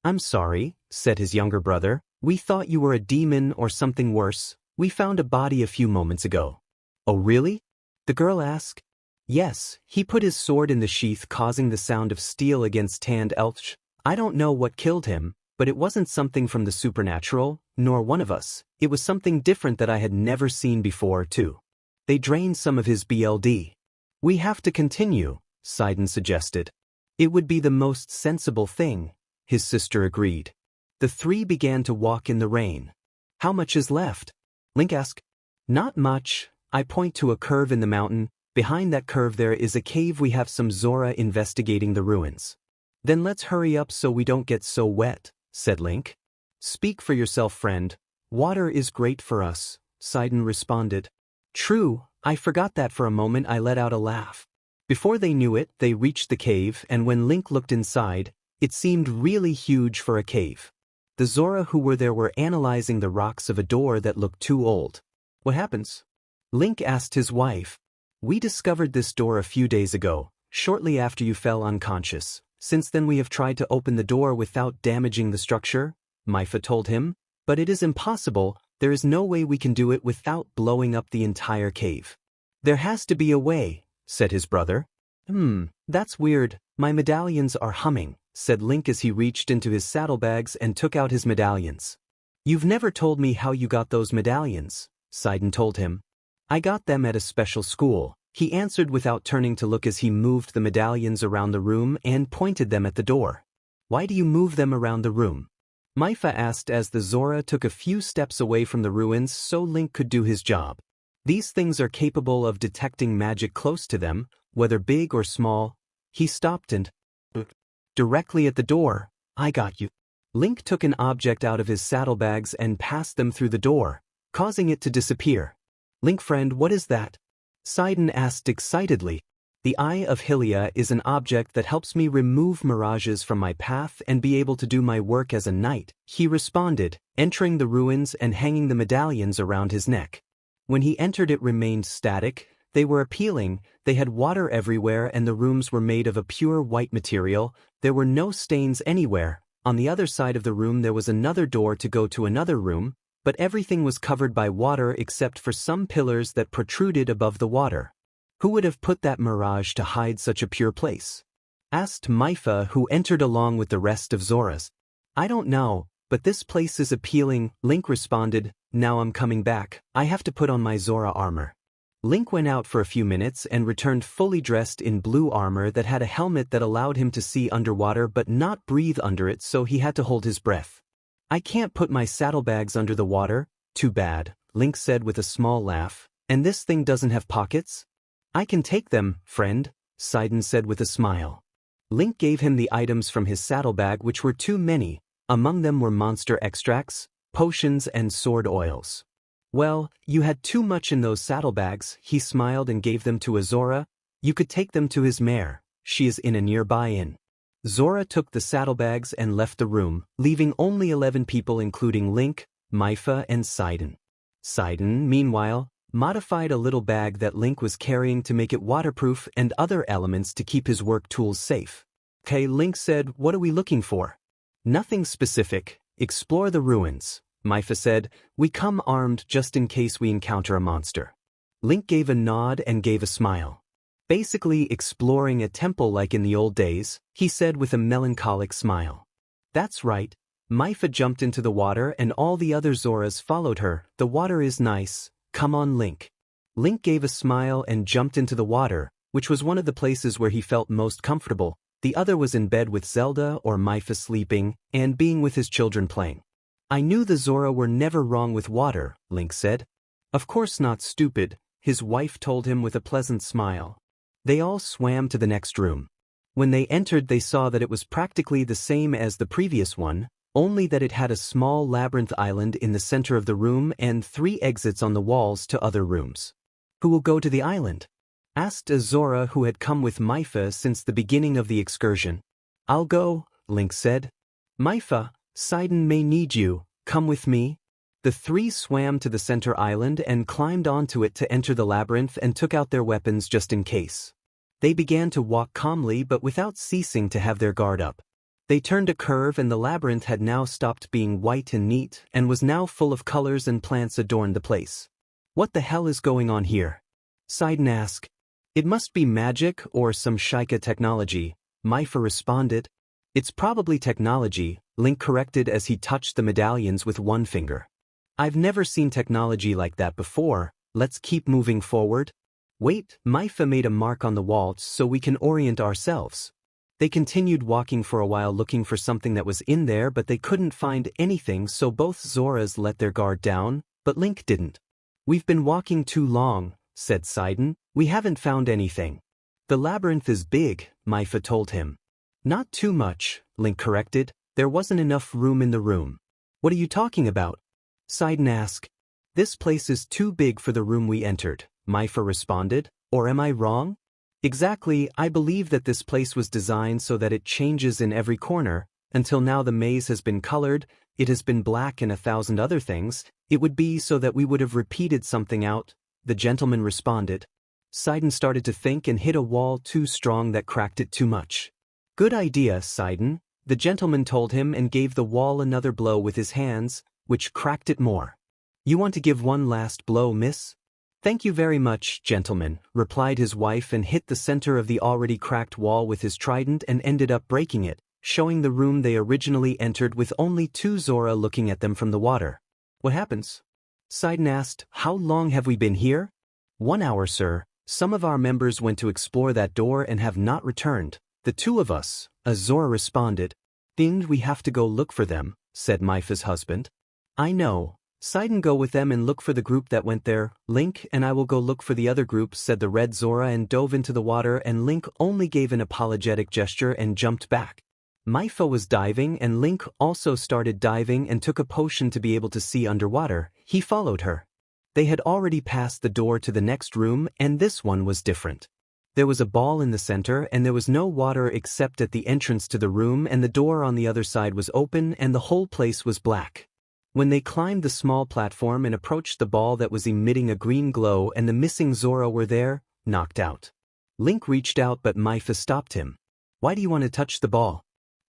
S1: "I'm sorry," said his younger brother. "We thought you were a demon or something worse. We found a body a few moments ago." "Oh really?" the girl asked. "Yes." He put his sword in the sheath, causing the sound of steel against tanned elch. "I don't know what killed him, but it wasn't something from the supernatural, nor one of us. It was something different that I had never seen before, too." They drained some of his BLD. "We have to continue," Sidon suggested. "It would be the most sensible thing," his sister agreed. The three began to walk in the rain. "How much is left?" Link asked. "Not much." I point to a curve in the mountain. "Behind that curve there is a cave. We have some Zora investigating the ruins." "Then let's hurry up so we don't get so wet," said Link. "Speak for yourself, friend. Water is great for us," Sidon responded. "True, I forgot that." For a moment I let out a laugh. Before they knew it, they reached the cave, and when Link looked inside, it seemed really huge for a cave. The Zora who were there were analyzing the rocks of a door that looked too old. "What happens?" Link asked his wife. "We discovered this door a few days ago, shortly after you fell unconscious. Since then we have tried to open the door without damaging the structure," Maifa told him. "But it is impossible. There is no way we can do it without blowing up the entire cave." "There has to be a way," said his brother. That's weird. My medallions are humming," said Link as he reached into his saddlebags and took out his medallions. "You've never told me how you got those medallions," Sidon told him. "I got them at a special school," he answered without turning to look as he moved the medallions around the room and pointed them at the door. "Why do you move them around the room?" Maifa asked as the Zora took a few steps away from the ruins so Link could do his job. "These things are capable of detecting magic close to them, whether big or small." He stopped and directly at the door. "I got you." Link took an object out of his saddlebags and passed them through the door, causing it to disappear. "Link friend, what is that?" Sidon asked excitedly. The Eye of Hylia is an object that helps me remove mirages from my path and be able to do my work as a knight, he responded, entering the ruins and hanging the medallions around his neck. When he entered it remained static, they were appealing, they had water everywhere and the rooms were made of a pure white material, there were no stains anywhere. On the other side of the room there was another door to go to another room, but everything was covered by water except for some pillars that protruded above the water. Who would have put that mirage to hide such a pure place? Asked Mipha, who entered along with the rest of Zoras. I don't know, but this place is appealing, Link responded. Now I'm coming back, I have to put on my Zora armor. Link went out for a few minutes and returned fully dressed in blue armor that had a helmet that allowed him to see underwater but not breathe under it, so he had to hold his breath. I can't put my saddlebags under the water, too bad, Link said with a small laugh. And this thing doesn't have pockets? I can take them, friend, Sidon said with a smile. Link gave him the items from his saddlebag, which were too many. Among them were monster extracts, potions and sword oils. Well, you had too much in those saddlebags, he smiled and gave them to Azora. You could take them to his mare, she is in a nearby inn. Zora took the saddlebags and left the room, leaving only 11 people including Link, Mipha and Sidon. Sidon, meanwhile, modified a little bag that Link was carrying to make it waterproof and other elements to keep his work tools safe. Okay, Link said, what are we looking for? Nothing specific, explore the ruins. Mipha said, we come armed just in case we encounter a monster. Link gave a nod and gave a smile. Basically exploring a temple like in the old days, he said with a melancholic smile. That's right. Mipha jumped into the water and all the other Zoras followed her. The water is nice. Come on, Link. Link gave a smile and jumped into the water, which was one of the places where he felt most comfortable. The other was in bed with Zelda or Mipha sleeping, and being with his children playing. I knew the Zora were never wrong with water, Link said. Of course not, stupid, his wife told him with a pleasant smile. They all swam to the next room. When they entered they saw that it was practically the same as the previous one, only that it had a small labyrinth island in the center of the room and 3 exits on the walls to other rooms. Who will go to the island? Asked Azora, who had come with Mipha since the beginning of the excursion. I'll go, Link said. Mipha, Sidon may need you, come with me. The 3 swam to the center island and climbed onto it to enter the labyrinth and took out their weapons just in case. They began to walk calmly but without ceasing to have their guard up. They turned a curve and the labyrinth had now stopped being white and neat and was now full of colors and plants adorned the place. What the hell is going on here? Sidon asked. It must be magic or some Sheikah technology, Mipha responded. It's probably technology, Link corrected as he touched the medallions with one finger. I've never seen technology like that before, let's keep moving forward. Wait, Mipha made a mark on the wall so we can orient ourselves. They continued walking for a while looking for something that was in there but they couldn't find anything, so both Zoras let their guard down, but Link didn't. We've been walking too long, said Sidon, we haven't found anything. The labyrinth is big, Mipha told him. Not too much, Link corrected, there wasn't enough room in the room. What are you talking about? Sidon asked. This place is too big for the room we entered, Mipha responded, or am I wrong? Exactly, I believe that this place was designed so that it changes in every corner. Until now the maze has been colored, it has been black and 1,000 other things. It would be so that we would have repeated something out, the gentleman responded. Sidon started to think and hit a wall too strong that cracked it too much. Good idea, Sidon, the gentleman told him and gave the wall another blow with his hands, which cracked it more. You want to give one last blow, miss? Thank you very much, gentleman, replied his wife and hit the center of the already cracked wall with his trident and ended up breaking it, showing the room they originally entered with only 2 Zora looking at them from the water. What happens? Sidon asked, how long have we been here? 1 hour, sir. Some of our members went to explore that door and have not returned. The 2 of us, Azora responded. Then we have to go look for them, said Mipha's husband. I know. Sidon, go with them and look for the group that went there. Link and I will go look for the other group, said the red Zora and dove into the water, and Link only gave an apologetic gesture and jumped back. Mipha was diving and Link also started diving and took a potion to be able to see underwater. He followed her. They had already passed the door to the next room and this one was different. There was a ball in the center and there was no water except at the entrance to the room, and the door on the other side was open and the whole place was black. When they climbed the small platform and approached the ball that was emitting a green glow and the missing Zora were there, knocked out. Link reached out but Myfa stopped him. "Why do you want to touch the ball?"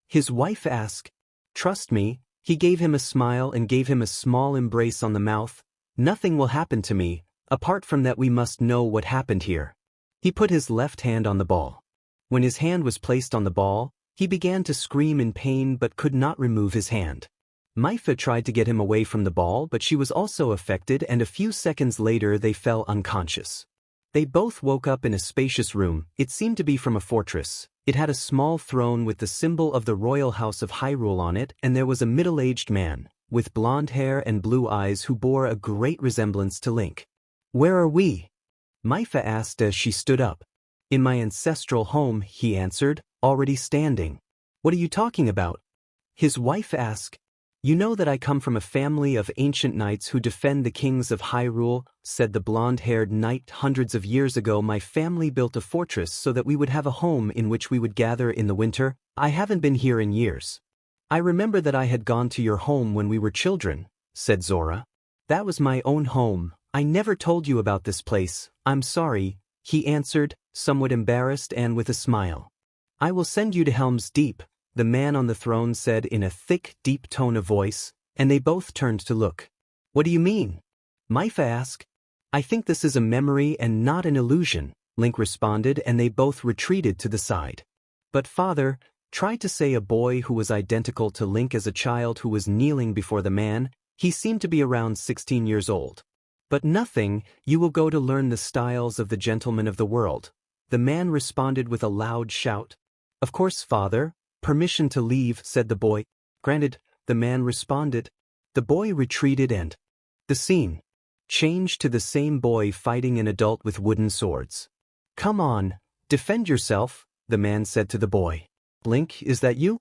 S1: his wife asked. "Trust me." He gave him a smile and gave him a small embrace on the mouth. "Nothing will happen to me, apart from that we must know what happened here." He put his left hand on the ball. When his hand was placed on the ball, he began to scream in pain but could not remove his hand. Myfa tried to get him away from the ball, but she was also affected, and a few seconds later they fell unconscious. They both woke up in a spacious room. It seemed to be from a fortress. It had a small throne with the symbol of the royal house of Hyrule on it, and there was a middle-aged man, with blonde hair and blue eyes who bore a great resemblance to Link. "Where are we?" Myfa asked as she stood up. "In my ancestral home," he answered, already standing. "What are you talking about?" his wife asked. "You know that I come from a family of ancient knights who defend the kings of Hyrule," said the blonde-haired knight. "Hundreds of years ago my family built a fortress so that we would have a home in which we would gather in the winter. I haven't been here in years." "I remember that I had gone to your home when we were children," said Zora. "That was my own home. I never told you about this place. I'm sorry," he answered, somewhat embarrassed and with a smile. "I will send you to Helm's Deep," the man on the throne said in a thick, deep tone of voice, and they both turned to look. "What do you mean?" Myfa asked. "I think this is a memory and not an illusion," Link responded, and they both retreated to the side. "But father," tried to say a boy who was identical to Link as a child who was kneeling before the man. He seemed to be around 16 years old. "But nothing, you will go to learn the styles of the gentlemen of the world," the man responded with a loud shout. "Of course, father. Permission to leave," said the boy. "Granted," the man responded. The boy retreated and the scene changed to the same boy fighting an adult with wooden swords. "Come on, defend yourself," the man said to the boy. "Link, is that you?"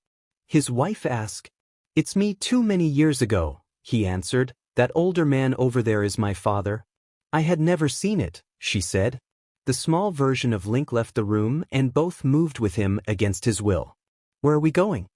S1: his wife asked. "It's me. Too many years ago," he answered. "That older man over there is my father." "I had never seen it," she said. The small version of Link left the room and both moved with him against his will. "Where are we going?"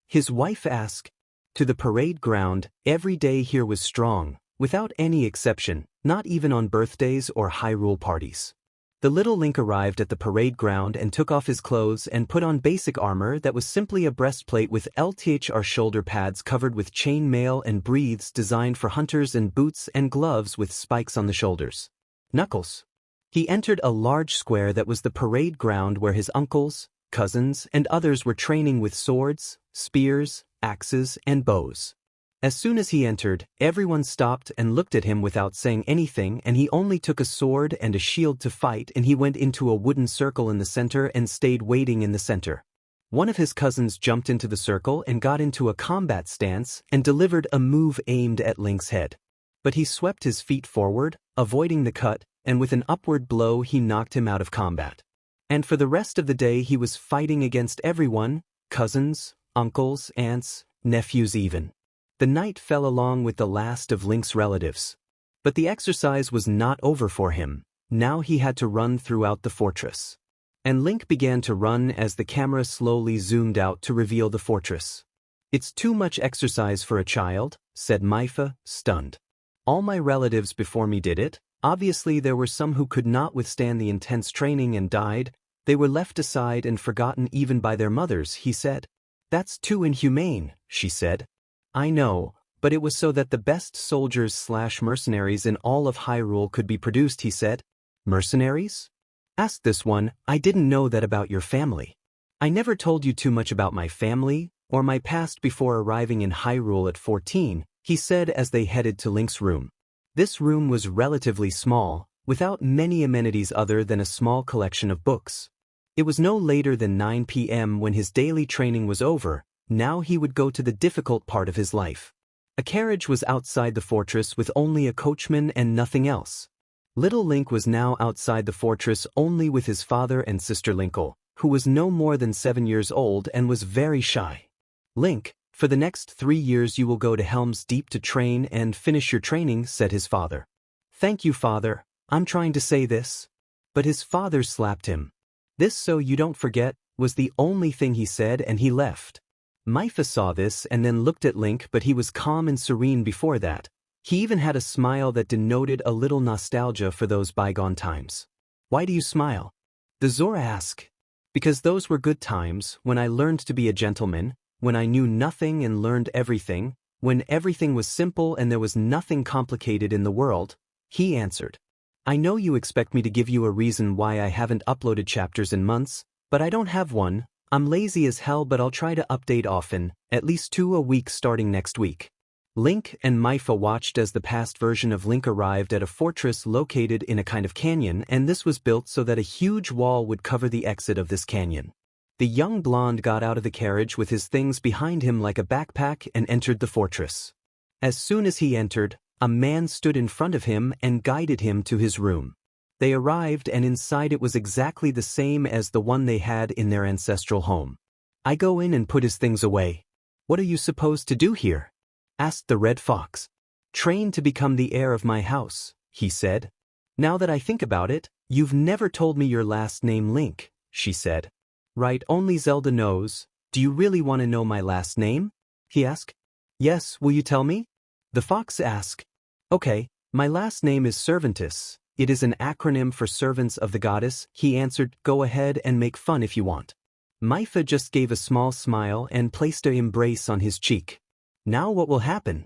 S1: his wife asked. "To the parade ground. Every day here was strong, without any exception, not even on birthdays or Hyrule parties." The little Link arrived at the parade ground and took off his clothes and put on basic armor that was simply a breastplate with LTHR shoulder pads covered with chain mail and breaths designed for hunters, and boots and gloves with spikes on the shoulders. Knuckles. He entered a large square that was the parade ground where his uncles, cousins, and others were training with swords, spears, axes, and bows. As soon as he entered, everyone stopped and looked at him without saying anything, and he only took a sword and a shield to fight, and he went into a wooden circle in the center and stayed waiting in the center. One of his cousins jumped into the circle and got into a combat stance and delivered a move aimed at Link's head. But he swept his feet forward, avoiding the cut, and with an upward blow he knocked him out of combat. And for the rest of the day he was fighting against everyone, cousins, uncles, aunts, nephews even. The night fell along with the last of Link's relatives. But the exercise was not over for him. Now he had to run throughout the fortress. And Link began to run as the camera slowly zoomed out to reveal the fortress. "It's too much exercise for a child," said Myfa, stunned. "All my relatives before me did it. Obviously there were some who could not withstand the intense training and died. They were left aside and forgotten even by their mothers," he said. "That's too inhumane," she said. "I know, but it was so that the best soldiers/mercenaries in all of Hyrule could be produced," he said. "Mercenaries?" asked this one. "I didn't know that about your family." "I never told you too much about my family or my past before arriving in Hyrule at 14, he said as they headed to Link's room. This room was relatively small, without many amenities other than a small collection of books. It was no later than 9 p.m. when his daily training was over. Now he would go to the difficult part of his life. A carriage was outside the fortress with only a coachman and nothing else. Little Link was now outside the fortress only with his father and sister Linkle, who was no more than 7 years old and was very shy. "Link, for the next 3 years you will go to Helm's Deep to train and finish your training," said his father. "Thank you, father. I'm trying to say this." But his father slapped him. This, so you don't forget, was the only thing he said, and he left. Myfa saw this and then looked at Link, but he was calm and serene before that. He even had a smile that denoted a little nostalgia for those bygone times. Why do you smile? The Zora asked. Because those were good times, when I learned to be a gentleman, when I knew nothing and learned everything, when everything was simple and there was nothing complicated in the world, he answered. I know you expect me to give you a reason why I haven't uploaded chapters in months, but I don't have one. I'm lazy as hell, but I'll try to update often, at least 2 a week starting next week. Link and Myfa watched as the past version of Link arrived at a fortress located in a kind of canyon, and this was built so that a huge wall would cover the exit of this canyon. The young blonde got out of the carriage with his things behind him like a backpack and entered the fortress. As soon as he entered, a man stood in front of him and guided him to his room. They arrived, and inside it was exactly the same as the one they had in their ancestral home. I go in and put his things away. What are you supposed to do here? Asked the red fox. Train to become the heir of my house, he said. Now that I think about it, you've never told me your last name, Link, she said. Right, only Zelda knows. Do you really want to know my last name? He asked. Yes, will you tell me? The fox asked. Okay, my last name is Servantus. It is an acronym for Servants of the Goddess, he answered. Go ahead and make fun if you want. Myfa just gave a small smile and placed an embrace on his cheek. Now what will happen?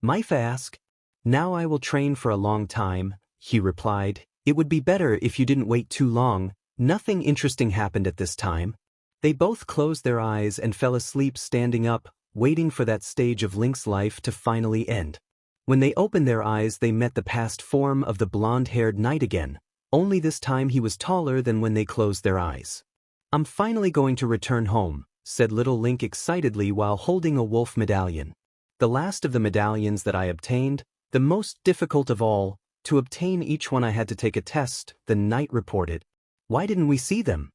S1: Myfa asked. Now I will train for a long time, he replied. It would be better if you didn't wait too long. Nothing interesting happened at this time. They both closed their eyes and fell asleep standing up, waiting for that stage of Link's life to finally end. When they opened their eyes, they met the past form of the blonde-haired knight again, only this time he was taller than when they closed their eyes. I'm finally going to return home, said little Link excitedly while holding a wolf medallion. The last of the medallions that I obtained, the most difficult of all. To obtain each one I had to take a test, the knight reported. Why didn't we see them?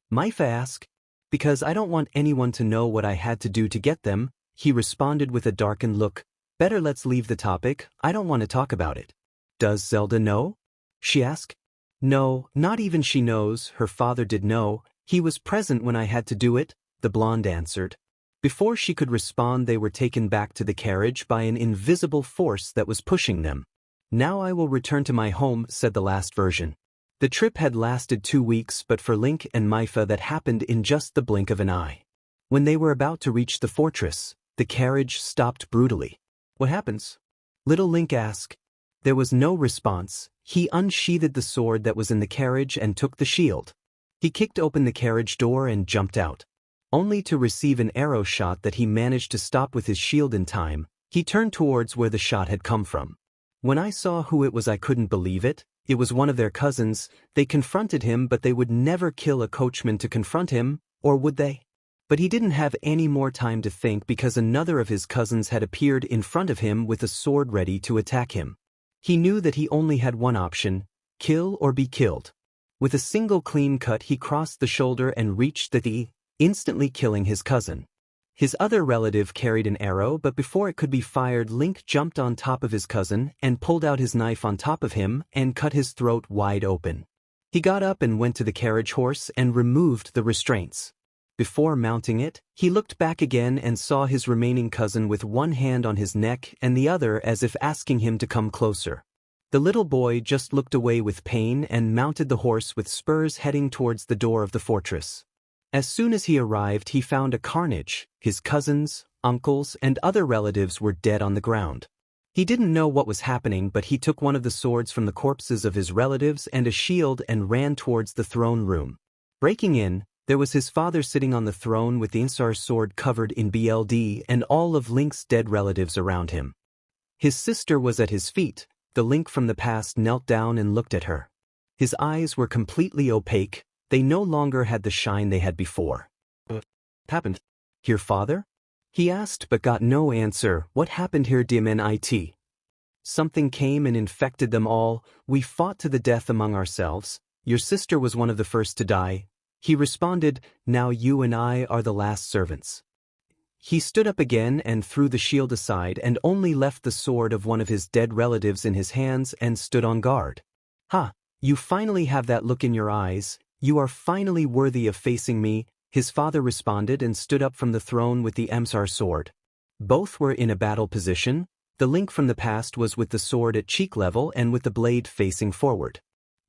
S1: Myfa asked. Because I don't want anyone to know what I had to do to get them, he responded with a darkened look. Better let's leave the topic, I don't want to talk about it. Does Zelda know? She asked. No, not even she knows. Her father did know. He was present when I had to do it, the blonde answered. Before she could respond, they were taken back to the carriage by an invisible force that was pushing them. Now I will return to my home, said the last version. The trip had lasted 2 weeks, but for Link and Myfa that happened in just the blink of an eye. When they were about to reach the fortress, the carriage stopped brutally. What happens? Little Link asked. There was no response. He unsheathed the sword that was in the carriage and took the shield. He kicked open the carriage door and jumped out. Only to receive an arrow shot that he managed to stop with his shield in time. He turned towards where the shot had come from. When I saw who it was, I couldn't believe it. It was one of their cousins. They confronted him, but they would never kill a coachman to confront him, or would they? But he didn't have any more time to think because another of his cousins had appeared in front of him with a sword ready to attack him. He knew that he only had one option, kill or be killed. With a single clean cut, he crossed the shoulder and reached the thigh, instantly killing his cousin. His other relative carried an arrow, but before it could be fired, Link jumped on top of his cousin and pulled out his knife on top of him and cut his throat wide open. He got up and went to the carriage horse and removed the restraints. Before mounting it, he looked back again and saw his remaining cousin with one hand on his neck and the other as if asking him to come closer. The little boy just looked away with pain and mounted the horse with spurs, heading towards the door of the fortress. As soon as he arrived, he found a carnage. His cousins, uncles, and other relatives were dead on the ground. He didn't know what was happening, but he took one of the swords from the corpses of his relatives and a shield and ran towards the throne room. Breaking in, there was his father sitting on the throne with the Insar's sword covered in blood and all of Link's dead relatives around him. His sister was at his feet. The Link from the past knelt down and looked at her. His eyes were completely opaque. They no longer had the shine they had before. What happened? Here, father? He asked but got no answer. What happened here, DMNIT? Something came and infected them all. We fought to the death among ourselves. Your sister was one of the first to die. He responded, now you and I are the last servants. He stood up again and threw the shield aside and only left the sword of one of his dead relatives in his hands and stood on guard. Ha! You finally have that look in your eyes. You are finally worthy of facing me, his father responded and stood up from the throne with the Emsar sword. Both were in a battle position. The Link from the past was with the sword at cheek level and with the blade facing forward.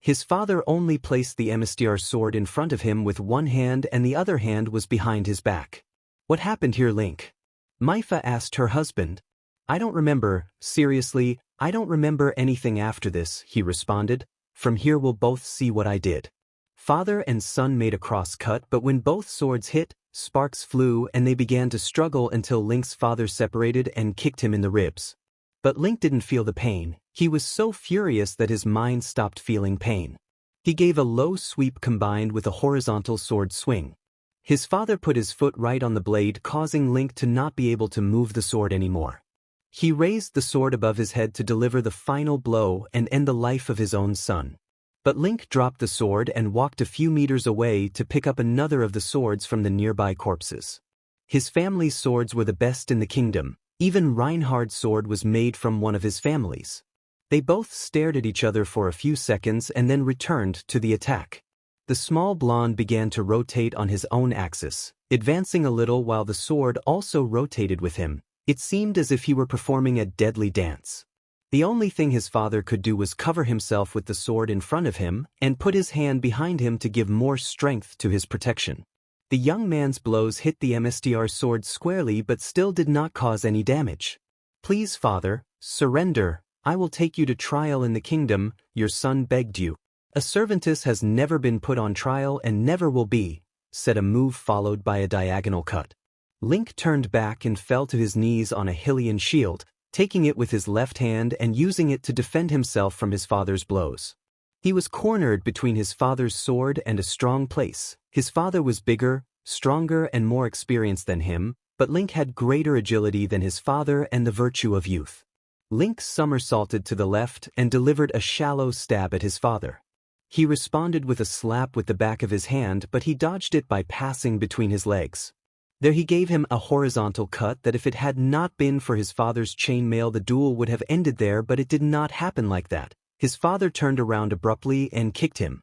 S1: His father only placed the Emsar sword in front of him with one hand and the other hand was behind his back. What happened here, Link? Myfa asked her husband. I don't remember, seriously, I don't remember anything after this, he responded. From here we'll both see what I did. Father and son made a cross cut, but when both swords hit, sparks flew and they began to struggle until Link's father separated and kicked him in the ribs. But Link didn't feel the pain. He was so furious that his mind stopped feeling pain. He gave a low sweep combined with a horizontal sword swing. His father put his foot right on the blade, causing Link to not be able to move the sword anymore. He raised the sword above his head to deliver the final blow and end the life of his own son. But Link dropped the sword and walked a few meters away to pick up another of the swords from the nearby corpses. His family's swords were the best in the kingdom. Even Reinhard's sword was made from one of his families. They both stared at each other for a few seconds and then returned to the attack. The small blonde began to rotate on his own axis, advancing a little while the sword also rotated with him. It seemed as if he were performing a deadly dance. The only thing his father could do was cover himself with the sword in front of him and put his hand behind him to give more strength to his protection. The young man's blows hit the Emsar sword squarely but still did not cause any damage. Please, father, surrender. I will take you to trial in the kingdom, your son begged you. A servantess has never been put on trial and never will be, said a move followed by a diagonal cut. Link turned back and fell to his knees on a Hylian shield, taking it with his left hand and using it to defend himself from his father's blows. He was cornered between his father's sword and a strong place. His father was bigger, stronger and more experienced than him, but Link had greater agility than his father and the virtue of youth. Link somersaulted to the left and delivered a shallow stab at his father. He responded with a slap with the back of his hand, but he dodged it by passing between his legs. There he gave him a horizontal cut that if it had not been for his father's chainmail the duel would have ended there, but it did not happen like that. His father turned around abruptly and kicked him.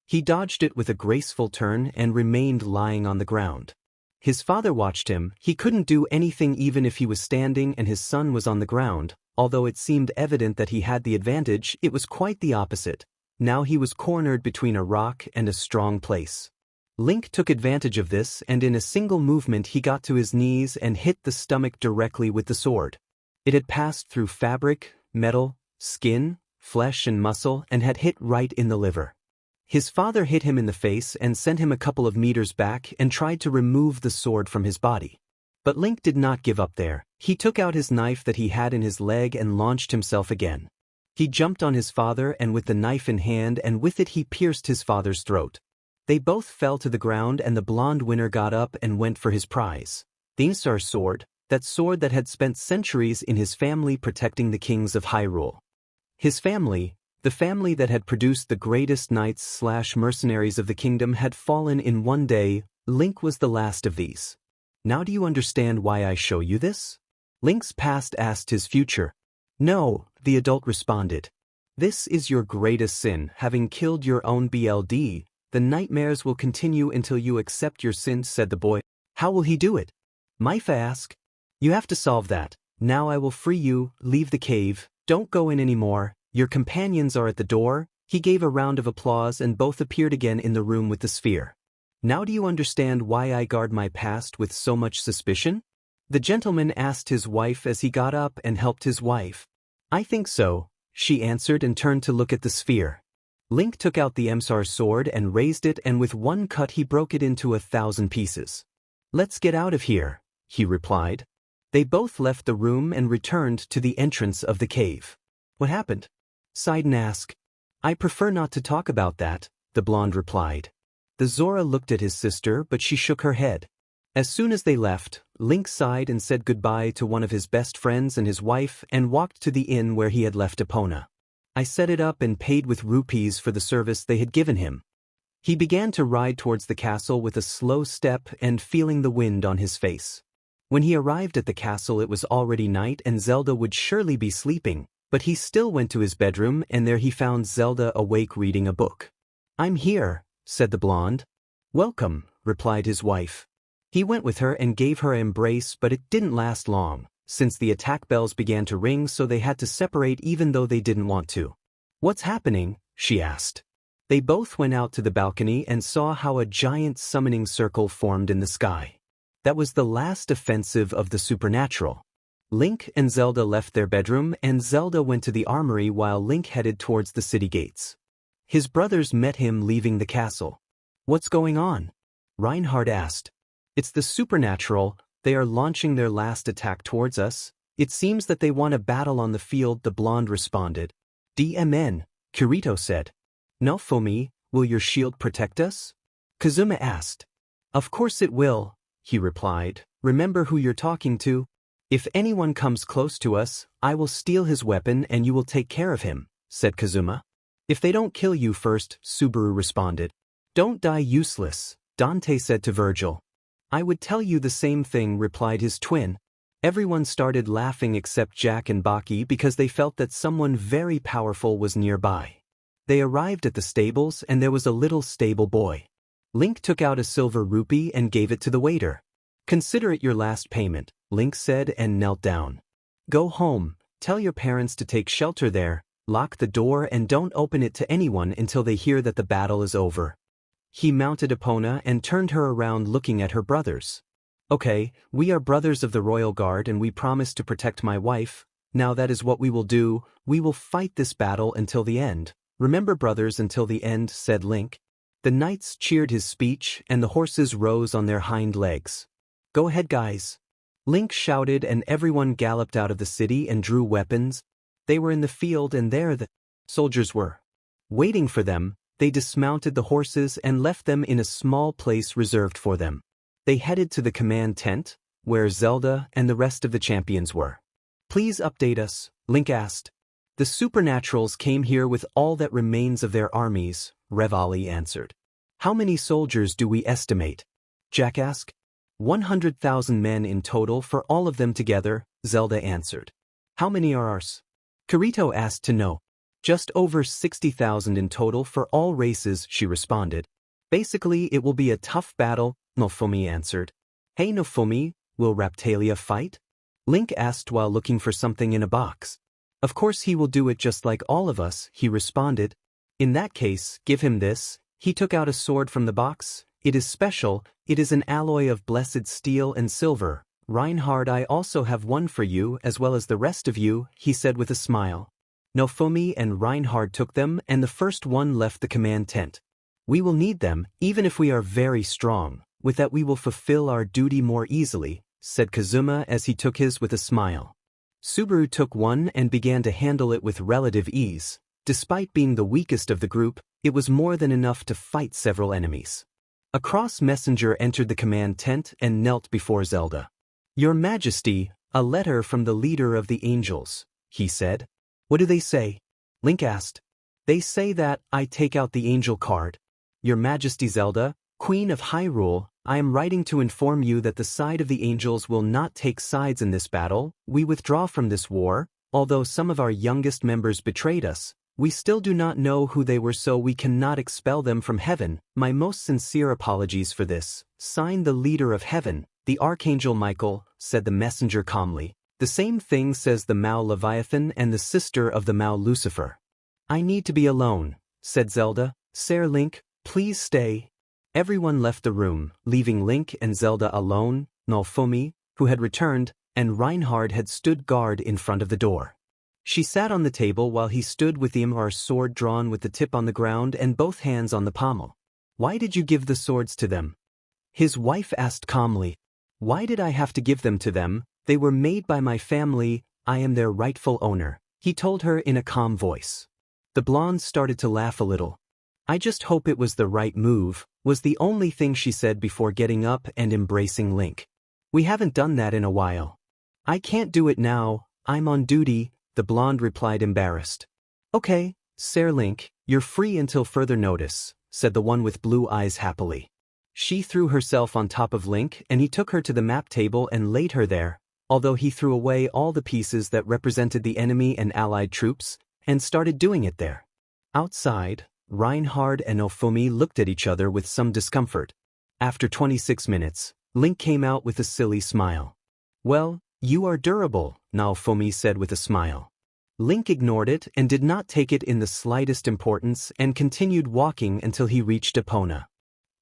S1: He dodged it with a graceful turn and remained lying on the ground. His father watched him. He couldn't do anything even if he was standing and his son was on the ground. Although it seemed evident that he had the advantage, it was quite the opposite. Now he was cornered between a rock and a strong place. Link took advantage of this and in a single movement he got to his knees and hit the stomach directly with the sword. It had passed through fabric, metal, skin, flesh and muscle and had hit right in the liver. His father hit him in the face and sent him a couple of meters back and tried to remove the sword from his body. But Link did not give up there. He took out his knife that he had in his leg and launched himself again. He jumped on his father and with the knife in hand and with it he pierced his father's throat. They both fell to the ground and the blonde winner got up and went for his prize. The Issei sword, that sword that had spent centuries in his family protecting the kings of Hyrule. His family, the family that had produced the greatest knights/mercenaries of the kingdom, had fallen in one day. Link was the last of these. Now do you understand why I show you this? Link's past asked his future. No, the adult responded. This is your greatest sin, having killed your own BLD. The nightmares will continue until you accept your sins, said the boy. How will he do it? Myfa asked. You have to solve that. Now I will free you, leave the cave, don't go in anymore, your companions are at the door. He gave a round of applause and both appeared again in the room with the sphere. Now do you understand why I guard my past with so much suspicion? The gentleman asked his wife as he got up and helped his wife. I think so, she answered and turned to look at the sphere. Link took out the Emsar sword and raised it and with one cut he broke it into 1,000 pieces. Let's get out of here, he replied. They both left the room and returned to the entrance of the cave. What happened? Sidon asked. I prefer not to talk about that, the blonde replied. The Zora looked at his sister but she shook her head. As soon as they left, Link sighed and said goodbye to one of his best friends and his wife and walked to the inn where he had left Epona. I set it up and paid with rupees for the service they had given him. He began to ride towards the castle with a slow step and feeling the wind on his face. When he arrived at the castle it was already night and Zelda would surely be sleeping, but he still went to his bedroom and there he found Zelda awake reading a book. I'm here, said the blonde. Welcome, replied his wife. He went with her and gave her an embrace, but it didn't last long, since the attack bells began to ring, so they had to separate even though they didn't want to. What's happening? She asked. They both went out to the balcony and saw how a giant summoning circle formed in the sky. That was the last offensive of the supernatural. Link and Zelda left their bedroom, and Zelda went to the armory while Link headed towards the city gates. His brothers met him leaving the castle. What's going on? Reinhard asked. It's the supernatural. They are launching their last attack towards us. It seems that they want a battle on the field, the blonde responded. DMN, Kirito said. No, Fomi, will your shield protect us? Kazuma asked. Of course it will, he replied. Remember who you're talking to? If anyone comes close to us, I will steal his weapon and you will take care of him, said Kazuma. If they don't kill you first, Subaru responded. Don't die useless, Dante said to Virgil. I would tell you the same thing, replied his twin. Everyone started laughing except Jack and Baki because they felt that someone very powerful was nearby. They arrived at the stables and there was a little stable boy. Link took out a silver rupee and gave it to the waiter. Consider it your last payment, Link said and knelt down. Go home, tell your parents to take shelter there, lock the door and don't open it to anyone until they hear that the battle is over. He mounted Epona and turned her around looking at her brothers. Okay, we are brothers of the Royal Guard and we promise to protect my wife. Now that is what we will do, we will fight this battle until the end. Remember brothers until the end, said Link. The knights cheered his speech and the horses rose on their hind legs. Go ahead guys. Link shouted and everyone galloped out of the city and drew weapons. They were in the field and there the soldiers were. Waiting for them, they dismounted the horses and left them in a small place reserved for them. They headed to the command tent, where Zelda and the rest of the champions were. Please update us, Link asked. The Supernaturals came here with all that remains of their armies, Revali answered. How many soldiers do we estimate? Jack asked. 100,000 men in total for all of them together, Zelda answered. How many are ours? Kirito asked to know. Just over 60,000 in total for all races, she responded. Basically, it will be a tough battle, Nofumi answered. Hey Nofumi, will Raptalia fight? Link asked while looking for something in a box. Of course he will do it just like all of us, he responded. In that case, give him this. He took out a sword from the box. It is special, it is an alloy of blessed steel and silver. Reinhard, I also have one for you as well as the rest of you, he said with a smile. Nofumi and Reinhard took them and the first one left the command tent. We will need them, even if we are very strong. With that we will fulfill our duty more easily, said Kazuma as he took his with a smile. Subaru took one and began to handle it with relative ease. Despite being the weakest of the group, it was more than enough to fight several enemies. A cross messenger entered the command tent and knelt before Zelda. Your Majesty, a letter from the leader of the angels, he said. What do they say? Link asked. They say that I take out the angel card. Your Majesty Zelda, Queen of Hyrule, I am writing to inform you that the side of the angels will not take sides in this battle. We withdraw from this war. Although some of our youngest members betrayed us, we still do not know who they were, so we cannot expel them from heaven. My most sincere apologies for this. Signed, the leader of heaven, the Archangel Michael, said the messenger calmly. The same thing says the Mao Leviathan and the sister of the Mao Lucifer. I need to be alone, said Zelda. Sir Link, please stay. Everyone left the room, leaving Link and Zelda alone. Nofumi, who had returned, and Reinhard had stood guard in front of the door. She sat on the table while he stood with the Imar's sword drawn with the tip on the ground and both hands on the pommel. Why did you give the swords to them? His wife asked calmly. Why did I have to give them to them? They were made by my family. I am their rightful owner, he told her in a calm voice. The blonde started to laugh a little. I just hope it was the right move, was the only thing she said before getting up and embracing Link. We haven't done that in a while. I can't do it now, I'm on duty, the blonde replied embarrassed. Okay, Sir Link, you're free until further notice, said the one with blue eyes happily. She threw herself on top of Link and he took her to the map table and laid her there, although he threw away all the pieces that represented the enemy and allied troops, and started doing it there. Outside, Reinhard and Ofumi looked at each other with some discomfort. After 26 minutes, Link came out with a silly smile. "Well, you are durable," Naofumi said with a smile. Link ignored it and did not take it in the slightest importance and continued walking until he reached Epona.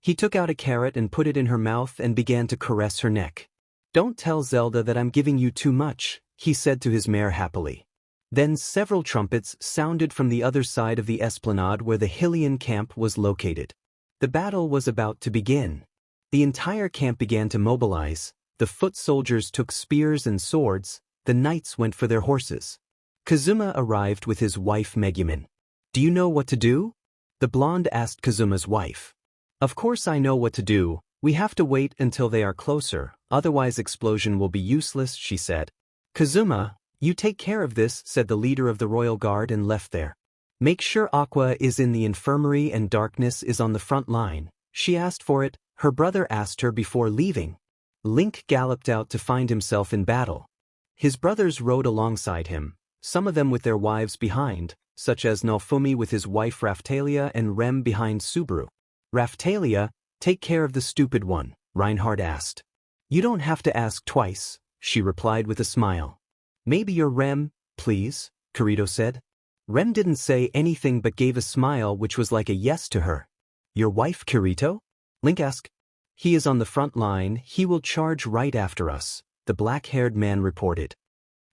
S1: He took out a carrot and put it in her mouth and began to caress her neck. "Don't tell Zelda that I'm giving you too much," he said to his mare happily. Then several trumpets sounded from the other side of the esplanade where the Hylian camp was located. The battle was about to begin. The entire camp began to mobilize. The foot soldiers took spears and swords. The knights went for their horses. Kazuma arrived with his wife Megumin. "Do you know what to do?" the blonde asked Kazuma's wife. "Of course I know what to do. We have to wait until they are closer, otherwise explosion will be useless," she said. "Kazuma, you take care of this," said the leader of the royal guard and left there. "Make sure Aqua is in the infirmary and Darkness is on the front line." She asked for it, her brother asked her before leaving. Link galloped out to find himself in battle. His brothers rode alongside him, some of them with their wives behind, such as Naofumi with his wife Raphtalia and Rem behind Subaru. "Raphtalia, take care of the stupid one," Reinhard asked. "You don't have to ask twice," she replied with a smile. "Maybe you're Rem, please," Kirito said. Rem didn't say anything but gave a smile which was like a yes to her. "Your wife Kirito?" Link asked. "He is on the front line, he will charge right after us," the black-haired man reported.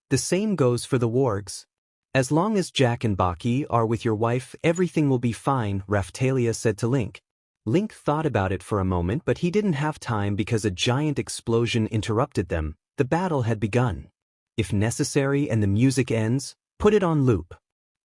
S1: "The same goes for the wargs. As long as Jack and Baki are with your wife, everything will be fine," Raphtalia said to Link. Link thought about it for a moment but he didn't have time because a giant explosion interrupted them. The battle had begun. If necessary and the music ends, put it on loop.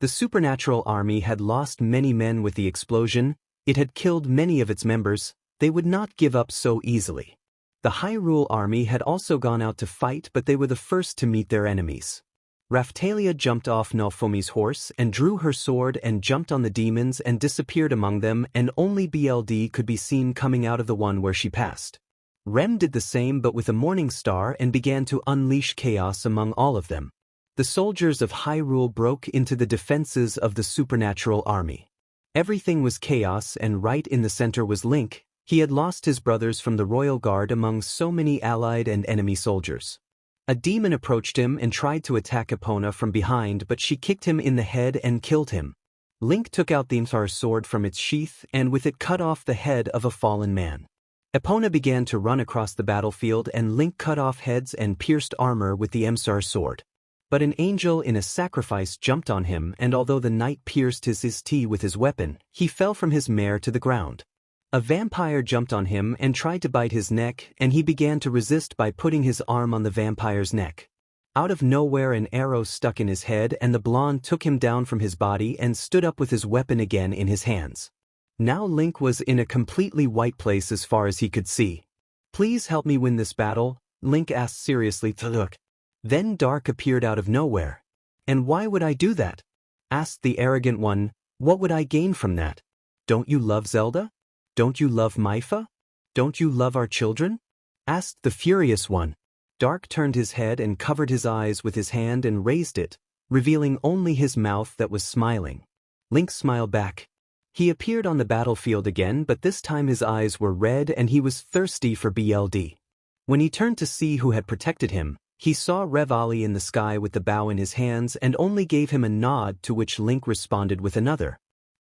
S1: The supernatural army had lost many men with the explosion. It had killed many of its members. They would not give up so easily. The Hyrule army had also gone out to fight but they were the first to meet their enemies. Raphtalia jumped off Naofumi's horse and drew her sword and jumped on the demons and disappeared among them, and only BLD could be seen coming out of the one where she passed. Rem did the same but with a morning star and began to unleash chaos among all of them. The soldiers of Hyrule broke into the defenses of the supernatural army. Everything was chaos and right in the center was Link. He had lost his brothers from the royal guard among so many allied and enemy soldiers. A demon approached him and tried to attack Epona from behind but she kicked him in the head and killed him. Link took out the Emsar's sword from its sheath and with it cut off the head of a fallen man. Epona began to run across the battlefield and Link cut off heads and pierced armor with the Emsar's sword. But an angel in a sacrifice jumped on him and although the knight pierced his Issei with his weapon, he fell from his mare to the ground. A vampire jumped on him and tried to bite his neck and he began to resist by putting his arm on the vampire's neck. Out of nowhere an arrow stuck in his head and the blonde took him down from his body and stood up with his weapon again in his hands. Now Link was in a completely white place as far as he could see. "Please help me win this battle," Link asked seriously to look. Then Dark appeared out of nowhere. "And why would I do that?" asked the arrogant one. "What would I gain from that? Don't you love Zelda? Don't you love Maifa? Don't you love our children?" asked the furious one. Dark turned his head and covered his eyes with his hand and raised it, revealing only his mouth that was smiling. Link smiled back. He appeared on the battlefield again but this time his eyes were red and he was thirsty for BLD. When he turned to see who had protected him, he saw Revali in the sky with the bow in his hands and only gave him a nod to which Link responded with another.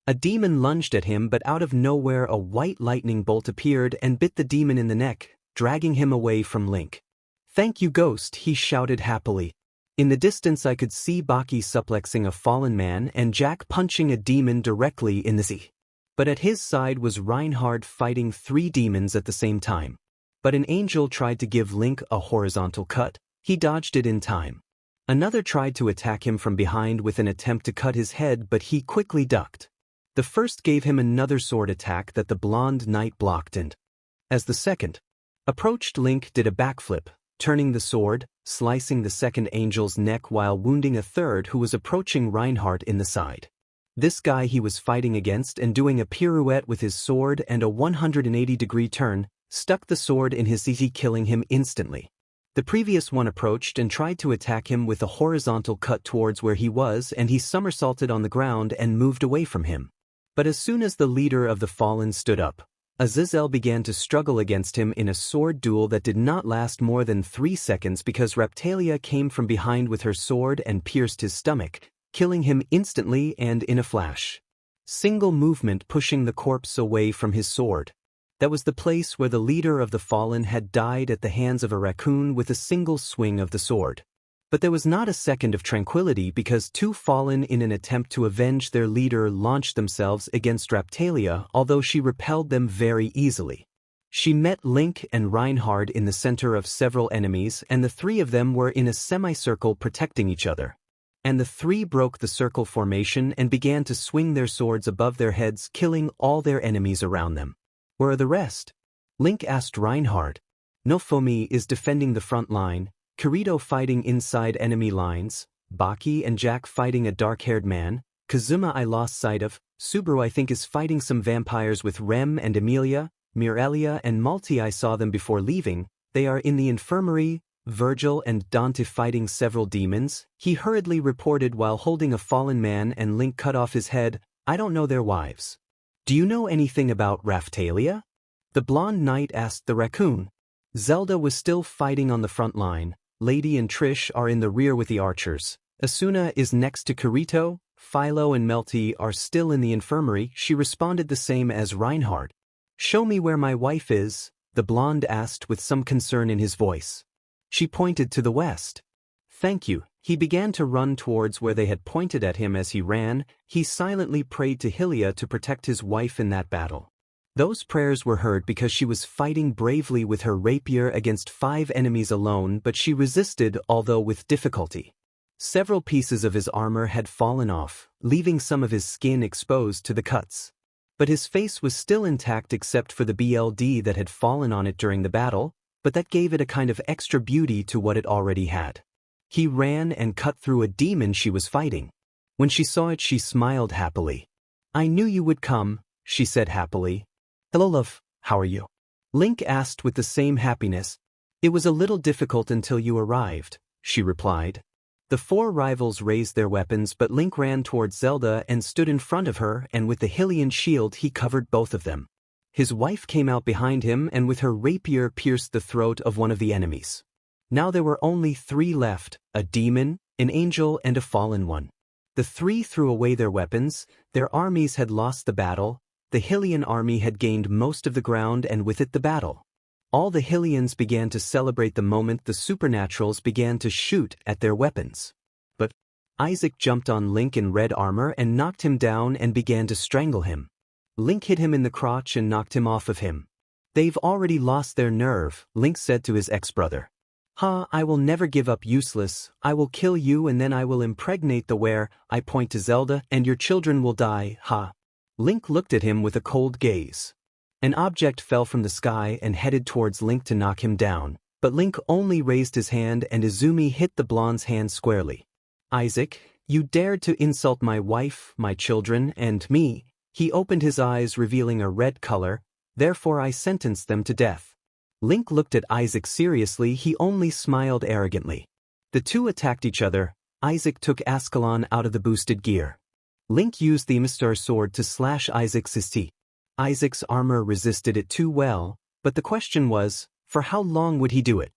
S1: A demon lunged at him but out of nowhere a white lightning bolt appeared and bit the demon in the neck, dragging him away from Link. "Thank you, Ghost," he shouted happily. In the distance I could see Baki suplexing a fallen man and Jack punching a demon directly in the Z. But at his side was Reinhard fighting 3 demons at the same time. But an angel tried to give Link a horizontal cut. He dodged it in time. Another tried to attack him from behind with an attempt to cut his head but he quickly ducked. The first gave him another sword attack that the blonde knight blocked and, as the second approached, Link did a backflip, turning the sword, slicing the second angel's neck while wounding a third who was approaching Reinhardt in the side. This guy he was fighting against and doing a pirouette with his sword and a 180-degree turn, stuck the sword in his Issei killing him instantly. The previous one approached and tried to attack him with a horizontal cut towards where he was and he somersaulted on the ground and moved away from him. But as soon as the leader of the fallen stood up, Azazel began to struggle against him in a sword duel that did not last more than 3 seconds because Raptalia came from behind with her sword and pierced his stomach, killing him instantly and in a flash. Single movement pushing the corpse away from his sword. That was the place where the leader of the fallen had died at the hands of a raccoon with a single swing of the sword. But there was not a second of tranquility because 2 fallen in an attempt to avenge their leader launched themselves against Raptalia, although she repelled them very easily. She met Link and Reinhard in the center of several enemies, and the 3 of them were in a semicircle protecting each other. And the 3 broke the circle formation and began to swing their swords above their heads, killing all their enemies around them. Where are the rest? Link asked Reinhard. Nofomi is defending the front line, Kirito fighting inside enemy lines, Baki and Jack fighting a dark-haired man, Kazuma I lost sight of, Subaru I think is fighting some vampires with Rem and Emilia, Mirelia and Malti I saw them before leaving, they are in the infirmary, Virgil and Dante fighting several demons, he hurriedly reported while holding a fallen man and Link cut off his head, I don't know their wives. Do you know anything about Raptalia? The blonde knight asked the raccoon. Zelda was still fighting on the front line. Lady and Trish are in the rear with the archers. Asuna is next to Kirito, Philo and Melty are still in the infirmary, she responded the same as Reinhard. Show me where my wife is, the blonde asked with some concern in his voice. She pointed to the west. Thank you. He began to run towards where they had pointed at him as he ran, he silently prayed to Hylia to protect his wife in that battle. Those prayers were heard because she was fighting bravely with her rapier against 5 enemies alone, but she resisted, although with difficulty. Several pieces of his armor had fallen off, leaving some of his skin exposed to the cuts. But his face was still intact except for the BLD that had fallen on it during the battle, but that gave it a kind of extra beauty to what it already had. He ran and cut through a demon she was fighting. When she saw it, she smiled happily. I knew you would come, she said happily. Hello love, how are you? Link asked with the same happiness. It was a little difficult until you arrived, she replied. The 4 rivals raised their weapons, but Link ran towards Zelda and stood in front of her, and with the Hylian shield he covered both of them. His wife came out behind him and with her rapier pierced the throat of one of the enemies. Now there were only 3 left, a demon, an angel and a fallen one. The 3 threw away their weapons, their armies had lost the battle, the Hylian army had gained most of the ground and with it the battle. All the Hylians began to celebrate the moment the supernaturals began to shoot at their weapons. But Isaac jumped on Link in red armor and knocked him down and began to strangle him. Link hit him in the crotch and knocked him off of him. They've already lost their nerve, Link said to his ex-brother. I will never give up useless, I will kill you and then I will impregnate the were, I point to Zelda, and your children will die, Link looked at him with a cold gaze. An object fell from the sky and headed towards Link to knock him down, but Link only raised his hand and Izumi hit the blonde's hand squarely. Isaac, you dared to insult my wife, my children, and me. He opened his eyes revealing a red color, therefore I sentenced them to death. Link looked at Isaac seriously, he only smiled arrogantly. The 2 attacked each other. Isaac took Ascalon out of the boosted gear. Link used the Mistar sword to slash Isaac's Issei. Isaac's armor resisted it too well, but the question was, for how long would he do it?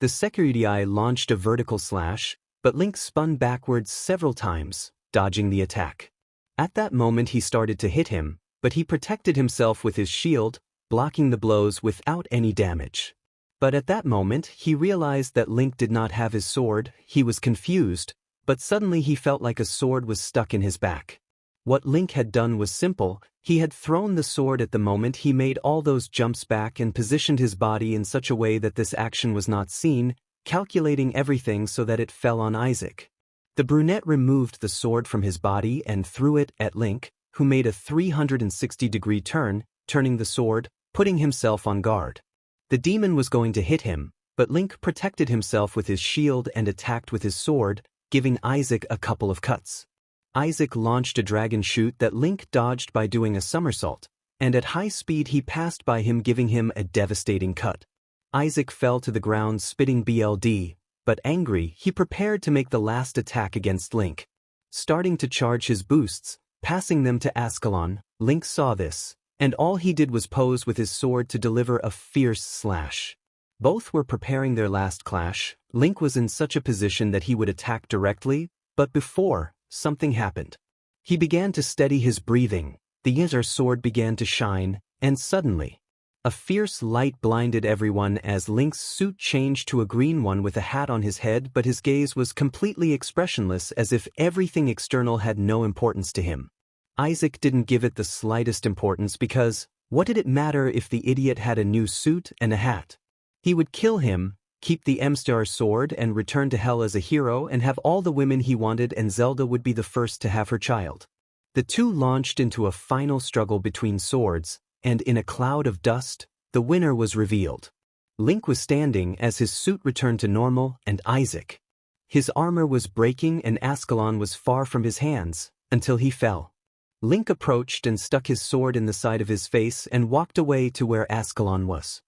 S1: The Security Eye launched a vertical slash, but Link spun backwards several times, dodging the attack. At that moment he started to hit him, but he protected himself with his shield, blocking the blows without any damage. But at that moment he realized that Link did not have his sword, he was confused, but suddenly he felt like a sword was stuck in his back. What Link had done was simple, he had thrown the sword at the moment he made all those jumps back and positioned his body in such a way that this action was not seen, calculating everything so that it fell on Isaac. The brunette removed the sword from his body and threw it at Link, who made a 360-degree turn, turning the sword, putting himself on guard. The demon was going to hit him, but Link protected himself with his shield and attacked with his sword, giving Isaac a couple of cuts. Isaac launched a dragon shoot that Link dodged by doing a somersault, and at high speed he passed by him giving him a devastating cut. Isaac fell to the ground spitting BLD, but angry, he prepared to make the last attack against Link. Starting to charge his boosts, passing them to Ascalon. Link saw this, and all he did was pose with his sword to deliver a fierce slash. Both were preparing their last clash. Link was in such a position that he would attack directly, but before, something happened. He began to steady his breathing, the Issei sword began to shine, and suddenly, a fierce light blinded everyone as Link's suit changed to a green one with a hat on his head, but his gaze was completely expressionless, as if everything external had no importance to him. Isaac didn't give it the slightest importance because, what did it matter if the idiot had a new suit and a hat? He would kill him, keep the Issei sword and return to hell as a hero and have all the women he wanted, and Zelda would be the first to have her child. The two launched into a final struggle between swords, and in a cloud of dust, the winner was revealed. Link was standing as his suit returned to normal, and Isaac. His armor was breaking and Ascalon was far from his hands, until he fell. Link approached and stuck his sword in the side of his face and walked away to where Ascalon was.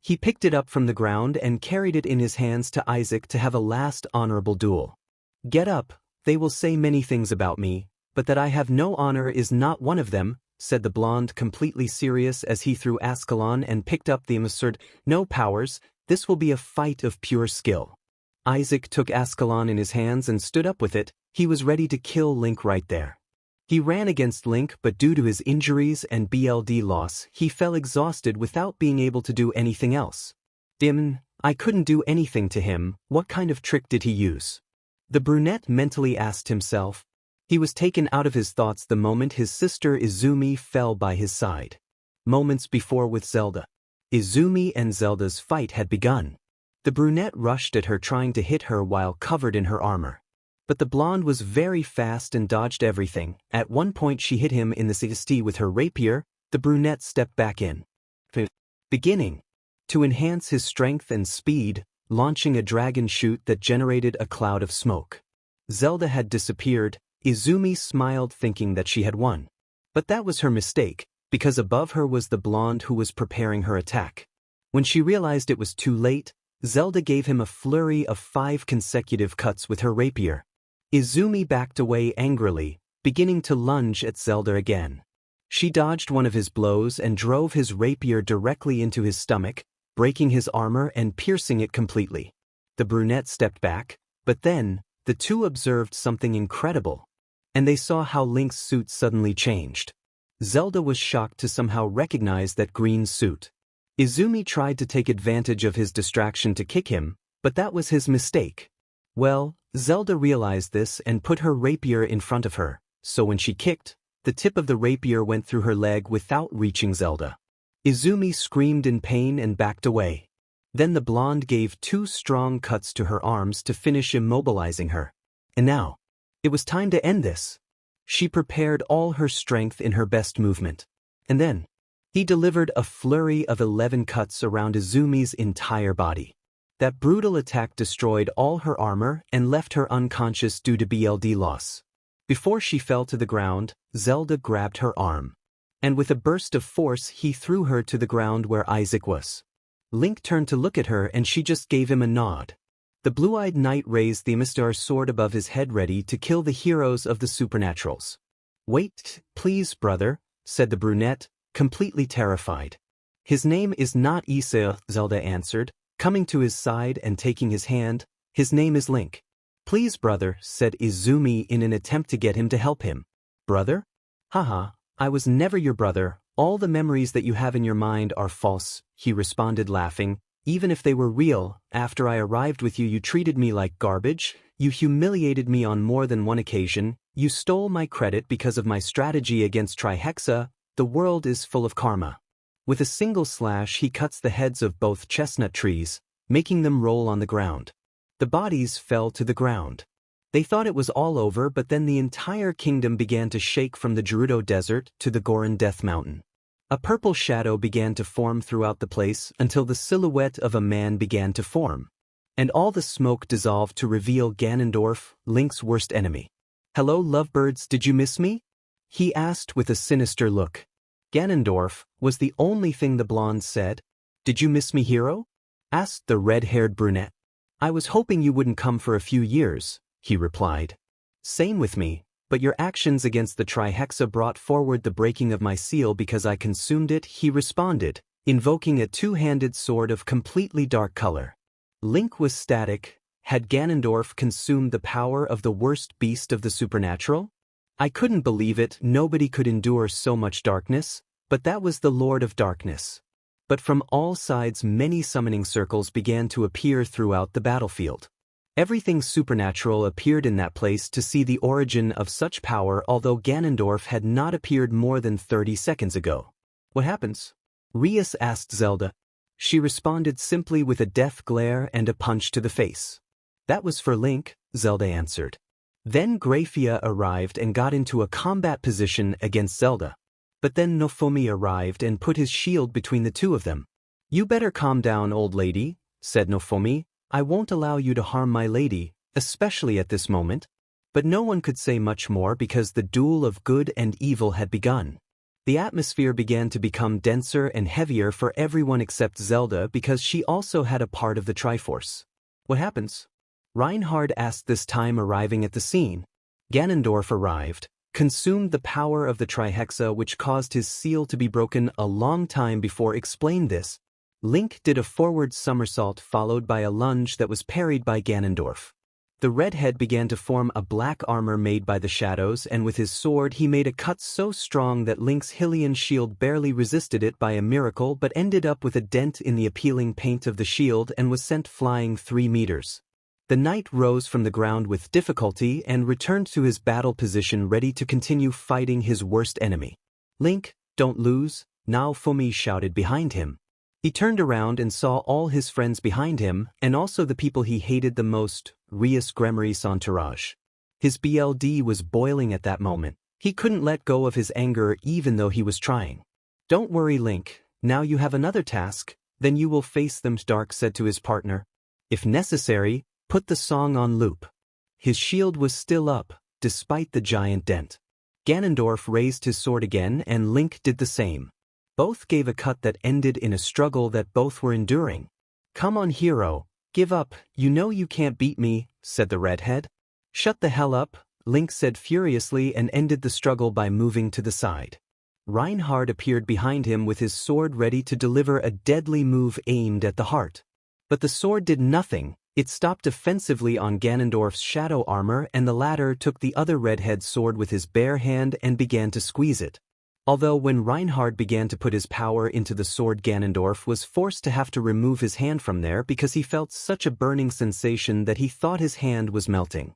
S1: He picked it up from the ground and carried it in his hands to Isaac to have a last honorable duel. "Get up, they will say many things about me, but that I have no honor is not one of them," said the blonde, completely serious as he threw Ascalon and picked up the sword. "No powers, this will be a fight of pure skill." Isaac took Ascalon in his hands and stood up with it. He was ready to kill Link right there. He ran against Link, but due to his injuries and BLD loss, he fell exhausted without being able to do anything else. I couldn't do anything to him. What kind of trick did he use?" The brunette mentally asked himself. He was taken out of his thoughts the moment his sister Izumi fell by his side. Moments before with Zelda, Izumi and Zelda's fight had begun. The brunette rushed at her, trying to hit her while covered in her armor. But the blonde was very fast and dodged everything. At one point she hit him in the chest with her rapier. The brunette stepped back in, beginning to enhance his strength and speed, launching a dragon shoot that generated a cloud of smoke. Zelda had disappeared. Izumi smiled, thinking that she had won. But that was her mistake, because above her was the blonde who was preparing her attack. When she realized it was too late, Zelda gave him a flurry of 5 consecutive cuts with her rapier. Izumi backed away angrily, beginning to lunge at Zelda again. She dodged one of his blows and drove his rapier directly into his stomach, breaking his armor and piercing it completely. The brunette stepped back, but then, the two observed something incredible. And they saw how Link's suit suddenly changed. Zelda was shocked to somehow recognize that green suit. Izumi tried to take advantage of his distraction to kick him, but that was his mistake. Well, Zelda realized this and put her rapier in front of her, so when she kicked, the tip of the rapier went through her leg without reaching Zelda. Izumi screamed in pain and backed away. Then the blonde gave 2 strong cuts to her arms to finish immobilizing her. And now, it was time to end this. She prepared all her strength in her best movement. And then, he delivered a flurry of 11 cuts around Izumi's entire body. That brutal attack destroyed all her armor and left her unconscious due to BLD loss. Before she fell to the ground, Zelda grabbed her arm. And with a burst of force he threw her to the ground where Isaac was. Link turned to look at her and she just gave him a nod. The blue-eyed knight raised the Issei sword above his head, ready to kill the heroes of the supernaturals. "Wait, please, brother," said the brunette, completely terrified. "His name is not Issei," Zelda answered, coming to his side and taking his hand. "His name is Link." "Please, brother," said Izumi in an attempt to get him to help him. "Brother? Haha, I was never your brother. All the memories that you have in your mind are false," he responded, laughing. "Even if they were real, after I arrived with you, you treated me like garbage. You humiliated me on more than one occasion. You stole my credit because of my strategy against Trihexa. The world is full of karma." With a single slash he cuts the heads of both chestnut trees, making them roll on the ground. The bodies fell to the ground. They thought it was all over, but then the entire kingdom began to shake, from the Gerudo Desert to the Goron Death Mountain. A purple shadow began to form throughout the place until the silhouette of a man began to form. And all the smoke dissolved to reveal Ganondorf, Link's worst enemy. "Hello, lovebirds, did you miss me?" he asked with a sinister look. "Ganondorf" was the only thing the blonde said. "Did you miss me, hero?" asked the red-haired brunette. "I was hoping you wouldn't come for a few years," he replied. "Same with me, but your actions against the Trihexa brought forward the breaking of my seal because I consumed it, he responded, invoking a two-handed sword of completely dark color. Link was static. Had Ganondorf consumed the power of the worst beast of the supernatural? I couldn't believe it, nobody could endure so much darkness, but that was the Lord of Darkness. But from all sides many summoning circles began to appear throughout the battlefield. Everything supernatural appeared in that place to see the origin of such power, although Ganondorf had not appeared more than 30 seconds ago. What happens? Rias asked Zelda. She responded simply with a death glare and a punch to the face. That was for Link, Zelda answered. Then Grafia arrived and got into a combat position against Zelda. But then Nofumi arrived and put his shield between the two of them. You better calm down, old lady, said Nofumi. I won't allow you to harm my lady, especially at this moment. But no one could say much more because the duel of good and evil had begun. The atmosphere began to become denser and heavier for everyone except Zelda because she also had a part of the Triforce. What happens? Reinhard asked, this time arriving at the scene. Ganondorf arrived, consumed the power of the Trihexa, which caused his seal to be broken a long time before. Explained this. Link did a forward somersault followed by a lunge that was parried by Ganondorf. The redhead began to form a black armor made by the shadows, and with his sword he made a cut so strong that Link's Hylian shield barely resisted it by a miracle, but ended up with a dent in the appealing paint of the shield and was sent flying 3 meters. The knight rose from the ground with difficulty and returned to his battle position ready to continue fighting his worst enemy. Link, don't lose, Nofumi shouted behind him. He turned around and saw all his friends behind him, and also the people he hated the most, Rias Gremry's entourage. His BLD was boiling at that moment. He couldn't let go of his anger even though he was trying. Don't worry, Link, now you have another task, then you will face them, Dark said to his partner. If necessary, put the song on loop. His shield was still up, despite the giant dent. Ganondorf raised his sword again and Link did the same. Both gave a cut that ended in a struggle that both were enduring. Come on, Hero, give up, you know you can't beat me, said the redhead. Shut the hell up, Link said furiously and ended the struggle by moving to the side. Reinhard appeared behind him with his sword ready to deliver a deadly move aimed at the heart. But the sword did nothing. It stopped defensively on Ganondorf's shadow armor, and the latter took the other redhead's sword with his bare hand and began to squeeze it. Although when Reinhard began to put his power into the sword, Ganondorf was forced to have to remove his hand from there because he felt such a burning sensation that he thought his hand was melting.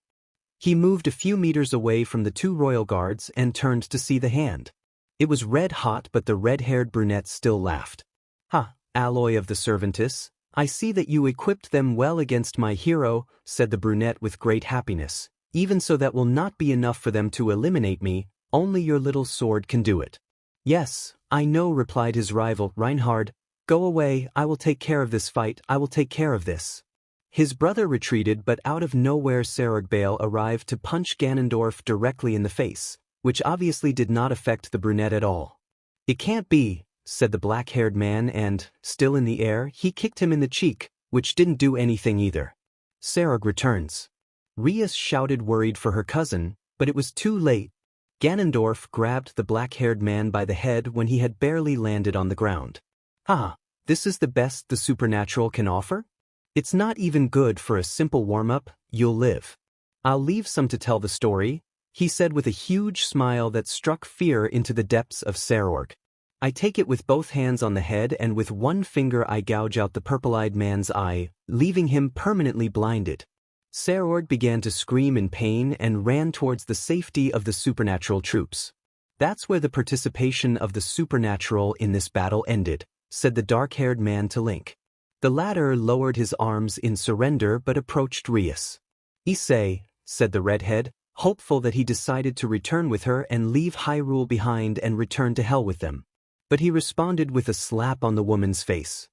S1: He moved a few meters away from the 2 royal guards and turned to see the hand. It was red hot, but the red-haired brunette still laughed. Ha, alloy of the servantess, I see that you equipped them well against my hero, said the brunette with great happiness. Even so, that will not be enough for them to eliminate me. Only your little sword can do it. Yes, I know, replied his rival, Reinhard. Go away, I will take care of this fight, I will take care of this. His brother retreated, but out of nowhere Saragbale arrived to punch Ganondorf directly in the face, which obviously did not affect the brunette at all. It can't be, said the black-haired man, and, still in the air, he kicked him in the cheek, which didn't do anything either. Sarag returns. Rias shouted, worried for her cousin, but it was too late. Ganondorf grabbed the black-haired man by the head when he had barely landed on the ground. Ah, this is the best the supernatural can offer? It's not even good for a simple warm-up, you'll live. I'll leave some to tell the story, he said with a huge smile that struck fear into the depths of Sarorg. I take it with both hands on the head, and with one finger I gouge out the purple-eyed man's eye, leaving him permanently blinded. Sarorg began to scream in pain and ran towards the safety of the supernatural troops. That's where the participation of the supernatural in this battle ended, said the dark-haired man to Link. The latter lowered his arms in surrender but approached Rias. Issei, said the redhead, hopeful that he decided to return with her and leave Hyrule behind and return to hell with them. But he responded with a slap on the woman's face.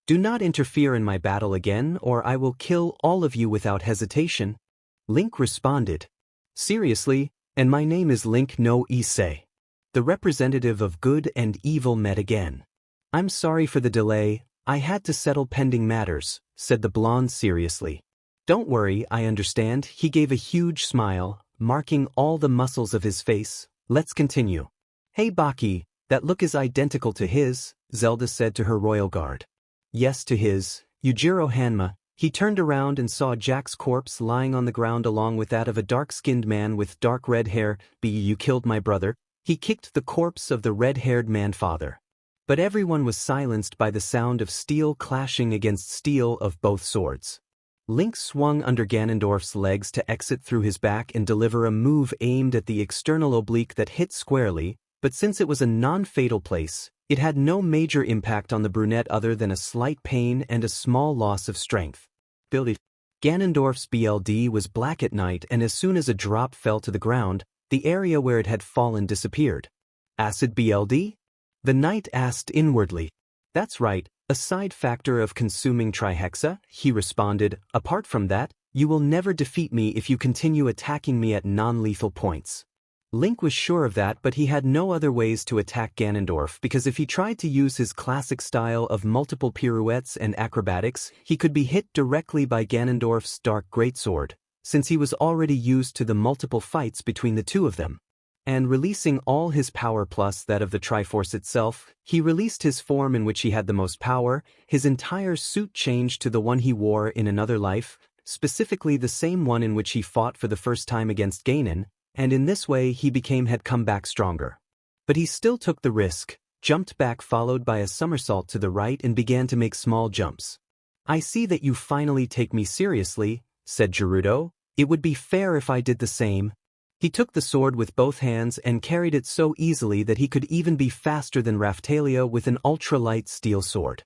S1: Do not interfere in my battle again, or I will kill all of you without hesitation. Link responded. Seriously, and my name is Link no Issei. The representative of good and evil met again. I'm sorry for the delay, I had to settle pending matters, said the blonde seriously. Don't worry, I understand, he gave a huge smile. marking all the muscles of his face. Let's continue. Hey Baki, that look is identical to his, Zelda said to her royal guard. Yes, to his, Yujiro Hanma. He turned around and saw Jack's corpse lying on the ground along with that of a dark-skinned man with dark red hair. You killed my brother. He kicked the corpse of the red-haired man father. But everyone was silenced by the sound of steel clashing against steel of both swords. Link swung under Ganondorf's legs to exit through his back and deliver a move aimed at the external oblique that hit squarely, but since it was a non-fatal place, it had no major impact on the brunette other than a slight pain and a small loss of strength. Ganondorf's BLD was black at night, and as soon as a drop fell to the ground, the area where it had fallen disappeared. Acid BLD? The knight asked inwardly. That's right, a side factor of consuming trihexa, he responded. Apart from that, you will never defeat me if you continue attacking me at non-lethal points. Link was sure of that, but he had no other ways to attack Ganondorf because if he tried to use his classic style of multiple pirouettes and acrobatics, he could be hit directly by Ganondorf's dark greatsword, since he was already used to the multiple fights between the two of them. And releasing all his power plus that of the Triforce itself, he released his form in which he had the most power. His entire suit changed to the one he wore in another life, specifically the same one in which he fought for the first time against Ganon, and in this way he had come back stronger. But he still took the risk, jumped back followed by a somersault to the right and began to make small jumps. I see that you finally take me seriously, said Gerudo. It would be fair if I did the same. He took the sword with both hands and carried it so easily that he could even be faster than Raphtalia with an ultra-light steel sword.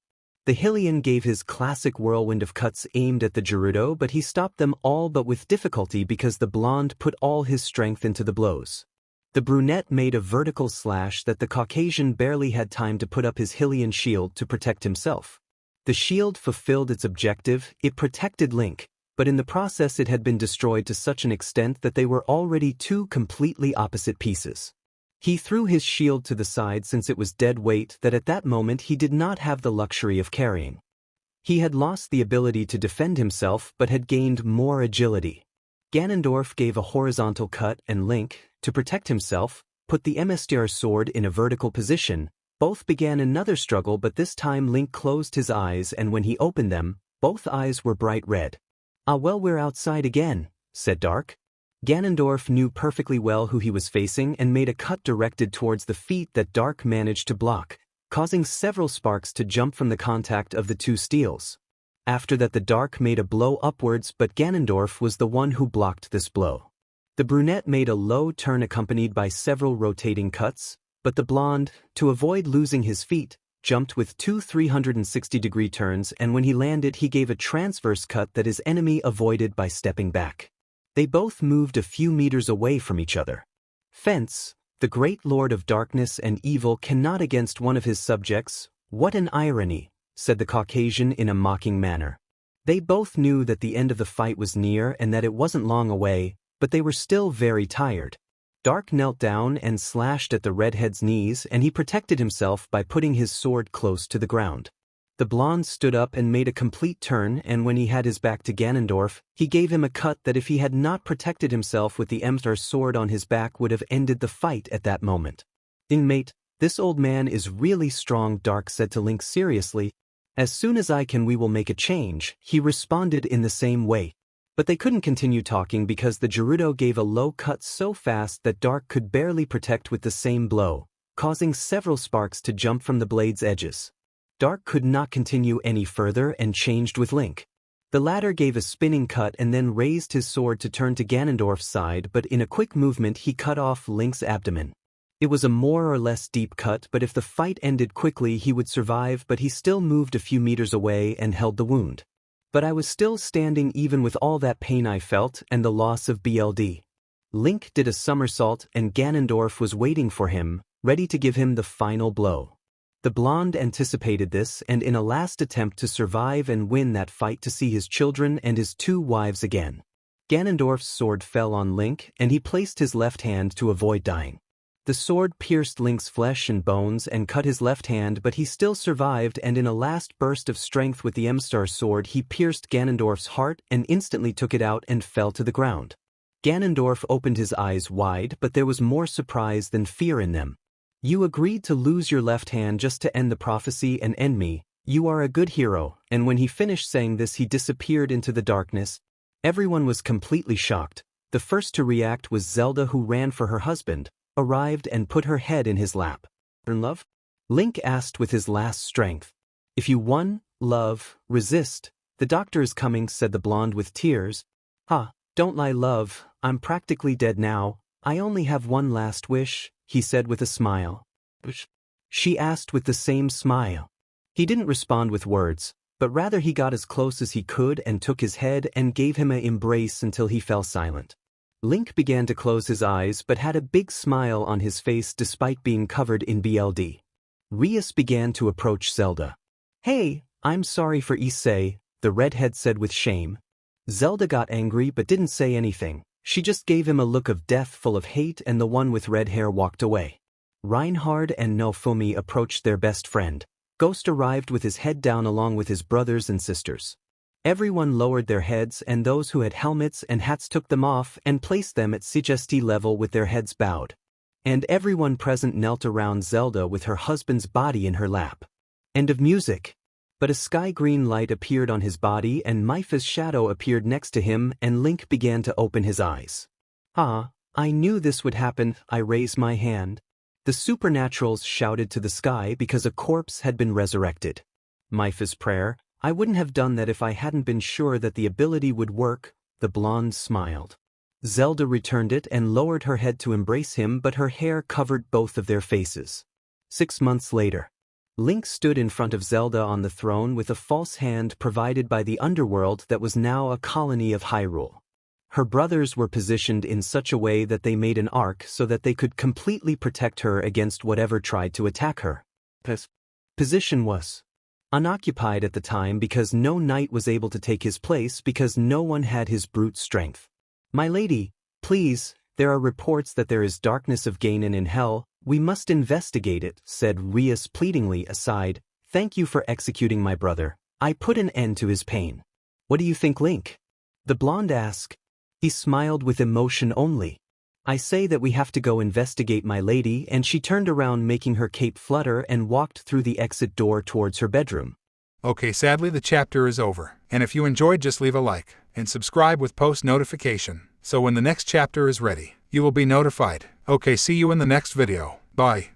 S1: The Hylian gave his classic whirlwind of cuts aimed at the Gerudo, but he stopped them all but with difficulty because the blonde put all his strength into the blows. The brunette made a vertical slash that the Caucasian barely had time to put up his Hylian shield to protect himself. The shield fulfilled its objective, it protected Link, but in the process it had been destroyed to such an extent that they were already two completely opposite pieces. He threw his shield to the side since it was dead weight that at that moment he did not have the luxury of carrying. He had lost the ability to defend himself but had gained more agility. Ganondorf gave a horizontal cut and Link, to protect himself, put the MSTR sword in a vertical position. Both began another struggle, but this time Link closed his eyes and when he opened them, both eyes were bright red. Ah well, we're outside again, said Dark. Ganondorf knew perfectly well who he was facing and made a cut directed towards the feet that Dark managed to block, causing several sparks to jump from the contact of the two steels. After that the Dark made a blow upwards, but Ganondorf was the one who blocked this blow. The brunette made a low turn accompanied by several rotating cuts, but the blonde, to avoid losing his feet, jumped with two 360-degree turns, and when he landed he gave a transverse cut that his enemy avoided by stepping back. They both moved a few meters away from each other. Fence, the great lord of darkness and evil, cannot against one of his subjects. What an irony, said the Caucasian in a mocking manner. They both knew that the end of the fight was near and that it wasn't long away, but they were still very tired. Dark knelt down and slashed at the redhead's knees, and he protected himself by putting his sword close to the ground. The blonde stood up and made a complete turn, and when he had his back to Ganondorf, he gave him a cut that if he had not protected himself with the MSTR sword on his back would have ended the fight at that moment. Inmate, this old man is really strong, Dark said to Link seriously. As soon as I can we will make a change, he responded in the same way. But they couldn't continue talking because the Gerudo gave a low cut so fast that Dark could barely protect with the same blow, causing several sparks to jump from the blade's edges. Dark could not continue any further and changed with Link. The latter gave a spinning cut and then raised his sword to turn to Ganondorf's side, but in a quick movement he cut off Link's abdomen. It was a more or less deep cut, but if the fight ended quickly he would survive, but he still moved a few meters away and held the wound. But I was still standing even with all that pain I felt and the loss of BLD. Link did a somersault and Ganondorf was waiting for him, ready to give him the final blow. The blonde anticipated this and in a last attempt to survive and win that fight to see his children and his two wives again. Ganondorf's sword fell on Link and he placed his left hand to avoid dying. The sword pierced Link's flesh and bones and cut his left hand, but he still survived, and in a last burst of strength with the MSTR sword he pierced Ganondorf's heart and instantly took it out and fell to the ground. Ganondorf opened his eyes wide, but there was more surprise than fear in them. You agreed to lose your left hand just to end the prophecy and end me. You are a good hero. And when he finished saying this, he disappeared into the darkness. Everyone was completely shocked. The first to react was Zelda, who ran for her husband, arrived and put her head in his lap. "In love?" Link asked with his last strength. "If you won, love, resist. The doctor is coming," said the blonde with tears. "Ha, don't lie, love, I'm practically dead now. I only have one last wish," he said with a smile. "Wish?" she asked with the same smile. He didn't respond with words, but rather he got as close as he could and took his head and gave him an embrace until he fell silent. Link began to close his eyes but had a big smile on his face despite being covered in blood. Rias began to approach Zelda. "Hey, I'm sorry for Issei," the redhead said with shame. Zelda got angry but didn't say anything. She just gave him a look of death full of hate, and the one with red hair walked away. Reinhard and Nofumi approached their best friend. Ghost arrived with his head down along with his brothers and sisters. Everyone lowered their heads, and those who had helmets and hats took them off and placed them at Sijesti level with their heads bowed. And everyone present knelt around Zelda with her husband's body in her lap. End of music. But a sky-green light appeared on his body and Mipha's shadow appeared next to him, and Link began to open his eyes. "Ah, I knew this would happen," I raised my hand. The supernaturals shouted to the sky because a corpse had been resurrected. Mipha's prayer, "I wouldn't have done that if I hadn't been sure that the ability would work," the blonde smiled. Zelda returned it and lowered her head to embrace him, but her hair covered both of their faces. 6 months later. Link stood in front of Zelda on the throne with a false hand provided by the underworld that was now a colony of Hyrule. Her brothers were positioned in such a way that they made an arc so that they could completely protect her against whatever tried to attack her. This position was unoccupied at the time because no knight was able to take his place because no one had his brute strength. "My lady, please, there are reports that there is darkness of Ganon in hell. We must investigate it," said Rias pleadingly aside. "Thank you for executing my brother. I put an end to his pain." "What do you think, Link?" the blonde asked. He smiled with emotion only. "I say that we have to go investigate, my lady," and she turned around making her cape flutter and walked through the exit door towards her bedroom.
S2: Okay, sadly the chapter is over, and if you enjoyed, just leave a like and subscribe with post notification, so when the next chapter is ready, you will be notified. Okay, see you in the next video. Bye.